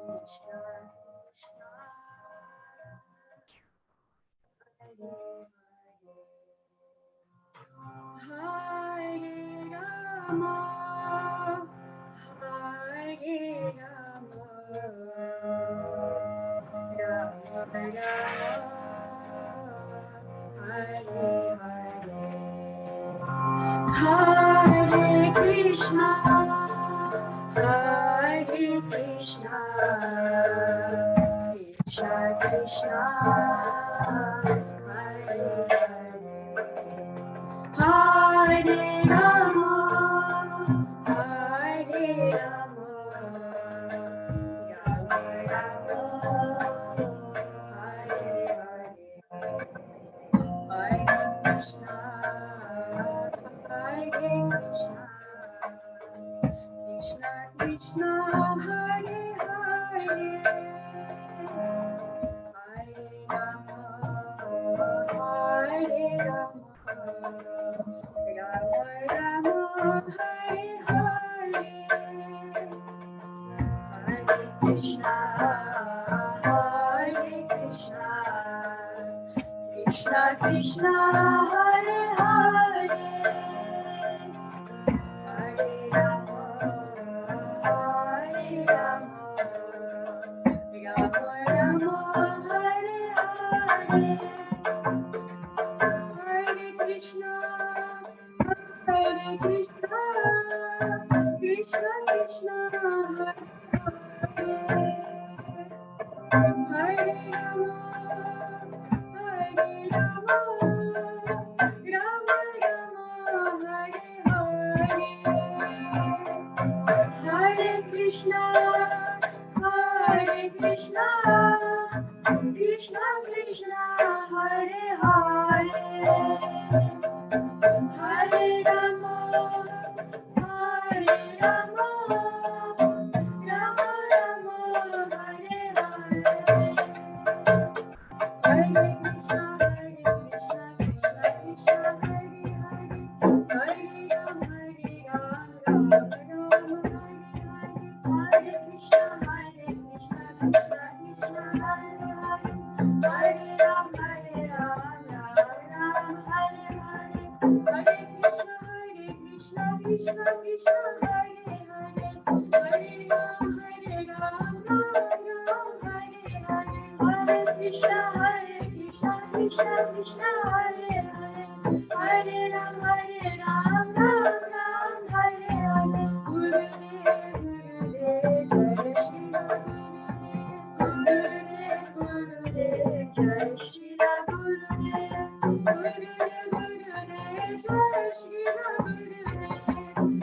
Krishna Krishna. Hare Rama. Hare Rama. Rama Rama. Hare Hare. Hare Krishna. Hare Krishna. Krishna Krishna. Hare Hare. Hare Rama. Hare Rama. Rama Rama. Hare Hare. Hare Krishna. Hare Krishna. Krishna Krishna. Hare Hare. Hare Rama. Hare Rama. Rama Rama. Hare Hare. Hare Krishna. Hare Krishna. Krishna Krishna. Hare Hare. Hare Rama. Hare Rama. Rama Rama. Hare Hare. Hare Krishna. Hare Krishna. Krishna Krishna. Hare Hare. Hare Rama. Hare Rama. Rama Rama. Hare Hare. Hare Krishna. Hare Krishna. Krishna Krishna. Hare Hare. Hare Rama. Hare Rama. Rama Rama. Hare Hare. Hare Krishna. Hare Krishna. Krishna Krishna. Hare Hare. Hare Rama. Hare Rama. Rama Rama. Hare Hare. Hare Krishna. Hare Krishna. Krishna Krishna. Hare Hare. Hare Rama. Hare Rama. Rama Rama. Hare Hare. Hare Krishna. Hare Krishna. Krishna Krishna. Hare Hare. Hare Rama. Hare Rama. Rama Rama. Hare Hare. Hare Krishna. Hare Krishna. Krishna Krishna. Hare Hare. Hare Rama. Hare Rama. Rama Rama. Hare Hare. Gurudev, Gurudev, Jai Shri Ram. Gurudev, Gurudev, Jai Shri Ram. Gurudev, Gurudev, Gurudev, Jai Shri Ram. Gurudev,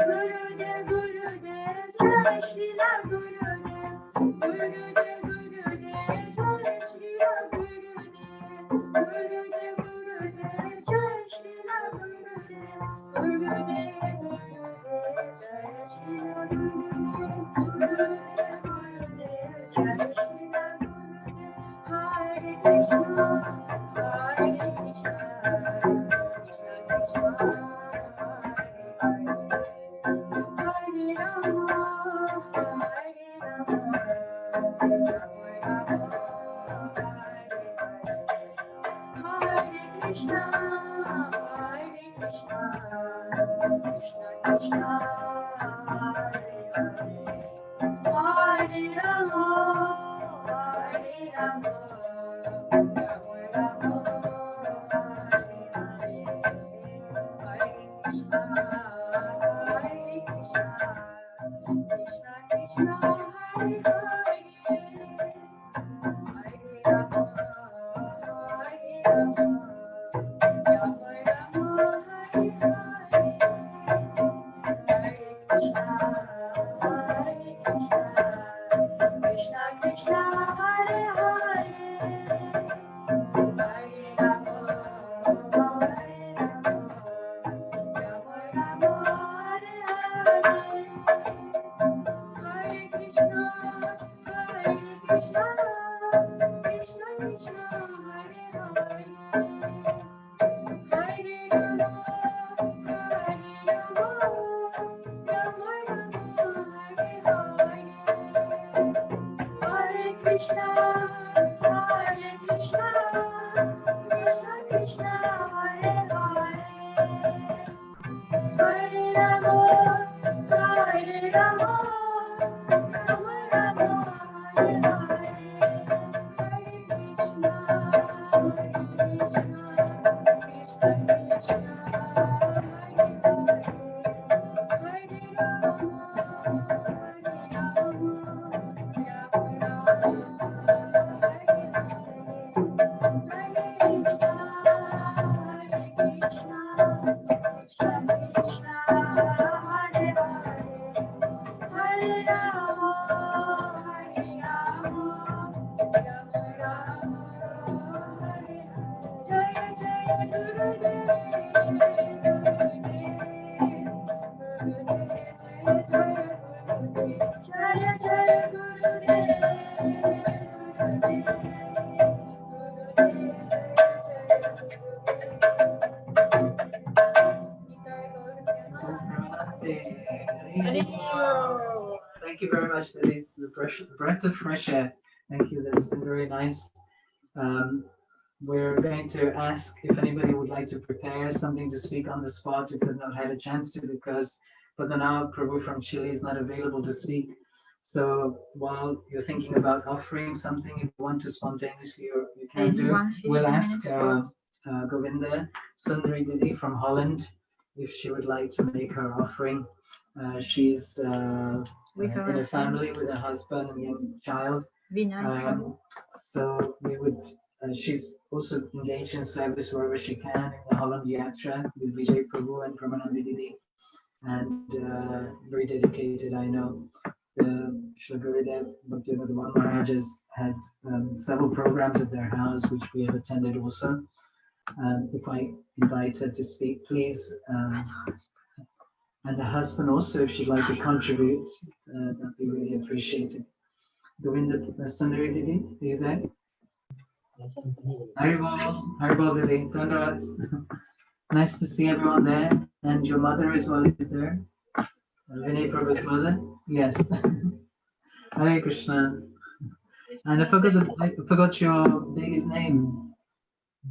Thank you very much. That is the breath of fresh air. Thank you. That's been very nice. We're going to ask if anybody would like to prepare something to speak on the spot if they've not had a chance to, because Vana Prabhu from Chile is not available to speak. So while you're thinking about offering something, if you want to spontaneously, or you can do, we'll ask Govinda Sundari Didi from Holland if she would like to make her offering. She's in a family with a husband and young child. So we would. She's also engaged in service wherever she can in the Holland Yatra with Vijay Prabhu and Pramanandi Didi, and very dedicated. I know the Srila Gurudev Bhaktivinoda Maharaj has had several programs at their house, which we have attended also. If I invite her to speak, please. And the husband also, if she'd like to contribute, that'd be really appreciated. Govinda Sundari Didi, are you there? Haribol Didi, Dhanavad. Nice to see everyone there. And your mother as well is there. Vinay Prabhu's mother? Yes. Hare Krishna. And I forgot your lady's name.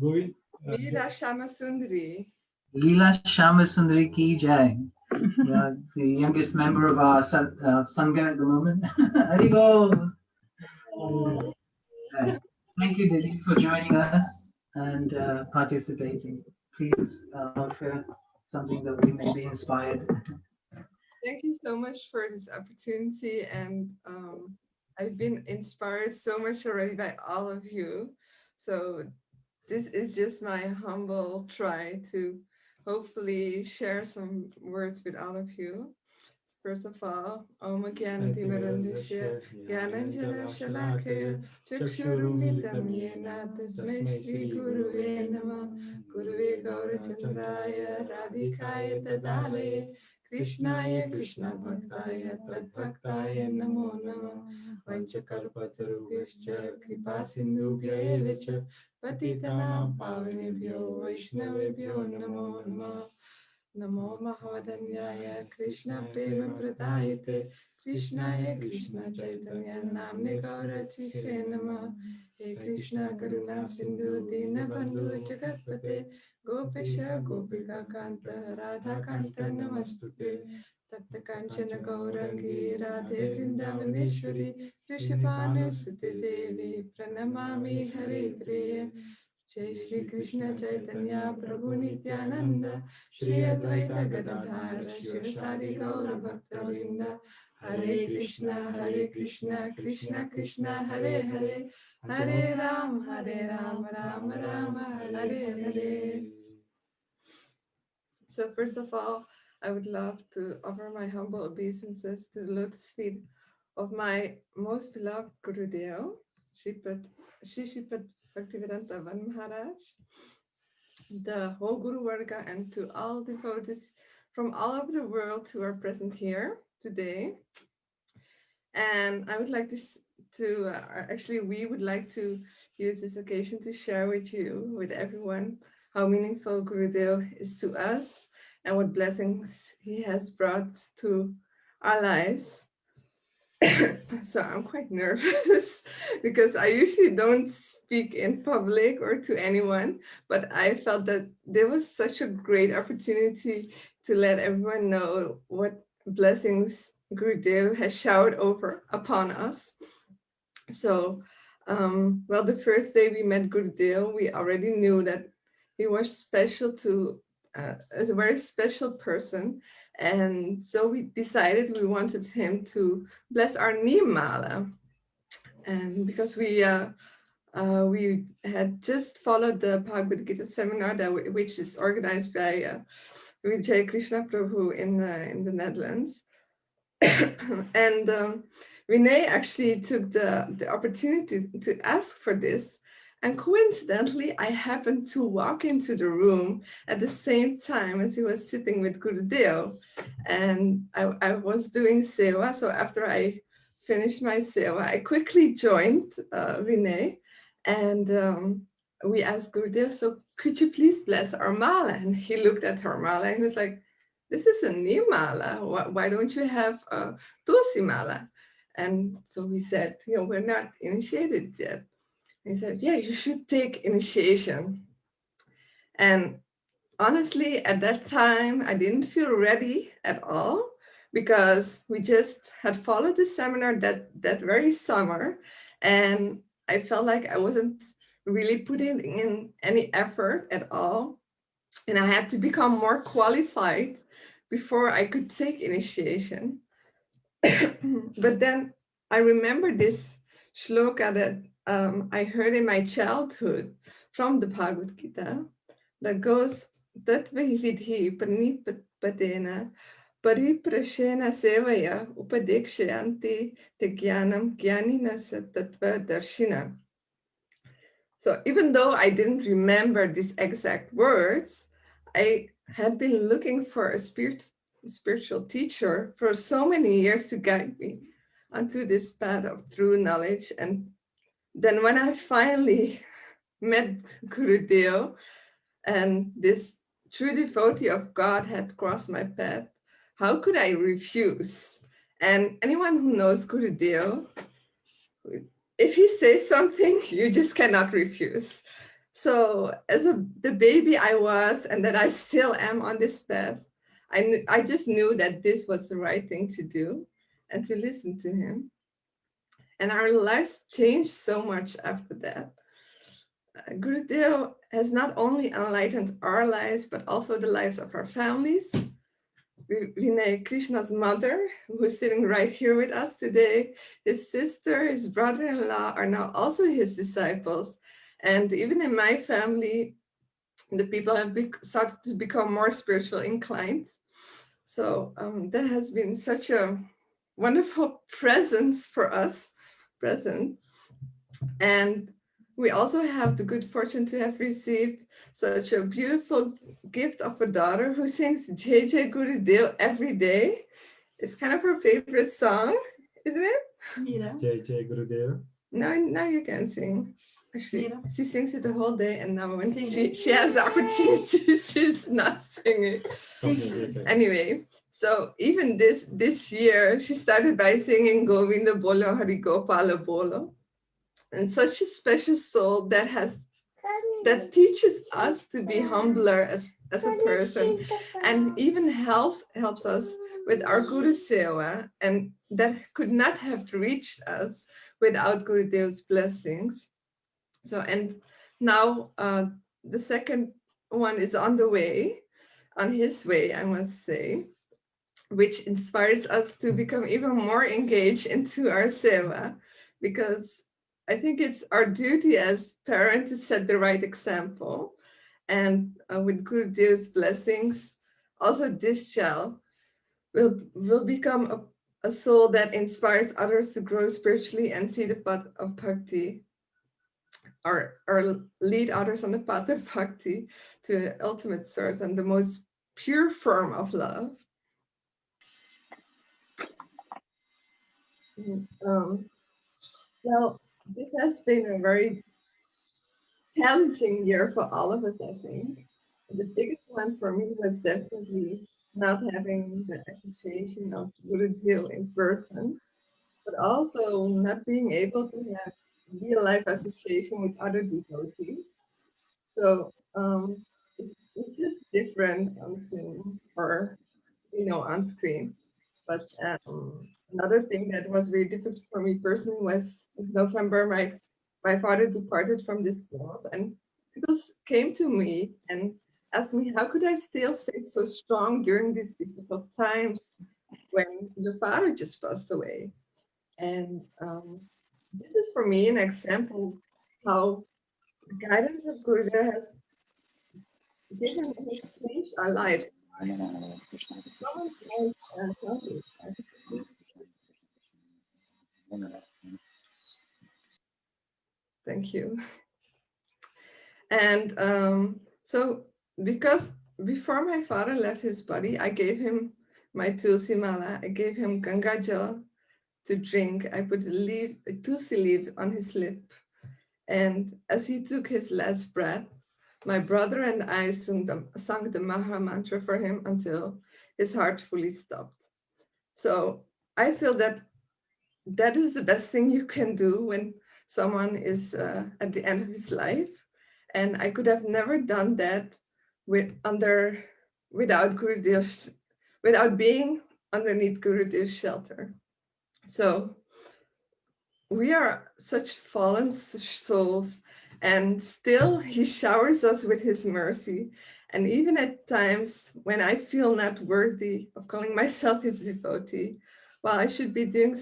Leela Shamasundari. Leela Shamasundari ki jai. The youngest member of our Sangha at the moment. Haribol. Thank you, Didi, for joining us and participating. Please offer something that we may be inspired. Thank you so much for this opportunity, and I've been inspired so much already by all of you. So this is just my humble try to hopefully share some words with all of you. First of all, Om Gyanti Mirandasya, Gyananjana Shalakaya, Chakshurumlitam Yena, Tasmai Shri Guruve Nama, Guruve Gaurachandraya, Radhikaya Tadale, Krishnaya Krishna Bhaktaya, Tadbhaktaya Namo Nama, Vanchakalpatarubhyascha, Kripa Sindhubhya Evacha, Patitanam Pavanebhyo, Vaishnavebhyo Namo Nama. Namo Mahadanyaya Krishna Prema Pradayate Krishnaya Krishna Chaitanya Namne Gaurachise Nama He Krishna Karuna Sindhu Dinabandhu Jagatpate Gopesha Gopika Kanta Radha Kanta Namastute Tapta Kanchana Gaurangi Radhe Vrindavaneshwari Rishipanu Sute Devi Pranamami Hare Priya Jai Shri Krishna Chaitanya Prabhu Nityananda Shri Advaita Gadadhara Shivasari Gaura Bhaktavinda Hare Krishna Krishna Krishna Hare Hare Hare Ram Ram Ram Hare Hare. So first of all, I would love to offer my humble obeisances to the lotus feet of my most beloved Gurudeo, Sripad Bhaktivedanta Vana Maharaj, the whole Guru Varga, and to all devotees from all over the world who are present here today. And I would like we would like to use this occasion to share with everyone, how meaningful Gurudeo is to us and what blessings he has brought to our lives. So I'm quite nervous because I usually don't speak in public or to anyone, but I felt that there was such a great opportunity to let everyone know what blessings Gurudev has showered upon us. So, well, the first day we met Gurudev, we already knew that he was special as a very special person. And so we decided we wanted him to bless our Niyamala. And because we had just followed the Bhagavad Gita seminar which is organized by Vijay Krishna Prabhu in the Netherlands. And Vinay actually took the opportunity to ask for this. And coincidentally, I happened to walk into the room at the same time as he was sitting with Gurudev. And I was doing seva. So after I finished my seva, I quickly joined Vinay. And we asked Gurudev, so could you please bless our mala? And he looked at her mala and he was like, this is a Niyamala. Why don't you have a Tulsi mala? And so we said, we're not initiated yet. He said, yeah, you should take initiation. And honestly, at that time, I didn't feel ready at all because we just had followed the seminar that very summer. And I felt like I wasn't really putting in any effort at all. And I had to become more qualified before I could take initiation. But then I remember this shloka that I heard in my childhood from the Bhagavad Gita that goes, Tattva vidhi pranipatena pariprashena sevaya upadekshayanti te jnanam jnanina tattva darshina. So even though I didn't remember these exact words, I had been looking for a spiritual teacher for so many years to guide me onto this path of true knowledge. And then when I finally met Gurudev and this true devotee of God had crossed my path, how could I refuse? And anyone who knows Gurudev, if he says something, you just cannot refuse. So as the baby I was, and that I still am on this path, I just knew that this was the right thing to do and to listen to him. And our lives changed so much after that. Gurudev has not only enlightened our lives, but also the lives of our families. Vinay, Krishna's mother, who's sitting right here with us today, his sister, his brother-in-law are now also his disciples. And even in my family, the people have started to become more spiritual inclined. So that has been such a wonderful presence for us, present. And we also have the good fortune to have received such a beautiful gift of a daughter who sings Jai Jai Gurudev every day. It's kind of her favorite song, isn't it? Jai Jai Gurudev. Now you can sing. Actually, she sings it the whole day, and now when she has the opportunity, she's not singing. Okay. Anyway, so even this year, she started by singing Govinda Bolo Hari Gopala Bolo, and such a special soul that teaches us to be humbler as a person, and even helps us with our Guru Seva, and that could not have reached us without Gurudev's blessings. So, and now the second one is on the way, on his way, I must say, which inspires us to become even more engaged into our seva, because I think it's our duty as parents to set the right example. And with Gurudev's blessings, also this child will become a soul that inspires others to grow spiritually and see the path of bhakti, or lead others on the path of bhakti to the ultimate source and the most pure form of love. Well, this has been a very challenging year for all of us, I think. The biggest one for me was definitely not having the association of Gurudev in person, but also not being able to have real life association with other devotees. So it's just different on Zoom or on screen. But another thing that was very difficult for me personally was in November, my father departed from this world, and people came to me and asked me, how could I still stay so strong during these difficult times when your father just passed away? And this is for me an example how the guidance of Gurudev has changed our lives. Someone's nice topic. Thank you. And so because before my father left his body, I gave him my Tulsi Mala. I gave him Ganga Jal to drink. I put a Tulsi leaf on his lip. And as he took his last breath, my brother and I sung the Maha Mantra for him until his heart fully stopped. So I feel that is the best thing you can do when someone is at the end of his life. And I could have never done that without Gurudev's, without being underneath Gurudev's shelter. So we are such fallen souls, and still he showers us with his mercy. And even at times when I feel not worthy of calling myself his devotee, well, I should be doing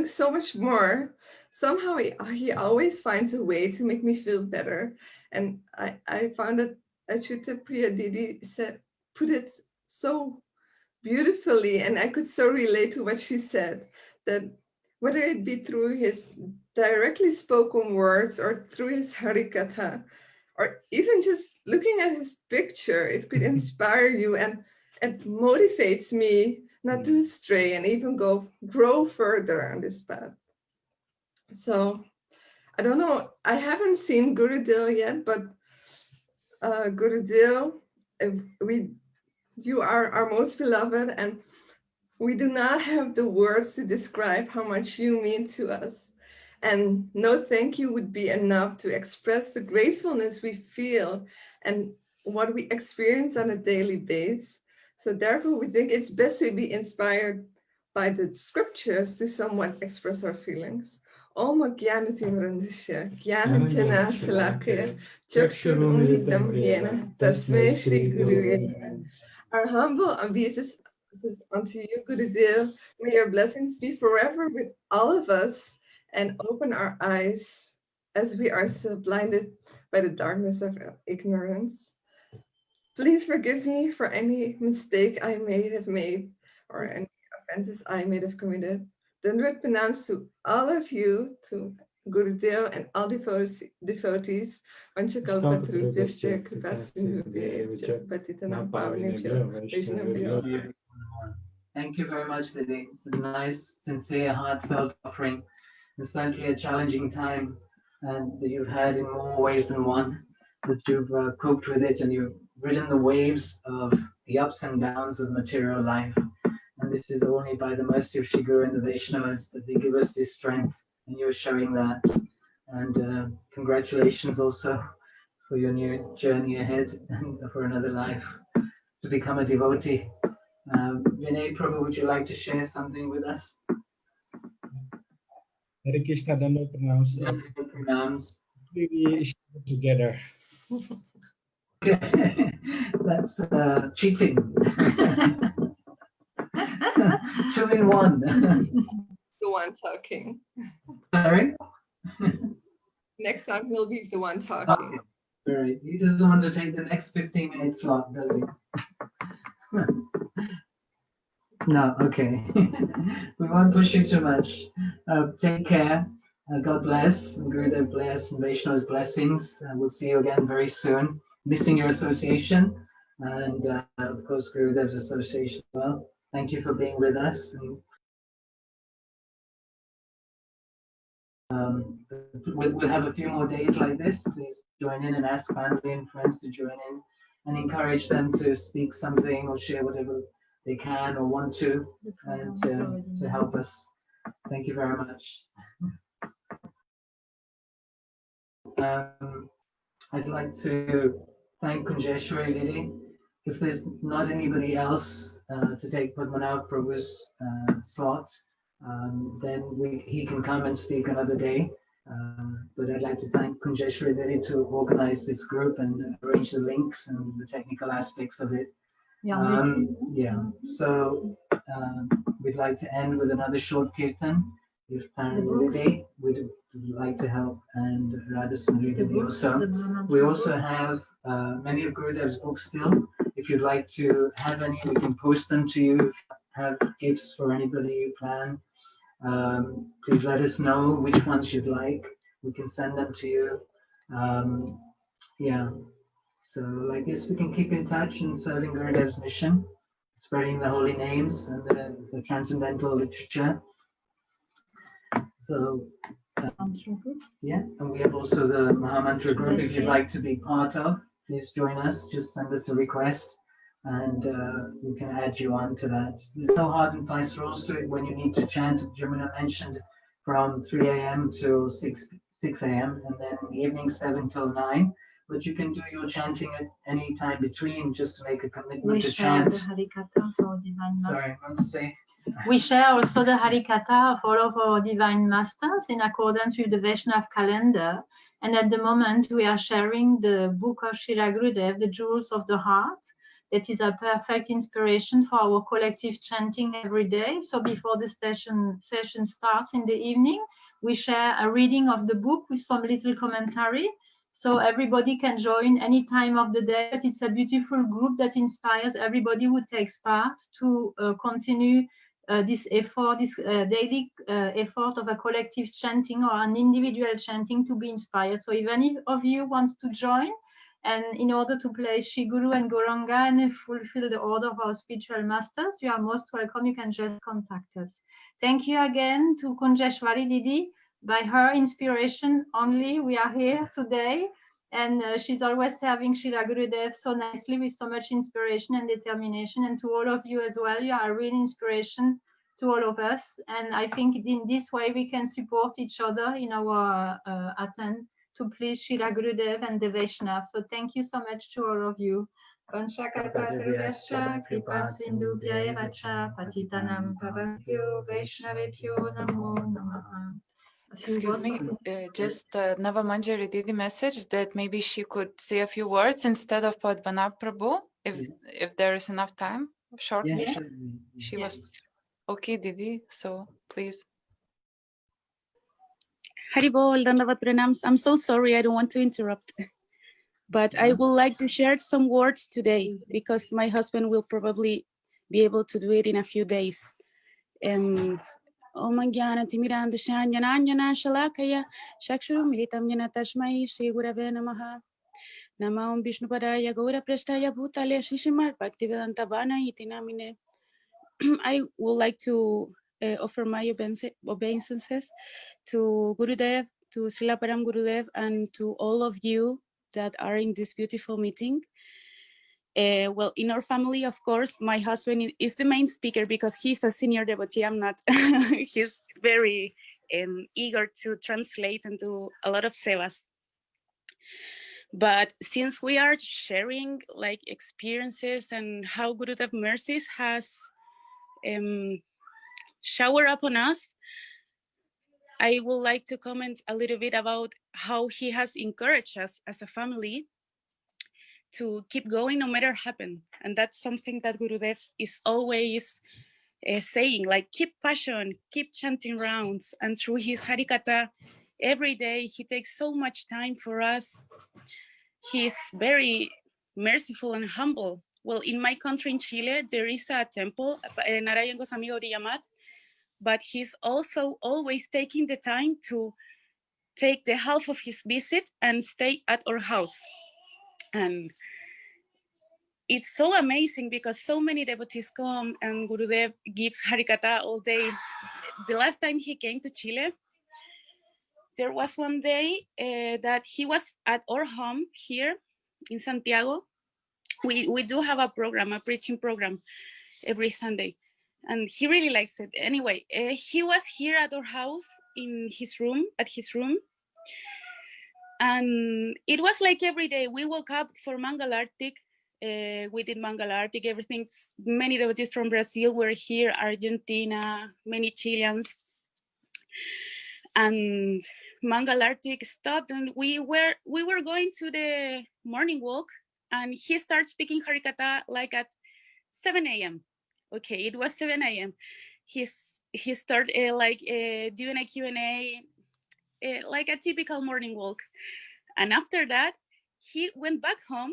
so much more, somehow he always finds a way to make me feel better. And I found that Achyuta Priya Didi put it so beautifully, and I could so relate to what she said, that whether it be through his directly spoken words or through his Harikatha, or even just looking at his picture, it could inspire you, and it motivates me not to stray and even grow further on this path. So I don't know, I haven't seen Gurudev yet, but Gurudev, you are our most beloved, and we do not have the words to describe how much you mean to us. And no thank you would be enough to express the gratefulness we feel and what we experience on a daily basis. So therefore, we think it's best to be inspired by the scriptures to somewhat express our feelings. Om Jnanatimrandasya, Jnananjana Shalakya, Chakshurumilitam Yena, Tasmai Shri Gurave. Our humble obeisances unto you, Gurudev. May your blessings be forever with all of us and open our eyes as we are still blinded by the darkness of ignorance. Please forgive me for any mistake I may have made or any offenses I may have committed. Dandavad pranams to all of you, to Gurudev and all devotees. Vanchakalpatarubhyascha kripasindhubhyascha patitanam pavanebhyo Vaishnavabhyo. Thank you very much, Didi. It's a nice, sincere, heartfelt offering. It's certainly a challenging time, and that you've had in more ways than one, that you've coped with it and you've ridden the waves of the ups and downs of material life. And this is only by the mercy of Shri Guru and the Vaishnavas that they give us this strength, and you're showing that. And congratulations also for your new journey ahead and for another life to become a devotee. Vinay Prabhu, would you like to share something with us? Hare Krishna, Dandavad pranams. We share together. Okay, that's cheating. 2 in 1. The one talking. Sorry? Next time he'll be the one talking. Okay. All right. He doesn't want to take the next 15-minute slot, does he? No, okay. We won't push you too much. Take care. God bless. Gurudev bless. And Vaishnava's blessings. We'll see you again very soon. Missing your association. And of course, Gurudev's association as well. Thank you for being with us. And, we'll have a few more days like this. Please join in and ask family and friends to join in and encourage them to speak something or share whatever they can or want to, and to help us. Thank you very much. I'd like to thank Kunjeshwari Didi. If there's not anybody else to take Padmanabh Prabhu's slot, then he can come and speak another day. But I'd like to thank Kunjeshwari Didi to organize this group and arrange the links and the technical aspects of it. Yeah, so we'd like to end with another short kirtan. If Tanvi would like to help, and Radha Sundari also. We also have many of Gurudev's books still. If you'd like to have any, we can post them to you. Have gifts for anybody you plan. Please let us know which ones you'd like. We can send them to you. Yeah. So like this, we can keep in touch in serving Gurudev's mission, spreading the holy names and the transcendental literature. So yeah, and we have also the Mahamantra group. If you'd like to be part of, please join us. Just send us a request, and we can add you on to that. There's no hard and fast rules to it when you need to chant. Jamuna mentioned from 3 a.m. to 6 a.m. and then in the evening 7 till 9. But you can do your chanting at any time between, just to make a commitment to chant. Sorry, I want to say. We share also the Harikatha of all of our divine masters in accordance with the Vaishnava calendar. And at the moment, we are sharing the book of Srila Gurudev, The Jewels of the Heart. That is a perfect inspiration for our collective chanting every day. So before the session starts in the evening, we share a reading of the book with some little commentary. So everybody can join any time of the day. But it's a beautiful group that inspires everybody who takes part to continue this effort, this daily effort of a collective chanting or an individual chanting to be inspired. So if any of you wants to join, and in order to play Shri Guru and Gauranga and fulfill the order of our spiritual masters, you are most welcome. You can just contact us. Thank you again to Kunjeshwari Didi. By her inspiration only, we are here today. And she's always serving Srila Gurudev so nicely with so much inspiration and determination. And to all of you as well, you are a real inspiration to all of us. And I think in this way, we can support each other in our attempt to please Srila Gurudev and the Vaishnava. So thank you so much to all of you. Vanchakalpatarubhyascha kripasindhubhya vacha patitanam pavanebhyo Vaishnavebhyo namo namaha. Excuse me, just Nava Manjari Didi message that maybe she could say a few words instead of Padmanabh Prabhu, if there is enough time, shortly. Yes. She was okay, Didi, so please. Haribol, Dandavat Pranams. I'm so sorry, I don't want to interrupt. But I would like to share some words today because my husband will probably be able to do it in a few days. Om Jnanati Mirandashanjana Shalakaya Shakshuru Militam Jana Tashmai Shri Gurave Namaha Nama Om Vishnupadaya Gaura Prashtaya Bhutale Shishimar Bhaktivedanta Vana iti namine. I would like to offer my obeisances to Gurudev, to Srila Param Gurudev, and to all of you that are in this beautiful meeting. Well, in our family, of course, my husband is the main speaker because he's a senior devotee. I'm not. He's very eager to translate and do a lot of sevas. But since we are sharing like experiences and how Gurudev mercies has showered upon us, I would like to comment a little bit about how he has encouraged us as a family to keep going no matter happen. And that's something that Gurudev is always saying, like, keep passion, keep chanting rounds. And through his Harikatha, every day he takes so much time for us. He's very merciful and humble. Well, in my country, in Chile, there is a temple, Narayan Gosvami Oriyamat, but he's also always taking the time to take the half of his visit and stay at our house. And it's so amazing because so many devotees come and Gurudev gives Harikatha all day. The last time he came to Chile, there was one day that he was at our home here in Santiago. We do have a program, a preaching program every Sunday. And he really likes it. Anyway, he was here at our house in his room, and it was like every day we woke up for Mangal Artik. We did Mangal Artik, everything. Many devotees from Brazil were here, Argentina, many Chileans. And Mangal Artik stopped and we were going to the morning walk, and he started speaking Harikatha like at 7 a.m. Okay, it was 7 a.m. He started doing a Q&A, like a typical morning walk. And after that, he went back home,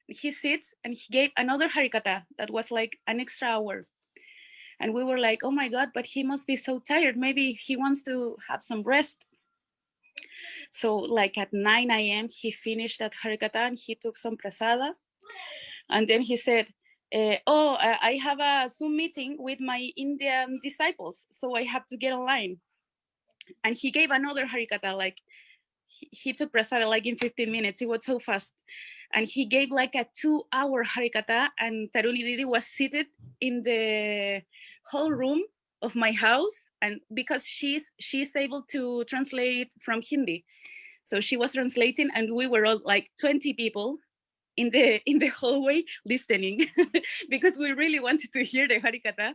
he sits and he gave another Harikatha that was like an extra hour. And we were like, oh my God, but he must be so tired. Maybe he wants to have some rest. So like at 9 a.m., he finished that Harikatha and he took some prasada. And then he said, I have a Zoom meeting with my Indian disciples, so I have to get online. And he gave another Harikatha, like he took prasada like in 15 minutes. It was so fast. And he gave like a 2-hour Harikatha, and Taruni Didi was seated in the whole room of my house. And because she's able to translate from Hindi. So she was translating, and we were all like 20 people in the hallway listening because we really wanted to hear the Harikatha.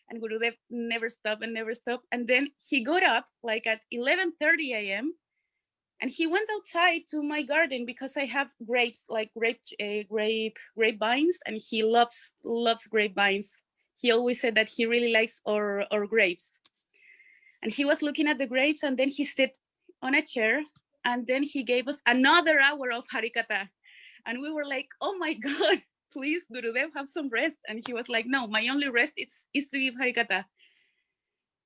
And Gurudev never stopped. And then he got up like at 11:30 a.m. and he went outside to my garden because I have grapes, like grapevines, and he loves grapevines. He always said that he really likes our grapes. And he was looking at the grapes, and then he sat on a chair, and then he gave us another hour of Harikatha. And we were like, oh my God, please, Gurudev, have some rest. And he was like, no, my only rest is to give Harikatha.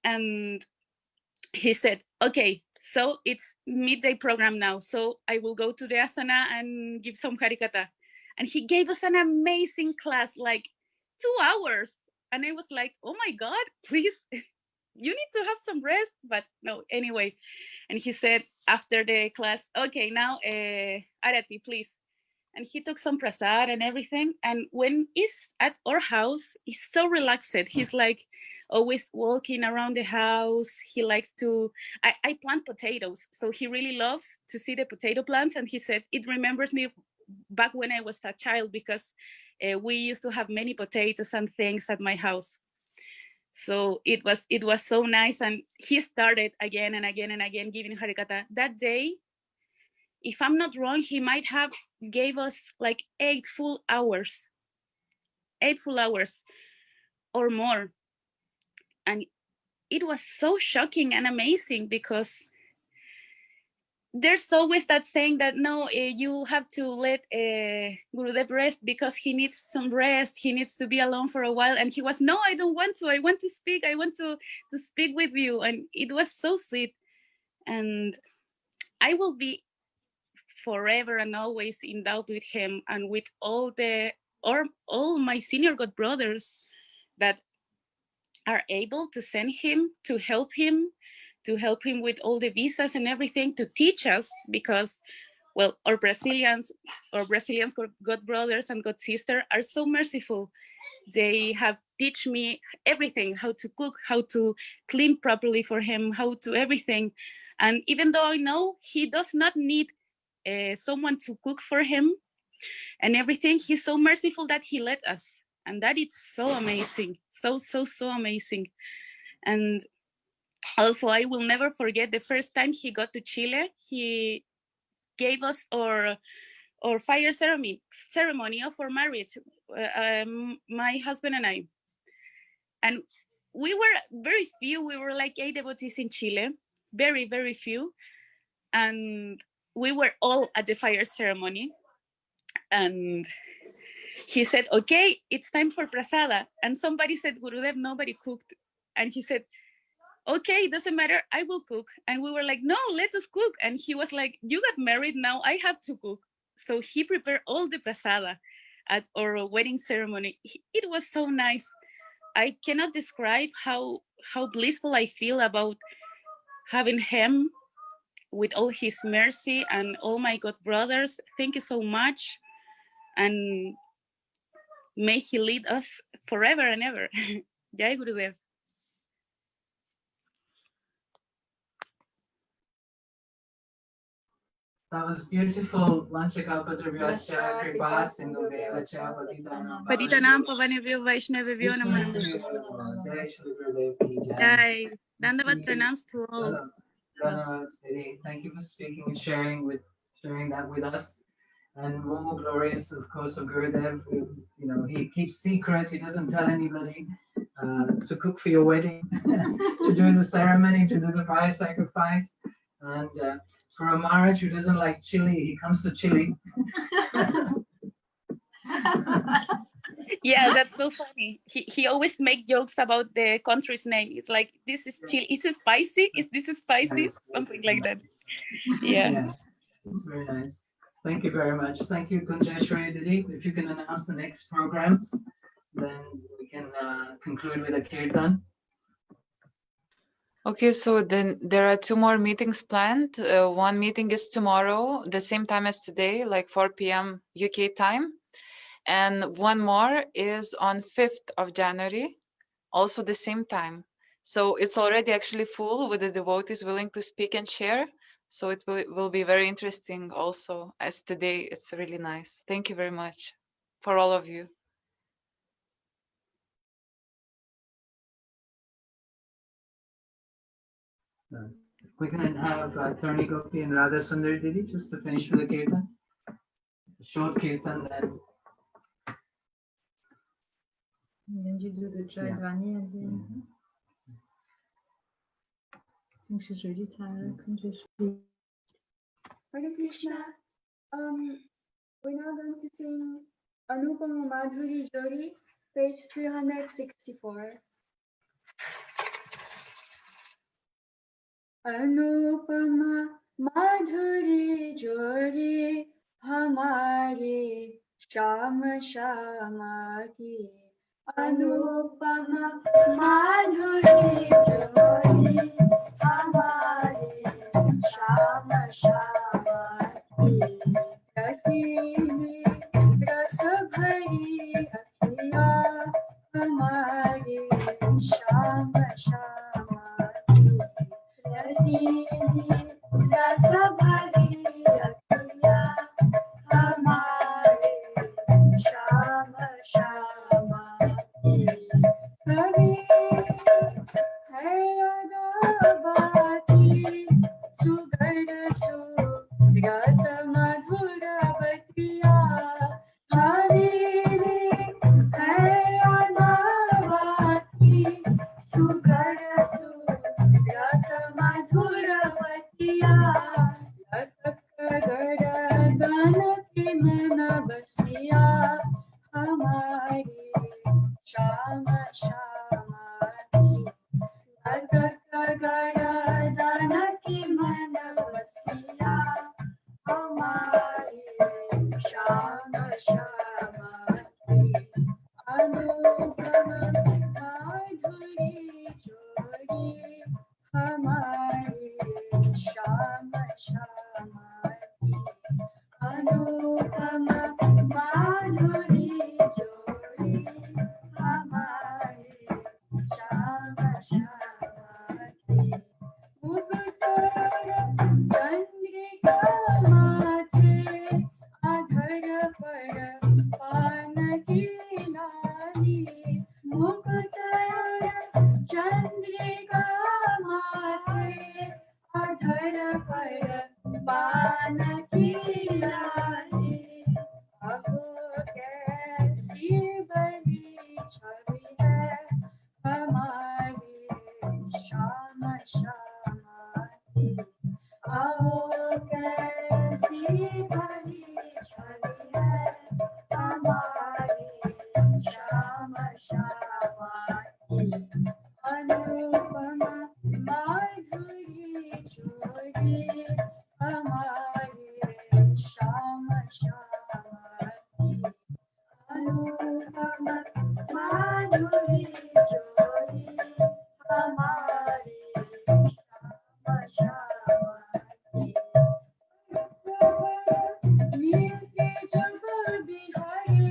And he said, okay, so it's midday program now. So I will go to the asana and give some Harikatha. And he gave us an amazing class, like 2 hours. And I was like, oh my God, please, you need to have some rest. But no, anyway. And he said after the class, okay, now Arati, please. And he took some prasad and everything. And when he's at our house, he's so relaxed. He's like always walking around the house. He likes to, I plant potatoes. So he really loves to see the potato plants. And he said, it remembers me back when I was a child because we used to have many potatoes and things at my house. So it was so nice. And he started again and again and again giving Harikatha. That day, if I'm not wrong, he might have gave us like 8 full hours or more. And it was so shocking and amazing because there's always that saying that no, you have to let Gurudev rest because he needs some rest. He needs to be alone for a while. And he was, no, I don't want to. I want to speak. I want to speak with you. And it was so sweet. And I will be forever and always in doubt with him and with all my senior god brothers that are able to send him, to help him with all the visas and everything, to teach us, because, well, our Brazilians god brothers and god sisters are so merciful. They have teach me everything, how to cook, how to clean properly for him, how to everything. And even though I know he does not need someone to cook for him and everything, he's so merciful that he let us. And that is so amazing, so amazing. And also, I will never forget the first time he got to Chile. He gave us our fire ceremony of our marriage, my husband and I. And we were very few. We were like 8 devotees in Chile, very, very few. And we were all at the fire ceremony. And he said, okay, it's time for prasada. And somebody said, Gurudev, nobody cooked. And he said, okay, it doesn't matter, I will cook. And we were like, no, let us cook. And he was like, you got married, now I have to cook. So he prepared all the prasada at our wedding ceremony. It was so nice. I cannot describe how blissful I feel about having him with all his mercy and all my god brothers. Thank you so much. And may he lead us forever and ever. Jai Gurudev. That was beautiful. Vanchakalpatarvyascha kripa sindhubheva cha patitanam Patitanam pavanebhyo Vaishnavebhyo namo namo. Jai Shri Gurudev ki jai. Jai. Dandavat pranams to all. Dhanyavad, Siri. Thank you for speaking and sharing that with us. And more glorious, of course, of Gurudev. You know, he keeps secret. He doesn't tell anybody to cook for your wedding, to do the ceremony, to do the fire sacrifice. And for a Maharaj who doesn't like chili, he comes to Chile. Yeah, that's so funny. He always make jokes about the country's name. It's like, this is Chile. Is it spicy? Is this spicy? Something like that. Yeah. It's very nice. Thank you very much. Thank you, Kunjeshwari Didi. If you can announce the next programs, then we can conclude with a kirtan. Okay, so then there are 2 more meetings planned. One meeting is tomorrow, the same time as today, like 4 p.m. UK time. And one more is on 5th of January, also the same time. So it's already actually full with the devotees willing to speak and share. So it will be very interesting also, as today it's really nice. Thank you very much for all of you. We can have Tarni Gopi and Radha Sundar Didi just to finish with the kirtan. A short kirtan, then. Then you do the Jai Vani at the end. I think she's really tired. I can just Hare Krishna. We're now going to sing Anupama Madhuri Jodi, page 364. Anupama Madhuri Jodi Hamare Shama Shama Ki. Anupama Madhuri Jodi Hamare Shama Shama Ki. Rasini Rasa Bhari Akhiya Hamare Shama Shama Ki. Rasini Rasa Bhari Akhiya Hamare Shama Shama Ki. Kavi hai adabati Sugada Sugata Madhuravatiya Chaviri hai adabati Sugada Sugata Madhuravatiya Shama Shamati Adakagara ki manavasiya Amare Shama Shamati Anupama Madhuri Chori Hamare Shama Shamati Anupama Madhuri Chori Hamare Shama Shamati Mukutara Chandrika Mate Adhara Para Panaki Lani Mukutara Chandrika Mate Adhara Para Panaki Lani Aho kaisi bali chhavi hai हमारे श्याम श्यामती आओ कैसी भरी छवि है हमारे श्याम श्यामती अनुपम माधुरी चोरी हमारे श्याम श्यामती अनुपम माधुरी चोरी हमारे श्याम श्यामती मिलके जब बिहारे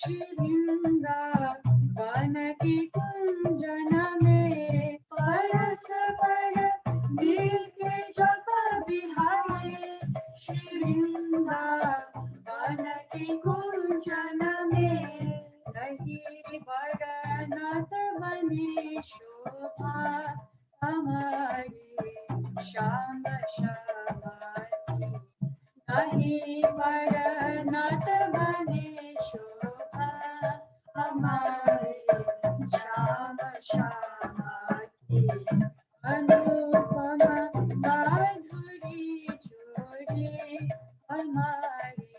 श्री वृंदावन की कुंजन में परस पर मिलके जब बिहारे श्री वृंदावन की कुंजन में नहीं बरनत बने शोभा हमारी श्याम श्यामती नहीं बरनत बने शोभा हमारे श्याम श्यामती अनुपम माधुरी चोरी हमारे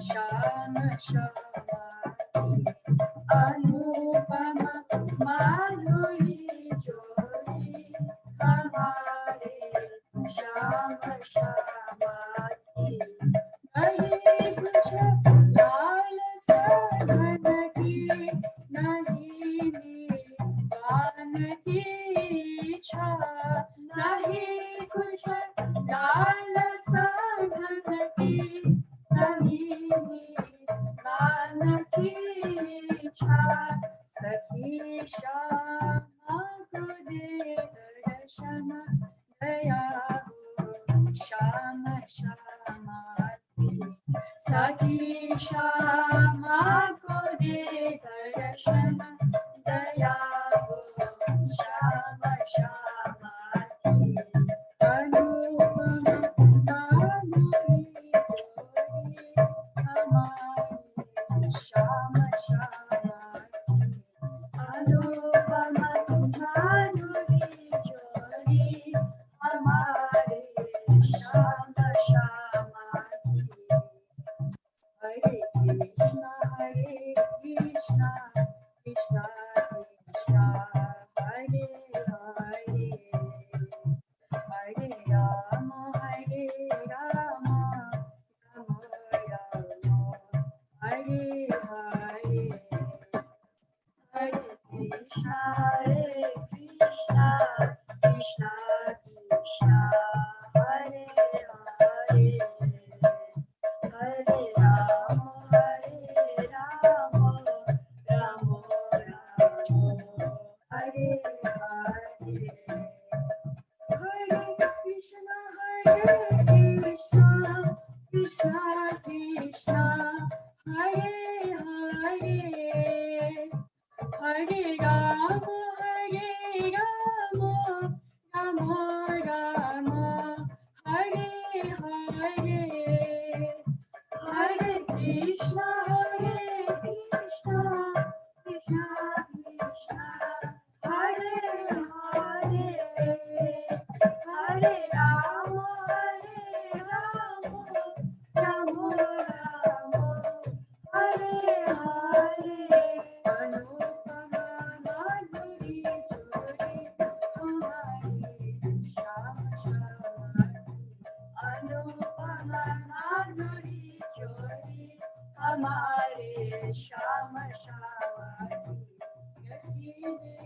श्याम श्यामती अनुपम माधुरी चोरी हमारे श्याम श्यामती नहीं कुछ लाल साधन की नहीं निवान की इच्छा नहीं कुछ लाल साधन की नहीं निवान की इच्छा सखी श्यामा को दे दर्शन दया हो श्याम श्यामती सखी श्यामा को दे दर्शन दया हो श्याम श्यामती अनुपम माधुरी चोरी हमारी श्याम श्यामती अनुपम माधुरी चोरी हमारे श्याम श्यामती हरे कृष्णा कृष्णा कृष्णा हरे हरे हरे राम राम राम हरे हरे हरे कृष्णा कृष्णा कृष्णा हरे हरे हरे राम राम राम हरे हरे हरे कृष्णा कृष्णा कृष्णा हरे हरे हरे राम राम राम हरे हरे हरे कृष्णा कृष्णा कृष्णा हरे हरे हरे राम राम राम हरे हरे अनुपम हमारे श्याम श्याम रसीले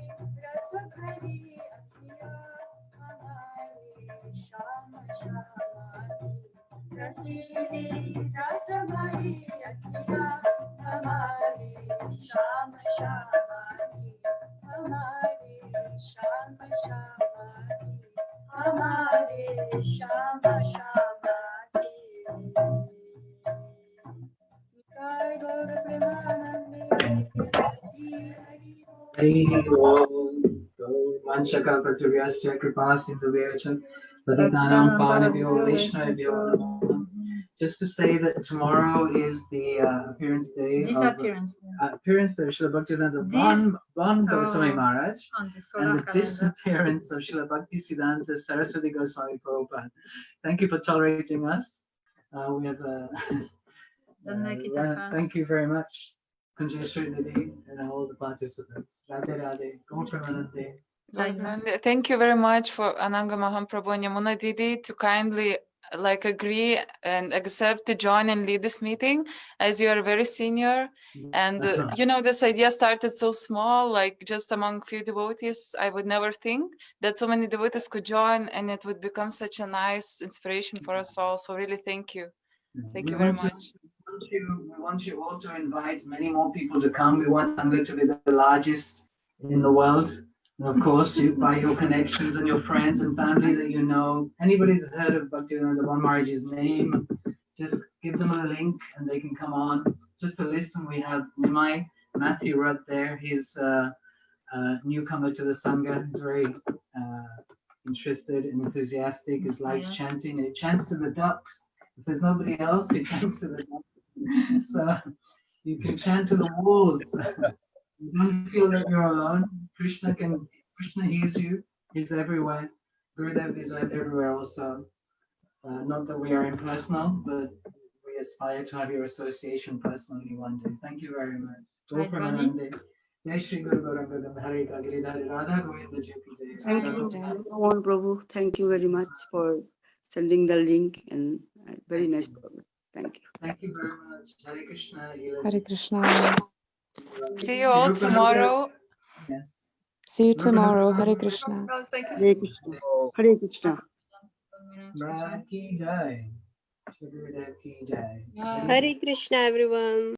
रस भरी अखिया हमारे श्याम श्याम रसीले रस भरी अखिया हमारे श्याम श्याम हमारे श्याम श्याम हमारे श्याम श्याम निताय गौर प्रेमानंदे Hari Om. Vanshaka Patriyasya Kripa Sindhu Vyachan Patitanam Pavanebhyo Vaishnavebhyo Namo. Just to say that tomorrow is the appearance day Disappearance. appearance of Srila Bhaktivedanta Van Goswami Maharaj and the disappearance of Srila Bhaktisiddhanta Saraswati Goswami Prabhupada. Thank you for tolerating us. We have Don't make it a fast. thank you very much, Kunjeshwari Didi, and all the participants. Radhe Radhe. Gaur Premanande. And thank you very much for Ananga Mahaprabhu and Yamuna Didi to kindly agree and accept to join and lead this meeting, as you are very senior. And this idea started so small, like just among few devotees. I would never think that so many devotees could join, and it would become such a nice inspiration for us all. So really, thank you. Thank you very much. We want you all to invite many more people to come. We want Sangha to be the largest in the world. And of course, by your connections and your friends and family that you know, anybody that's heard of Bhaktivedanta Maharaj's name, just give them a link and they can come on. Just to listen, we have Nimai Matthew right there. He's a newcomer to the Sangha. He's very interested and enthusiastic. He likes chanting. He chants to the ducks. If there's nobody else, he chants to the ducks. So you can chant to the walls. You don't feel that you're alone. Krishna hears you. He's everywhere. Gurudev is everywhere also. Not that we are impersonal, but we aspire to have your association personally one day. Thank you very much. Gaur Premanande. Jai Shri Guru Gauranga Hare Giridhari Radha Govinda Ji Ki Jai. Thank you, Bhagavan Prabhu. Thank you very much for sending the link and very nice program. Thank you. Thank you very much. Hare Krishna. Hare Krishna. See you all tomorrow. Yes. See you tomorrow. Hare Krishna. Hare Krishna. Hare Krishna. Ki Jai. Shri Gurudev Ki Jai. Hare Krishna, everyone.